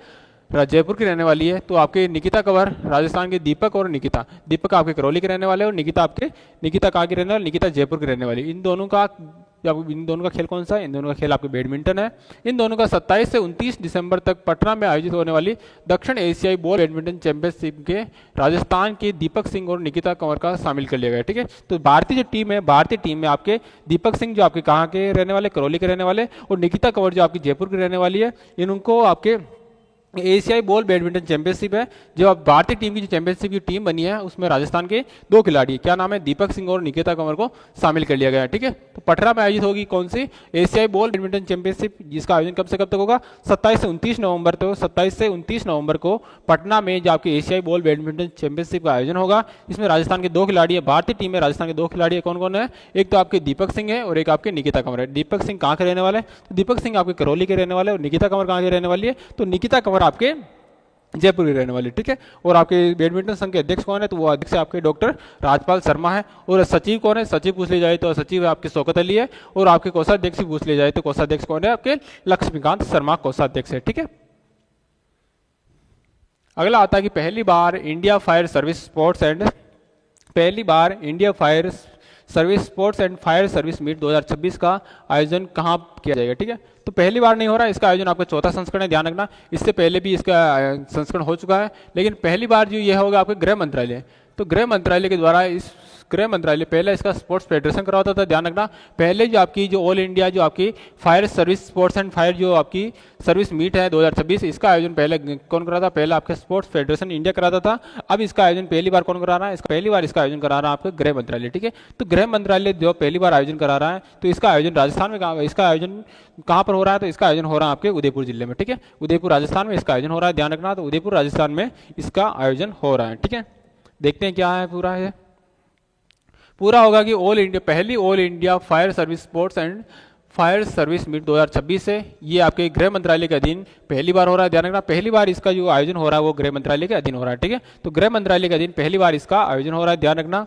जयपुर की रहने वाली है। तो आपके निकिता कंवर, राजस्थान के दीपक और निकिता, दीपक आपके करौली के रहने वाले और निकिता कहाँ की रहने वाली, निकिता जयपुर की रहने वाली। इन दोनों का खेल कौन सा है, इन दोनों का खेल आपके बैडमिंटन है। इन दोनों का 27 से 29 दिसंबर तक पटना में आयोजित होने वाली दक्षिण एशियाई बॉल बैडमिंटन चैंपियनशिप के राजस्थान के दीपक सिंह और निकिता कंवर का शामिल कर लिया गया। ठीक है, तो भारतीय जो टीम है, भारतीय टीम में आपके दीपक सिंह जो आपके कहाँ के रहने वाले, करौली के रहने वाले, और निकिता कंवर जो आपकी जयपुर की रहने वाली है। इनको आपके एशियाई बॉल बैडमिंटन चैंपियनशिप है, जो अब भारतीय टीम की जो चैंपियनशिप की टीम बनी है उसमें राजस्थान के 2 खिलाड़ी, क्या नाम है, दीपक सिंह और निकिता कंवर को शामिल कर लिया गया है। ठीक है, तो पटना में आयोजित होगी कौन सी, एशियाई बॉल बैडमिंटन चैंपियनशिप, जिसका आयोजन कब से कब तक होगा, 27 से 29 नवंबर तक। 27 से 29 नवंबर को पटना में जो आपकी एशियाई बॉल बैडमिंटन चैंपियनशिप का आयोजन होगा। इसमें राजस्थान के 2 खिलाड़ी है, भारतीय टीम में राजस्थान के 2 खिलाड़ी है, कौन कौन है, एक तो आपके दीपक सिंह है और एक आपके निकिता कंवर है। दीपक सिंह कहाँ के रहने वाले, तो दीपक सिंह आपके करौली के रहने वाले और निकिता कंवर कहाँ के रहने वाली है, तो निकिता कंवर आपके जयपुर की रहने वाली। ठीक है, और आपके बैडमिंटन संघ के अध्यक्ष कौन है, तो वो अध्यक्ष आपके डॉक्टर राजपाल शर्मा है। और सचिव कौन है, सचिव पूछ लिया जाए तो सचिव है आपके शौकत अली है। और आपके कोषाध्यक्ष पूछ लिया जाए तो कोषाध्यक्ष कौन है, आपके लक्ष्मीकांत शर्मा कोषाध्यक्ष है। ठीक है, अगला आता है कि पहली बार India fire service sports and fire service meet 2026 का आयोजन कहाँ किया जाएगा। ठीक है, तो पहली बार नहीं हो रहा, इसका आयोजन आपका 4था संस्करण है, ध्यान रखना। इससे पहले भी इसका संस्करण हो चुका है, लेकिन पहली बार जो ये होगा आपके गृह मंत्रालय। तो गृह मंत्रालय के द्वारा गृह मंत्रालय पहले इसका स्पोर्ट्स फेडरेशन करवाता था, ध्यान रखना। पहले जो आपकी जो ऑल इंडिया जो आपकी fire service sports and fire जो आपकी सर्विस मीट है 2026, इसका आयोजन पहले कौन करा था, पहले आपके स्पोर्ट्स फेडरेशन इंडिया कराता था। अब इसका आयोजन पहली बार कौन करा रहा है, पहली बार इसका आयोजन करा रहा है आपका गृह मंत्रालय। ठीक है, तो गृह मंत्रालय जो पहली बार आयोजन करा रहा है, तो इसका आयोजन राजस्थान में इसका आयोजन कहाँ पर हो रहा है, तो इसका आयोजन हो रहा है आपके उदयपुर जिले में। ठीक है, उदयपुर राजस्थान में इसका आयोजन हो रहा है, ध्यान रखना। तो उदयपुर राजस्थान में इसका आयोजन हो रहा है। ठीक है, देखते हैं क्या है पूरा है, पूरा होगा कि पहली all India fire service sports and fire service meet 2026 है, ये आपके गृह मंत्रालय के अधीन पहली बार हो रहा है, ध्यान रखना। पहली बार इसका जो आयोजन हो रहा है वो गृह मंत्रालय के अधीन हो रहा है। ठीक है, तो गृह मंत्रालय के अधीन पहली बार इसका आयोजन हो रहा है, ध्यान रखना।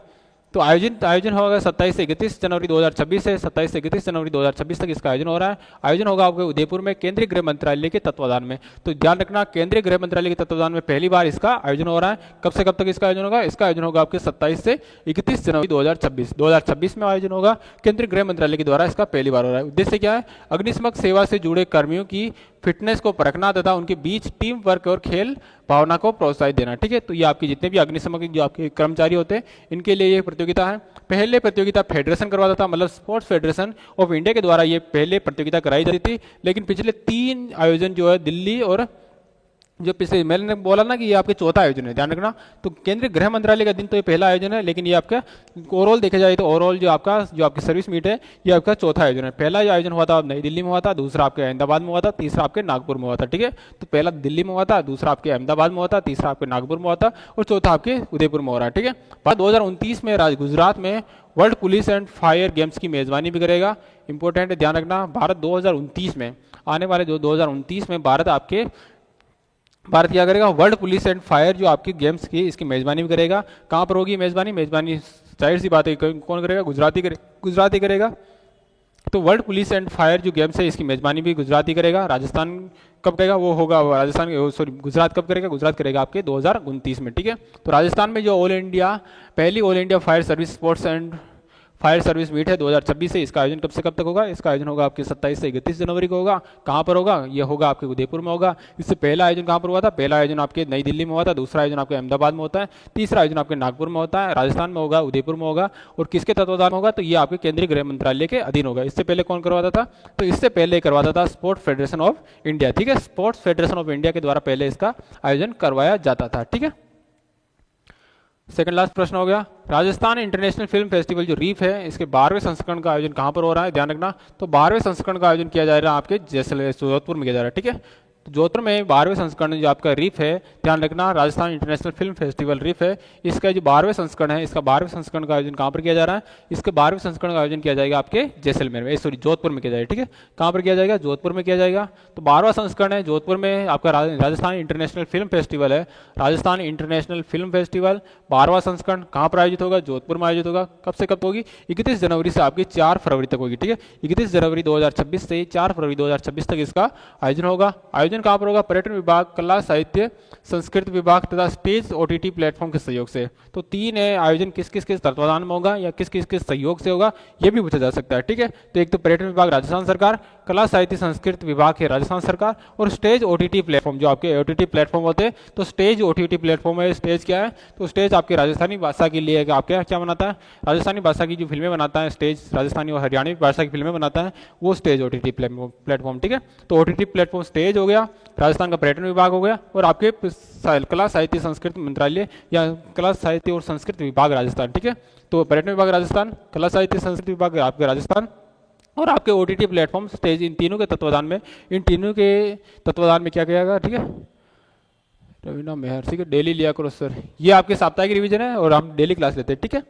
तो आयोजन होगा 27 से 31 जनवरी 2026 से 27 से 31 जनवरी 2026 तक इसका आयोजन हो रहा है। आयोजन होगा आपके उदयपुर में केंद्रीय गृह मंत्रालय के तत्वाधान में। तो ध्यान रखना, केंद्रीय गृह मंत्रालय के तत्वाधान में पहली बार इसका आयोजन हो रहा है। कब से कब तक इसका आयोजन होगा, इसका आयोजन होगा आपके 27 से 31 जनवरी 2026 में आयोजन होगा, केंद्रीय गृह मंत्रालय के द्वारा इसका पहली बार हो रहा है। उद्देश्य क्या है, अग्निशमन सेवा से जुड़े कर्मियों की फिटनेस को परखना तथा उनके बीच टीम वर्क और खेल भावना को प्रोत्साहित देना। ठीक है, तो ये आपके जितने भी अग्निशमन जो आपके कर्मचारी होते हैं इनके लिए ये प्रतियोगिता है। पहले प्रतियोगिता फेडरेशन करवाता था, मतलब स्पोर्ट्स फेडरेशन ऑफ इंडिया के द्वारा ये पहले प्रतियोगिता कराई जाती थी, लेकिन पिछले 3 आयोजन जो है दिल्ली और जो पिछले मैंने बोला ना कि ये आपके चौथा आयोजन है, ध्यान रखना। तो केंद्रीय गृह मंत्रालय का दिन तो ये पहला आयोजन है, लेकिन ये आपका ओवरऑल देखा जाए तो ओवरऑल जो आपकी सर्विस मीट है ये आपका चौथा आयोजन है। पहला जो आयोजन हुआ था नई दिल्ली में हुआ था, दूसरा आपके अहमदाबाद में हुआ था, तीसरा आपके नागपुर में हुआ था। ठीक है, तो पहला दिल्ली में हुआ था, दूसरा आपके अहमदाबाद में हुआ था, तीसरा आपके नागपुर में हुआ था और चौथा आपके उदयपुर में हो रहा है। ठीक है, 2029 में गुजरात में world police and fire games की मेजबानी भी करेगा। इंपॉर्टेंट है, ध्यान रखना। भारत 2029 में आने वाले जो 2029 में भारत क्या करेगा, वर्ल्ड पुलिस एंड फायर जो आपकी गेम्स की इसकी मेजबानी भी करेगा। कहाँ पर होगी मेजबानी जाहिर सी बात है कौन करेगा, गुजराती करेगा। तो वर्ल्ड पुलिस एंड फायर जो गेम्स है इसकी मेजबानी भी गुजरात ही करेगा। राजस्थान कब करेगा, वो होगा राजस्थान, सॉरी गुजरात कब करेगा, गुजरात करेगा आपके 2029 में, ठीक है। तो राजस्थान में जो पहली all India fire service sports and fire service meet है 2026 से, इसका आयोजन कब से कब तक होगा, इसका आयोजन होगा आपके 27 से 31 जनवरी को होगा। कहाँ पर होगा, ये होगा आपके उदयपुर में होगा। इससे पहला आयोजन कहाँ पर हुआ था, पहला आयोजन आपके नई दिल्ली में हुआ था, दूसरा आयोजन आपके अहमदाबाद में होता है, तीसरा आयोजन आपके नागपुर में होता है, राजस्थान में होगा, उदयपुर में होगा। और किसके तत्वाधान होगा, तो ये आपके केंद्रीय गृह मंत्रालय के अधीन होगा। इससे पहले कौन करवाता था, तो इससे पहले करवाता था स्पोर्ट्स फेडरेशन ऑफ इंडिया, ठीक है। स्पोर्ट्स फेडरेशन ऑफ इंडिया के द्वारा पहले इसका आयोजन करवाया जाता था, ठीक है। सेकंड लास्ट प्रश्न हो गया, राजस्थान इंटरनेशनल फिल्म फेस्टिवल जो रीफ है इसके 12वें संस्करण का आयोजन कहाँ पर हो रहा है, ध्यान रखना। तो 12वें संस्करण का आयोजन किया जा रहा है आपके जैसलमेर जोधपुर में किया जा रहा है, ठीक है। तो जोधपुर में 12वें संस्करण जो आपका रीफ है, ध्यान रखना, Rajasthan international film festival reef है, इसका जो 12वें संस्करण है, इसका 12वें संस्करण का आयोजन कहाँ पर किया जा रहा है, इसके 12वें संस्करण का आयोजन किया जाएगा आपके जैसलमेर में, सॉरी जोधपुर में किया जाएगा, ठीक है। कहाँ पर किया जाएगा, जोधपुर में किया जाएगा। तो 12वां संस्करण है जोधपुर में आपका राजस्थान इंटरनेशनल फिल्म फेस्टिवल है, राजस्थान इंटरनेशनल फिल्म फेस्टिवल 12वां संस्करण कहाँ पर आयोजित होगा, जोधपुर में आयोजित होगा। कब से कब होगी, 31 जनवरी से आपकी 4 फरवरी तक होगी, ठीक है। 31 जनवरी 2026 से 4 फरवरी 2026 तक इसका आयोजन होगा। आयोजन कहाँ पर होगा, पर्यटन विभाग, कला साहित्य संस्कृत विभाग तथा स्टेज ओटीटी प्लेटफॉर्म के सहयोग से। तो 3 है आयोजन किस किस के तत्वाधान में होगा या किस किस के सहयोग से होगा, ये भी पूछा जा सकता है, ठीक है। तो एक तो पर्यटन विभाग राजस्थान सरकार, कला साहित्य संस्कृत विभाग है राजस्थान सरकार, और स्टेज ओटीटी प्लेटफॉर्म जो आपके ओटीटी प्लेटफॉर्म होते हैं, तो स्टेज ओटीटी प्लेटफॉर्म है। स्टेज क्या है, तो स्टेज आपके राजस्थानी भाषा के लिए आपके क्या बनाता है, राजस्थानी भाषा की जो फिल्में बनाता है स्टेज, राजस्थानी और हरियाणवी भाषा की फिल्में बनाता है वो स्टेज ओटीटी प्लेटफॉर्म, ठीक है। तो ओटीटी प्लेटफॉर्म स्टेज हो गया, राजस्थान का पर्यटन विभाग हो गया, और आपके कला साहित्य संस्कृत मंत्रालय या कला साहित्य और संस्कृत विभाग राजस्थान, ठीक है। तो पर्यटन विभाग राजस्थान, कला साहित्य संस्कृत विभाग आपके राजस्थान, और आपके ओटीटी प्लेटफॉर्म स्टेज, इन तीनों के तत्वाधान में क्या किया गया, ठीक है। रवीना मेहर, ठीक है, डेली लिया करो सर, ये आपके साप्ताहिक रिवीजन है और हम डेली क्लास लेते हैं, ठीक है।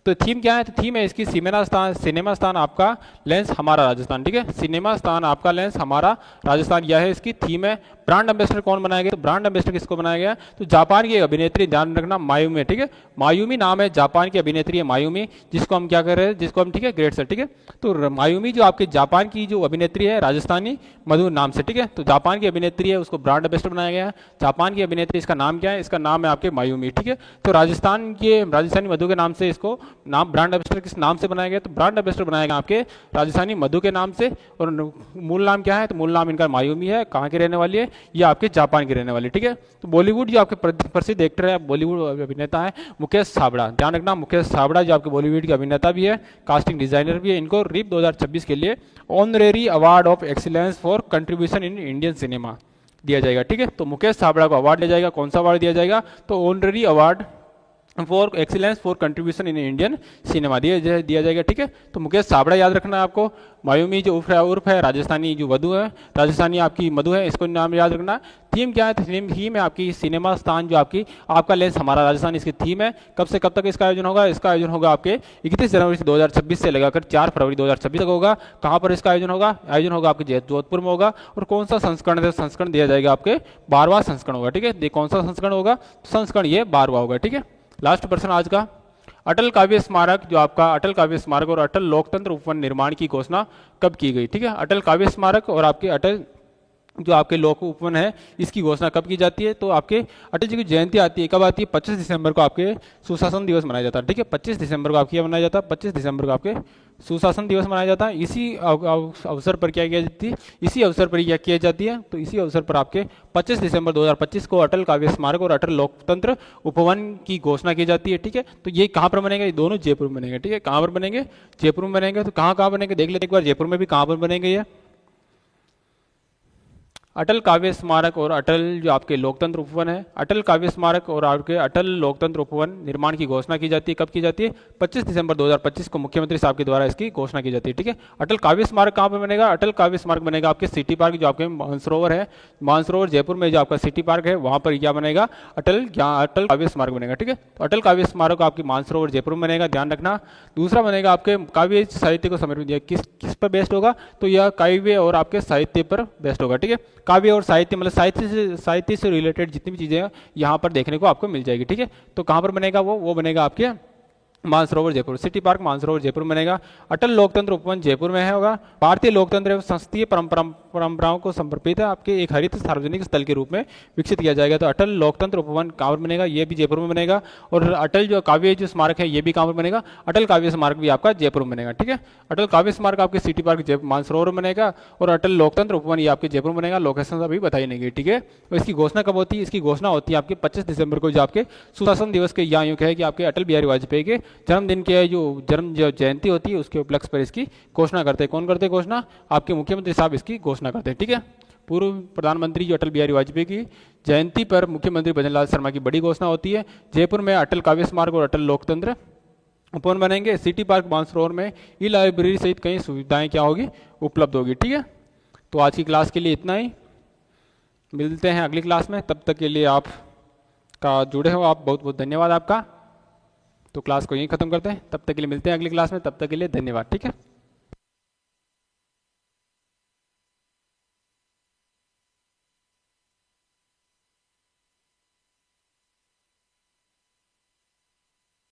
तो थीम क्या है, तो थीम है इसकी सिनेमा स्थान आपका लेंस हमारा राजस्थान, ठीक है। सिनेमा स्थान आपका लेंस हमारा राजस्थान, यह है इसकी थीम है। ब्रांड एम्बेसडर कौन बनाया गया, तो ब्रांड एम्बेसडर किसको बनाया गया, तो जापान की अभिनेत्री, ध्यान रखना मायूमी, ठीक है। मायूमी नाम है, जापान की अभिनेत्री है मायूमी, जिसको हम क्या कर रहे हैं, जिसको हम, ठीक है, ग्रेट सर, ठीक है। तो मायूमी जो आपके जापान की जो अभिनेत्री है राजस्थानी मधु नाम से, ठीक है। तो जापान की अभिनेत्री है, उसको ब्रांड एम्बेसडर बनाया गया है। जापान की अभिनेत्री, इसका नाम क्या है, इसका नाम है आपके मायूमी, ठीक है। तो राजस्थानी मधु के नाम से इसको नाम ब्रांड एम्बेसडर किस नाम से बनाया गया, तो ब्रांड एम्बेसडर बनाया गया आपके राजस्थानी मधु के नाम से। और मूल नाम क्या है, तो मूल नाम इनका मायूमी है। कहाँ की रहने वाली है, ये आपके जापान की रहने वाली, ठीक है। तो बॉलीवुड जो आपके प्रसिद्ध एक्टर है, बॉलीवुड अभिनेता है मुकेश छाबड़ा, ध्यान रखना, मुकेश छाबड़ा जो आपके बॉलीवुड के अभिनेता भी है, कास्टिंग डिजाइनर भी है। इनको रीप 2026 के लिए honorary award of excellence for contribution in Indian cinema दिया जाएगा, ठीक है। तो मुकेश छाबड़ा को अवार्ड दिया जाएगा, कौन सा अवार्ड दिया जाएगा, तो honorary award for excellence for contribution in Indian cinema दिया जाएगा, ठीक है। तो मुकेश छाबड़ा याद रखना है आपको। मायूमी जो उर्फ है राजस्थानी जो मधु है, राजस्थानी आपकी मधु है, इसको नाम याद रखना। थीम क्या है, थीम है आपकी सिनेमा स्थान जो आपका लेंस हमारा राजस्थान, इसकी थीम है। कब से कब तक इसका आयोजन होगा, इसका आयोजन होगा आपके 31 जनवरी 2026 से लगाकर 4 फरवरी 2026 तक होगा। कहाँ पर इसका आयोजन होगा आपके जोधपुर में होगा। और कौन सा संस्करण दिया जाएगा, आपके 12वां संस्करण होगा, ठीक है। कौन सा संस्करण होगा, संस्करण ये 12वां होगा, ठीक है। लास्ट प्रश्न आज का, अटल काव्य स्मारक जो आपका अटल काव्य स्मारक और अटल लोकतंत्र उपवन निर्माण की घोषणा कब की गई, ठीक है। अटल काव्य स्मारक और आपके अटल जो आपके लोक उपवन है इसकी घोषणा कब की जाती है, तो आपके अटल जी की जयंती आती है, कब आती है, 25 दिसंबर को आपके सुशासन दिवस मनाया जाता है, ठीक है। 25 दिसंबर को आपके मनाया जाता है, 25 दिसंबर को आपके सुशासन दिवस मनाया जाता है। इसी अवसर पर क्या किया जाती है, इसी अवसर पर क्या किया जाती है, तो इसी अवसर पर आपके 25 दिसंबर 2025 को अटल काव्य स्मारक और अटल लोकतंत्र उपवन की घोषणा की जाती है, ठीक है। तो ये कहाँ पर बनेंगे, ये दोनों जयपुर में बनेंगे, ठीक है। कहाँ पर बनेंगे, जयपुर में बनेंगे। तो कहाँ बनेंगे देख लेते एक बार, जयपुर में भी कहाँ पर बनेंगे ये अटल काव्य स्मारक और अटल जो आपके लोकतंत्र उपवन है, अटल काव्य स्मारक और आपके अटल लोकतंत्र उपवन निर्माण की घोषणा की जाती है, कब की जाती है, 25 दिसंबर 2025 को मुख्यमंत्री साहब के द्वारा इसकी घोषणा की जाती है, ठीक है। अटल काव्य स्मारक कहाँ पर बनेगा, अटल काव्य स्मारक बनेगा आपके सिटी पार्क जो आपके मानसरोवर है, मानसरोवर जयपुर में जो आपका सिटी पार्क है वहाँ पर क्या बनेगा, अटल काव्य स्मारक बनेगा, ठीक है। तो अटल काव्य स्मारक आपकी मानसरोवर जयपुर में बनेगा, ध्यान रखना। दूसरा बनेगा आपके काव्य साहित्य को समर्पित, किस पर बेस्ड होगा, तो यह काव्य और आपके साहित्य पर बेस्ड होगा, ठीक है। काव्य और साहित्य मतलब साहित्य से रिलेटेड जितनी भी चीजें हैं यहाँ पर देखने को आपको मिल जाएगी, ठीक है। तो कहाँ पर बनेगा वो बनेगा आपके मानसरोवर जयपुर, सिटी पार्क मानसरोवर जयपुर में बनेगा। अटल लोकतंत्र उपवन जयपुर में है होगा। भारतीय लोकतंत्र एवं संसदीय परंपराओं को समर्पित है आपके एक हरित सार्वजनिक स्थल के रूप में विकसित किया जाएगा। तो अटल लोकतंत्र उपवन कहाँ पर बनेगा, ये भी जयपुर में बनेगा। और अटल जो काव्य जो स्मारक है ये भी कहाँ पर बनेगा, अटल काव्य स्मारक भी आपका जयपुर में बनेगा। ठीक है, अटल काव्य स्मारक आपके सिटी पार्क मानसरोवर में बनेगा और अटल लोकतंत्र उपवन ये आपके जयपुर में बनेगा। लोकेशन अभी बताई नहीं गई। ठीक है, तो इसकी घोषणा कब होती है, इसकी घोषणा होती है आपके 25 दिसंबर को, जो आपके सुशासन दिवस के या यूँ कहे कि आपके अटल बिहारी वाजपेयी के जन्मदिन के जो जयंती होती है उसके उपलक्ष्य पर इसकी घोषणा करते हैं। कौन करते हैं घोषणा, आपके मुख्यमंत्री साहब इसकी घोषणा करते हैं। ठीक है, पूर्व प्रधानमंत्री जो अटल बिहारी वाजपेयी की जयंती पर मुख्यमंत्री भजनलाल शर्मा की बड़ी घोषणा होती है। जयपुर में अटल काव्य स्मारक और अटल लोकतंत्र उपवन बनेंगे। सिटी पार्क मानसरोवर में ई लाइब्रेरी सहित कई सुविधाएं क्या होगी, उपलब्ध होगी। ठीक है, तो आज की क्लास के लिए इतना ही, मिलते हैं अगली क्लास में। तब तक के लिए आप का जुड़े हो आप, बहुत बहुत धन्यवाद आपका। तो क्लास को यहीं खत्म करते हैं, तब तक के लिए मिलते हैं अगली क्लास में, तब तक के लिए धन्यवाद। ठीक है।